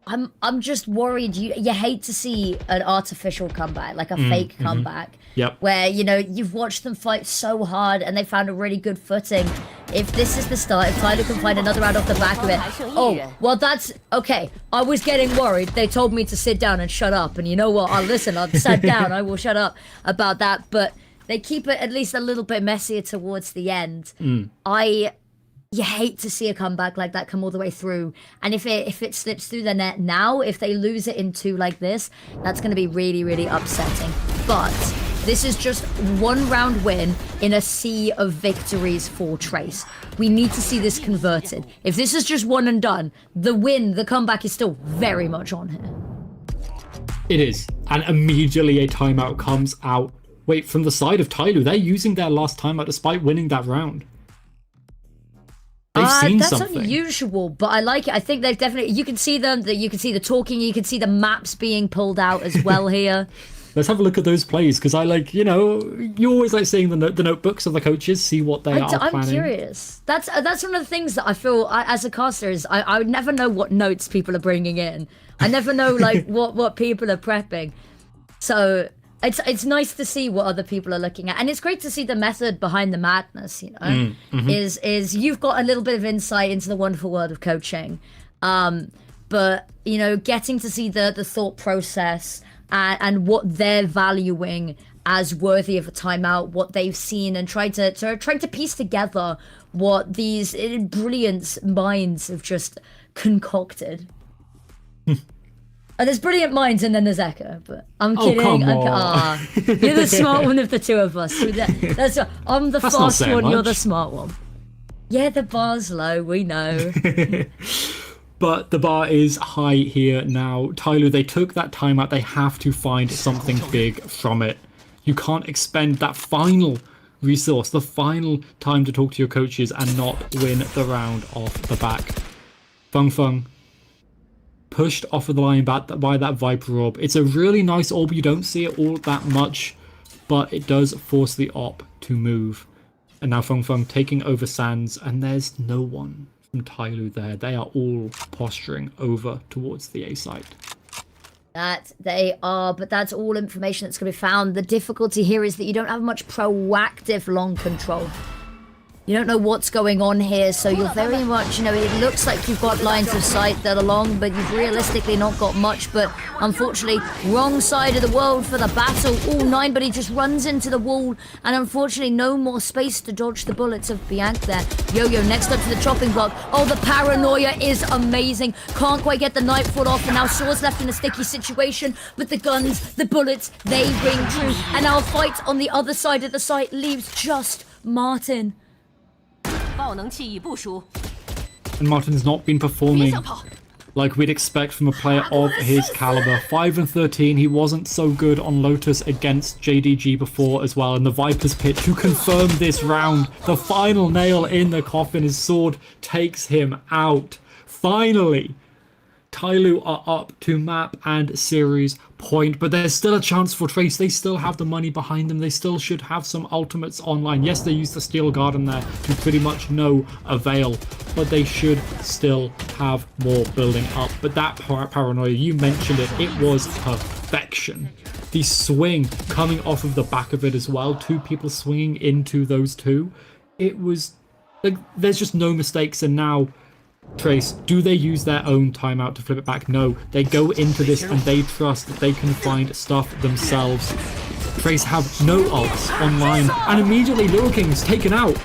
I'm just worried. You hate to see an artificial comeback, like a fake comeback. Yep. Where, you know, you've watched them fight so hard and they found a really good footing. If this is the start, if Tyler can find another round off the back of it. Oh, well, that's okay. I was getting worried. They told me to sit down and shut up. And you know what? I'll listen. I've sat down. I will shut up about that. But they keep it at least a little bit messier towards the end. You hate to see a comeback like that come all the way through. And if it slips through the net now, if they lose it in 2 like this, that's going to be really, really upsetting. But this is just 1 round win in a sea of victories for Trace. We need to see this converted. If this is just 1 and done, the comeback is still very much on here. It is. And immediately a timeout comes out. Wait, from the side of Tyloo, they're using their last timeout despite winning that round. They've seen that's something. Unusual, but I like it. I think they've definitely. You can see them. You can see the talking. You can see the maps being pulled out as well here. Let's have a look at those plays because I like, you know, you always like seeing the notebooks of the coaches, see what they are planning. I'm curious. That's one of the things that I feel as a caster is I would never know what notes people are bringing in. I never know like what people are prepping. So it's nice to see what other people are looking at, and it's great to see the method behind the madness. You know, is you've got a little bit of insight into the wonderful world of coaching, but you know, getting to see the thought process and what they're valuing as worthy of a timeout, what they've seen, and trying to piece together what these brilliant minds have just concocted. There's brilliant minds and then there's Echo, but I'm kidding. Come on. You're the smart one of the 2 of us. I'm the fast one, you're the smart one. Yeah, the bar's low, we know. But the bar is high here now. Tyloo, they took that timeout. They have to find something big from it. You can't expend that final resource, the final time to talk to your coaches and not win the round off the back. Feng pushed off of the line by that Viper orb. It's a really nice orb. You don't see it all that much, but it does force the op to move. And now Feng taking over Sands, and there's no one from Tyloo there. They are all posturing over towards the A site. That they are, but that's all information that's going to be found. The difficulty here is that you don't have much proactive long control. You don't know what's going on here, so you're very much, you know, it looks like you've got lines of sight that are long, but you've realistically not got much. But unfortunately, wrong side of the world for the battle. All 9, but he just runs into the wall, and unfortunately no more space to dodge the bullets of Bianc there. Yo-Yo next up to the chopping block. Oh, the paranoia is amazing. Can't quite get the nightfall off, and now Saw's left in a sticky situation, but the guns, the bullets, they ring true. And our fight on the other side of the site leaves just Martin. And Martin's not been performing like we'd expect from a player of his caliber. 5 and 13, he wasn't so good on Lotus against JDG before as well. And the Viper's Pit to confirm this round. The final nail in the coffin, his sword takes him out. Finally, Tyloo are up to map and series point, but there's still a chance for Trace. They still have the money behind them. They still should have some ultimates online. Yes, they used the Steel Garden there to pretty much no avail, but they should still have more building up. But that paranoia, you mentioned it, it was perfection. The swing coming off of the back of it as well, 2 people swinging into those 2. It was like, there's just no mistakes. And now Trace, do they use their own timeout to flip it back? No, they go into this and they trust that they can find stuff themselves. Trace have no ults online, and immediately Little King's taken out.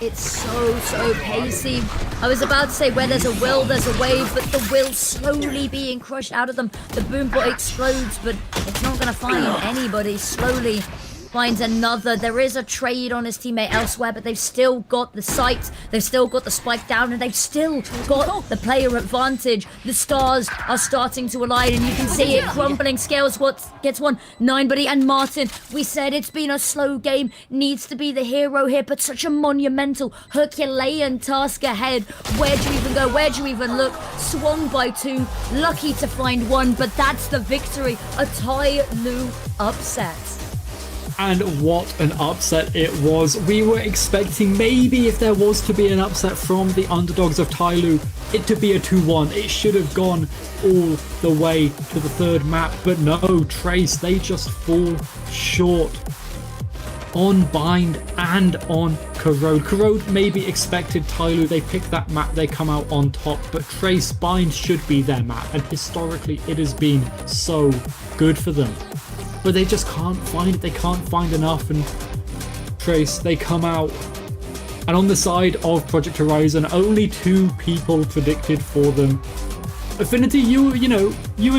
It's so pacey. I was about to say where there's a will, there's a wave, but the will slowly being crushed out of them. The boombot explodes, but it's not going to find anybody. Slowly finds another. There is a trade on his teammate elsewhere, but they've still got the sight. They've still got the spike down, and they've still got the player advantage. The stars are starting to align, and you can see it crumbling. Scales what gets 1. 9buddy and Martin. We said it's been a slow game. Needs to be the hero here, but such a monumental Herculean task ahead. Where do you even go? Where do you even look? Swung by 2. Lucky to find 1, but that's the victory. A Tyloo upset. And what an upset it was. We were expecting maybe if there was to be an upset from the underdogs of TYL, it to be a 2-1. It should have gone all the way to the third map, but no, Trace, they just fall short on Bind and on Corrode. Corrode maybe expected TYL, they pick that map, they come out on top, but Trace, Bind should be their map, and historically it has been so good for them. But they just can't find it, they can't find enough, and Trace, they come out. And on the side of Project Horizon, only 2 people predicted for them. Affinity, you were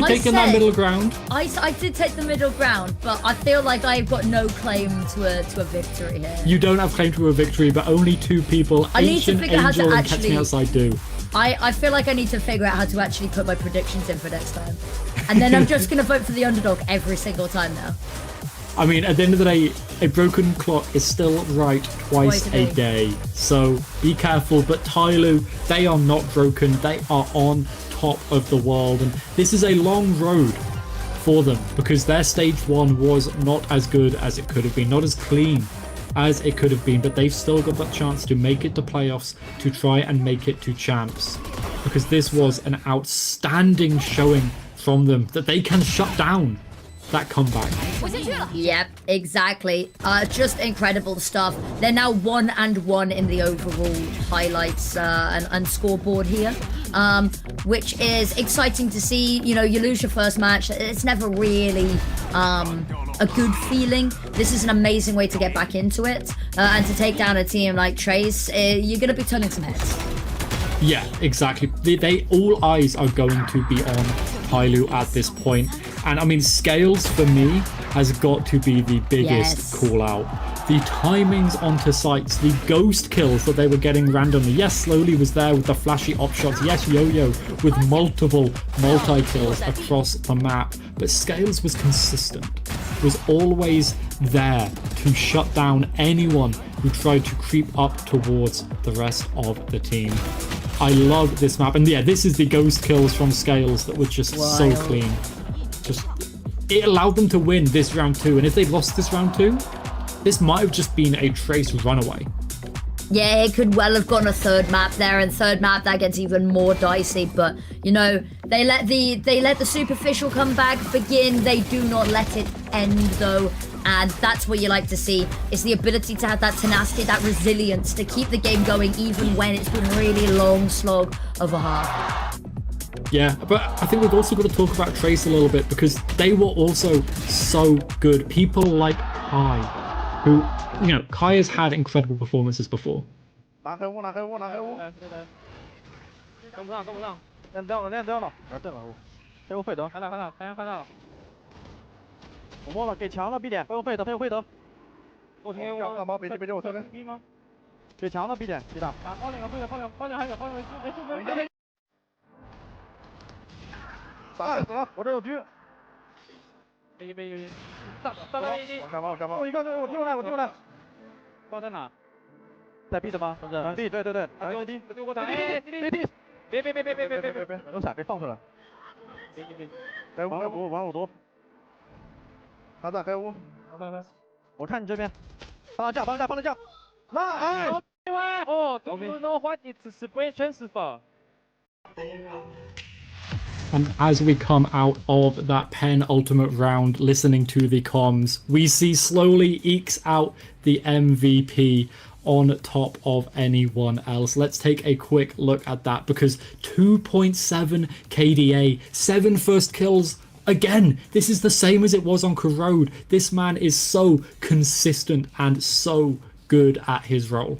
taking that middle ground. I did take the middle ground, but I feel like I've got no claim to a victory here. You don't have claim to a victory, but only 2 people, Ancient Angel and Catch Me Outside, do. I feel like I need to figure out how to actually put my predictions in for next time. And then I'm just going to vote for the underdog every single time now. I mean, at the end of the day, a broken clock is still right twice a day. So be careful. But TYL, they are not broken. They are on top of the world. And this is a long road for them because their stage 1 was not as good as it could have been. Not as clean as it could have been. But they've still got that chance to make it to playoffs, to try and make it to champs. Because this was an outstanding showing from them that they can shut down that comeback. Yep, exactly. Just incredible stuff. They're now 1-1 in the overall highlights and scoreboard here, which is exciting to see. You know, you lose your first match. It's never really a good feeling. This is an amazing way to get back into it and to take down a team like Trace. You're going to be turning some heads. Yeah, exactly. They all eyes are going to be on TYL at this point. And I mean, Scales for me has got to be the biggest call out. The timings onto sites, the ghost kills that they were getting randomly. Yes, Slowly was there with the flashy op shots. Yes, Yo-Yo with multiple multi-kills across the map. But Scales was consistent, was always there to shut down anyone who tried to creep up towards the rest of the team. I love this map. And yeah, this is the ghost kills from Scales that were just so clean. Just, it allowed them to win this round 2. And if they'd lost this round 2, this might have just been a Trace runaway. Yeah, it could well have gone a third map there, and third map that gets even more dicey. But you know, they let the superficial comeback begin. They do not let it end though, and that's what you like to see. It's the ability to have that tenacity, that resilience to keep the game going even when it's been a really long slog of a half. Yeah, but I think we've also got to talk about Trace a little bit because they were also so good. People like Kai, who, you know, Kai has had incredible performances before. 拿黑屋，拿黑屋，拿黑屋。跟不上，跟不上。练掉了，练掉了。对了，黑屋费德。看到，看到，看到。我摸了，给墙了 ，B 点。黑屋费德，黑屋费德。我听我。干嘛？别我侧边。B 吗？给墙了 ，B 点，B 档。啊，抛两个，抛两还有，没。死了，我这有狙。别，上，我干嘛？我一个，我丢了。包在哪？在 B 的吗？是不是 ？B 对，丢过他。D，别，有闪被放出来。别，往我多。他在黑屋。我看你这边，放了架。那哎，哦 ，do you know what is spray transfer？ And as we come out of that penultimate round, listening to the comms, we see Slowly ekes out the MVP on top of anyone else. Let's take a quick look at that because 2.7 KDA, 7 first kills. Again, this is the same as it was on Corrode. This man is so consistent and so good at his role.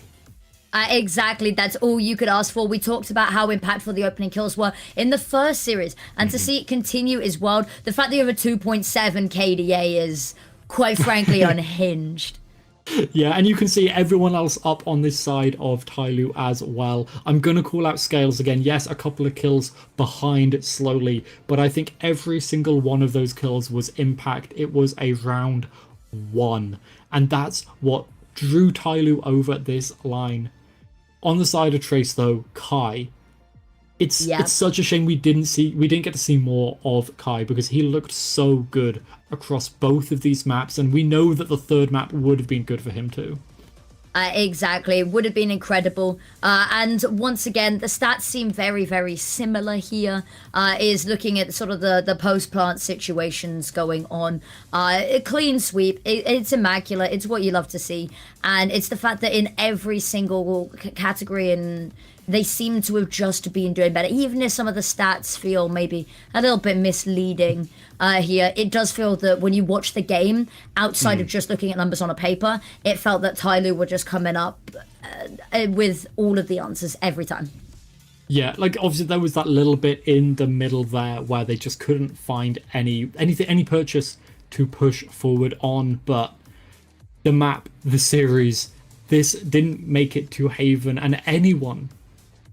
Exactly, that's all you could ask for. We talked about how impactful the opening kills were in the first series, and to see it continue is wild. The fact that you have a 2.7 KDA is, quite frankly, unhinged. Yeah, and you can see everyone else up on this side of TYL as well. I'm going to call out Scales again. Yes, a couple of kills behind Slowly, but I think every single one of those kills was impact. It was a round 1, and that's what drew TYL over this line. On the side of Trace, though, Kai, It's such a shame we didn't get to see more of Kai, because he looked so good across both of these maps, and we know that the third map would have been good for him too. Exactly, it would have been incredible. And once again, the stats seem very, very similar here. Is looking at sort of the post-plant situations going on. A clean sweep, it's immaculate, it's what you love to see. And it's the fact that in every single category, and they seem to have just been doing better. Even if some of the stats feel maybe a little bit misleading here, it does feel that when you watch the game, outside of just looking at numbers on a paper, it felt that TYL were just coming up with all of the answers every time. Yeah, like obviously there was that little bit in the middle there where they just couldn't find any purchase to push forward on, but the map, the series, this didn't make it to Haven, and anyone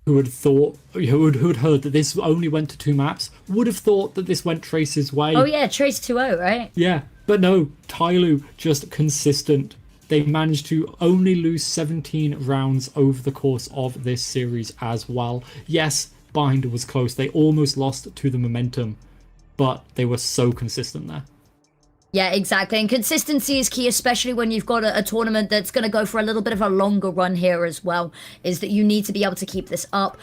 who had heard that this only went to 2 maps would have thought that this went Trace's way. Oh yeah, Trace 2-0, right? Yeah, but no, TYL just consistent. They managed to only lose 17 rounds over the course of this series as well. Yes, Bind was close. They almost lost to the momentum, but they were so consistent there. Yeah, exactly. And consistency is key, especially when you've got a tournament that's going to go for a little bit of a longer run here as well, is that you need to be able to keep this up.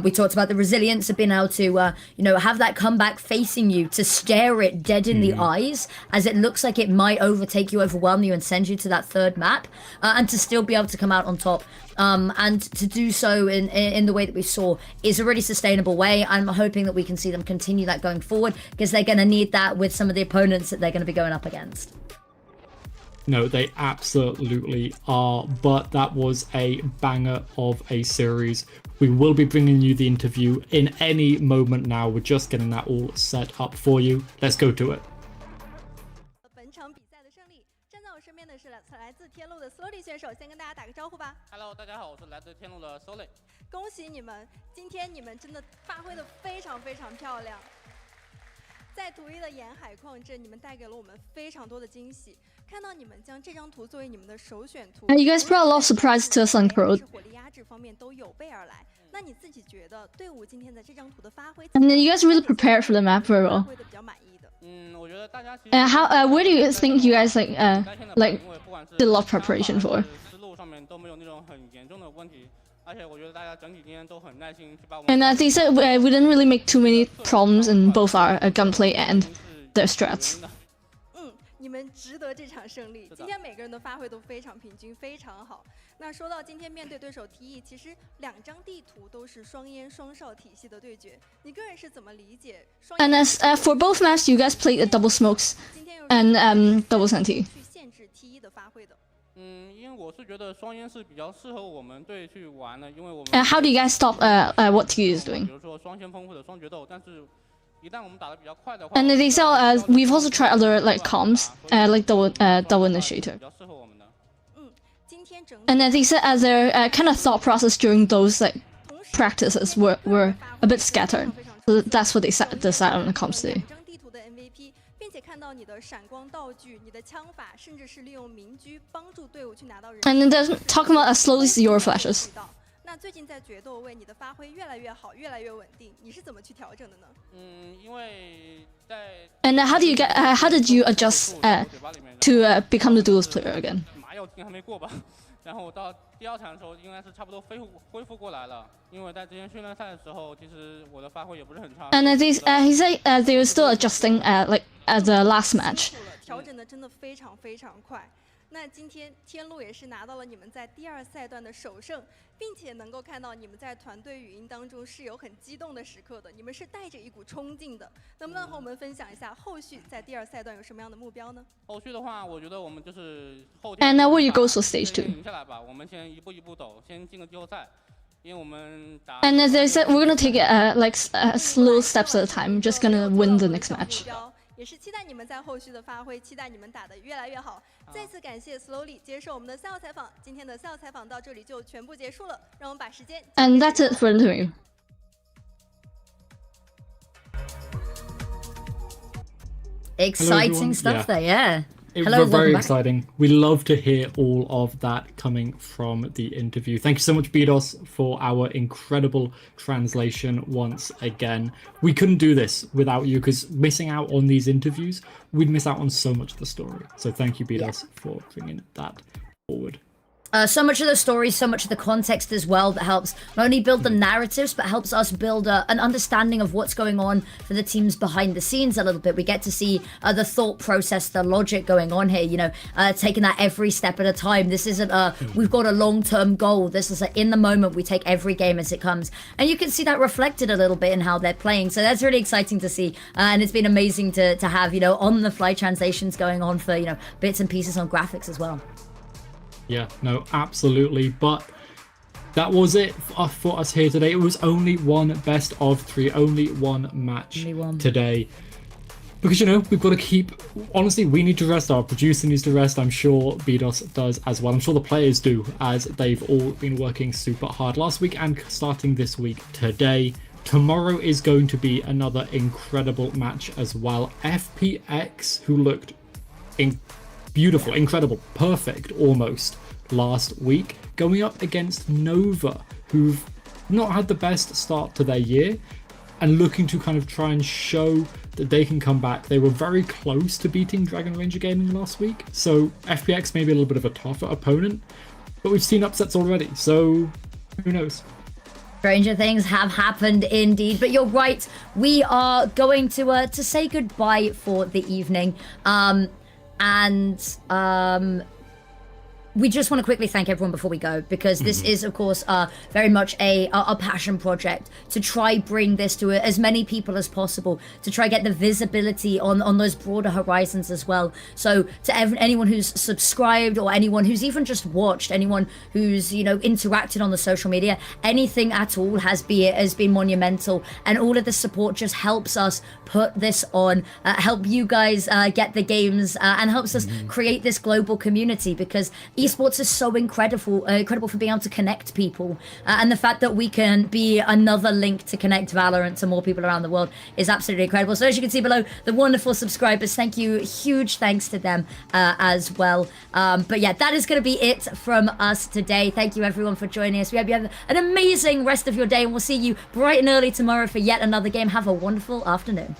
We talked about the resilience of being able to, have that comeback facing you, to stare it dead in the eyes as it looks like it might overtake you, overwhelm you, and send you to that third map, and to still be able to come out on top. And to do so in the way that we saw is a really sustainable way. I'm hoping that we can see them continue that going forward, because they're going to need that with some of the opponents that they're going to be going up against. No, they absolutely are, but that was a banger of a series. We will be bringing you the interview in any moment now. We're just getting that all set up for you. Let's go to it. 身边的是来自天路的 Slowly 选手，先跟大家打个招呼吧。Hello， 大家好，我是来自天路的 Slowly。恭喜你们，今天你们真的发挥的非常非常漂亮。在图一的沿海矿镇，你们带给了我们非常多的惊喜。看到你们将这张图作为你们的首选图 You guys brought a lot of surprise to us on Road. 火力压制方面都有备而来。那你自己觉得队伍今天的这张图的发挥？ And then you guys really prepared for the map very well. 发挥的比较满意的。我觉得大家其实 Where do you think you guys like did a lot of preparation for? 思路上面都没有那种很严重的问题，而且我觉得大家整体今天都很耐心去把我们。And they said we didn't really make too many problems in both our gunplay and their strats. 你们值得这场胜利。今天每个人的发挥都非常平均，非常好。那说到今天面对对手 TE， 其实2张地图都是双烟双哨体系的对决。你个人是怎么理解双？ And as for both maps, you guys played double smokes and double sentry. 去限制 TE 的发挥的。因为我是觉得双烟是比较适合我们队去玩的，因为我们。How do you guys stop what TE is doing? 比如说双先锋或者双决斗，但是。 And they say we've also tried other like comms, like double initiator. And they said their kind of thought process during those like practices were a bit scattered. So that's what they decided on the comms today. 并且看到你的闪光道具、你的枪法，甚至是利用民居帮助队伍去拿到人。And then they're talking about slowly see your flashes. 那最近在决斗位，你的发挥越来越好，越来越稳定，你是怎么去调整的呢？因为在 And how did you adjust to become the duelist player again? 麻药还没过吧，然后到第2场的时候，应该是差不多恢复过来了。因为在之前训练赛的时候，其实我的发挥也不是很差。And he said they were still adjusting like at the last match. 调整的真的非常非常快。 那今天天路也是拿到了你们在第2赛段的首胜，并且能够看到你们在团队语音当中是有很激动的时刻的，你们是带着一股冲劲的。能不能和我们分享一下后续在第2赛段有什么样的目标呢？后续的话，我觉得我们就是后天。 And now where you go for stage 2? 赢下来吧，我们先一步一步走，先进个季后赛，因为我们打。And they said we're gonna take it like slow steps at a time, just gonna win the next match. 也是期待你们在后续的发挥，期待你们打得越来越好。再次感谢 Slowly 接受我们的赛后采访，今天的赛后采访到这里就全部结束了，让我们把时间。And that's it for the interview. Exciting stuff there, yeah. It Hello, was very welcome back. exciting. We love to hear all of that coming from the interview. Thank you so much, Bidos, for our incredible translation once again. We couldn't do this without you, because missing out on these interviews, we'd miss out on so much of the story. So thank you, Bidos, for bringing that forward. So much of the story, so much of the context as well that helps not only build the narratives, but helps us build an understanding of what's going on for the teams behind the scenes a little bit. We get to see the thought process, the logic going on here, you know, taking that every step at a time. This isn't we've got a long-term goal. This is in the moment. We take every game as it comes. And you can see that reflected a little bit in how they're playing. So that's really exciting to see. And it's been amazing to have, you know, on-the-fly translations going on for, you know, bits and pieces on graphics as well. Yeah, no, absolutely. But that was it for us here today. It was only one best of 3, only one match today. Because, you know, we've got to keep... Honestly, we need to rest. Our producer needs to rest. I'm sure Bidos does as well. I'm sure the players do, as they've all been working super hard last week and starting this week today. Tomorrow is going to be another incredible match as well. FPX, who looked beautiful, incredible, perfect almost last week, going up against Nova, who've not had the best start to their year and looking to kind of try and show that they can come back. They were very close to beating Dragon Ranger Gaming last week, so FPX may be a little bit of a tougher opponent, but we've seen upsets already, so who knows. Stranger things have happened indeed, but you're right, we are going to say goodbye for the evening. We just want to quickly thank everyone before we go, because this is, of course, very much a passion project to try bring this to as many people as possible, to try get the visibility on those broader horizons as well. So to anyone who's subscribed, or anyone who's even just watched, anyone who's, you know, interacted on the social media, anything at all has been monumental, and all of the support just helps us put this on, help you guys get the games, and helps us create this global community, because esports is so incredible for being able to connect people, and the fact that we can be another link to connect Valorant to more people around the world is absolutely incredible. So as you can see below, the wonderful subscribers, thank you, huge thanks to them as well. But yeah, that is going to be it from us today. Thank you everyone for joining us. We hope you have an amazing rest of your day, and we'll see you bright and early tomorrow for yet another game. Have a wonderful afternoon.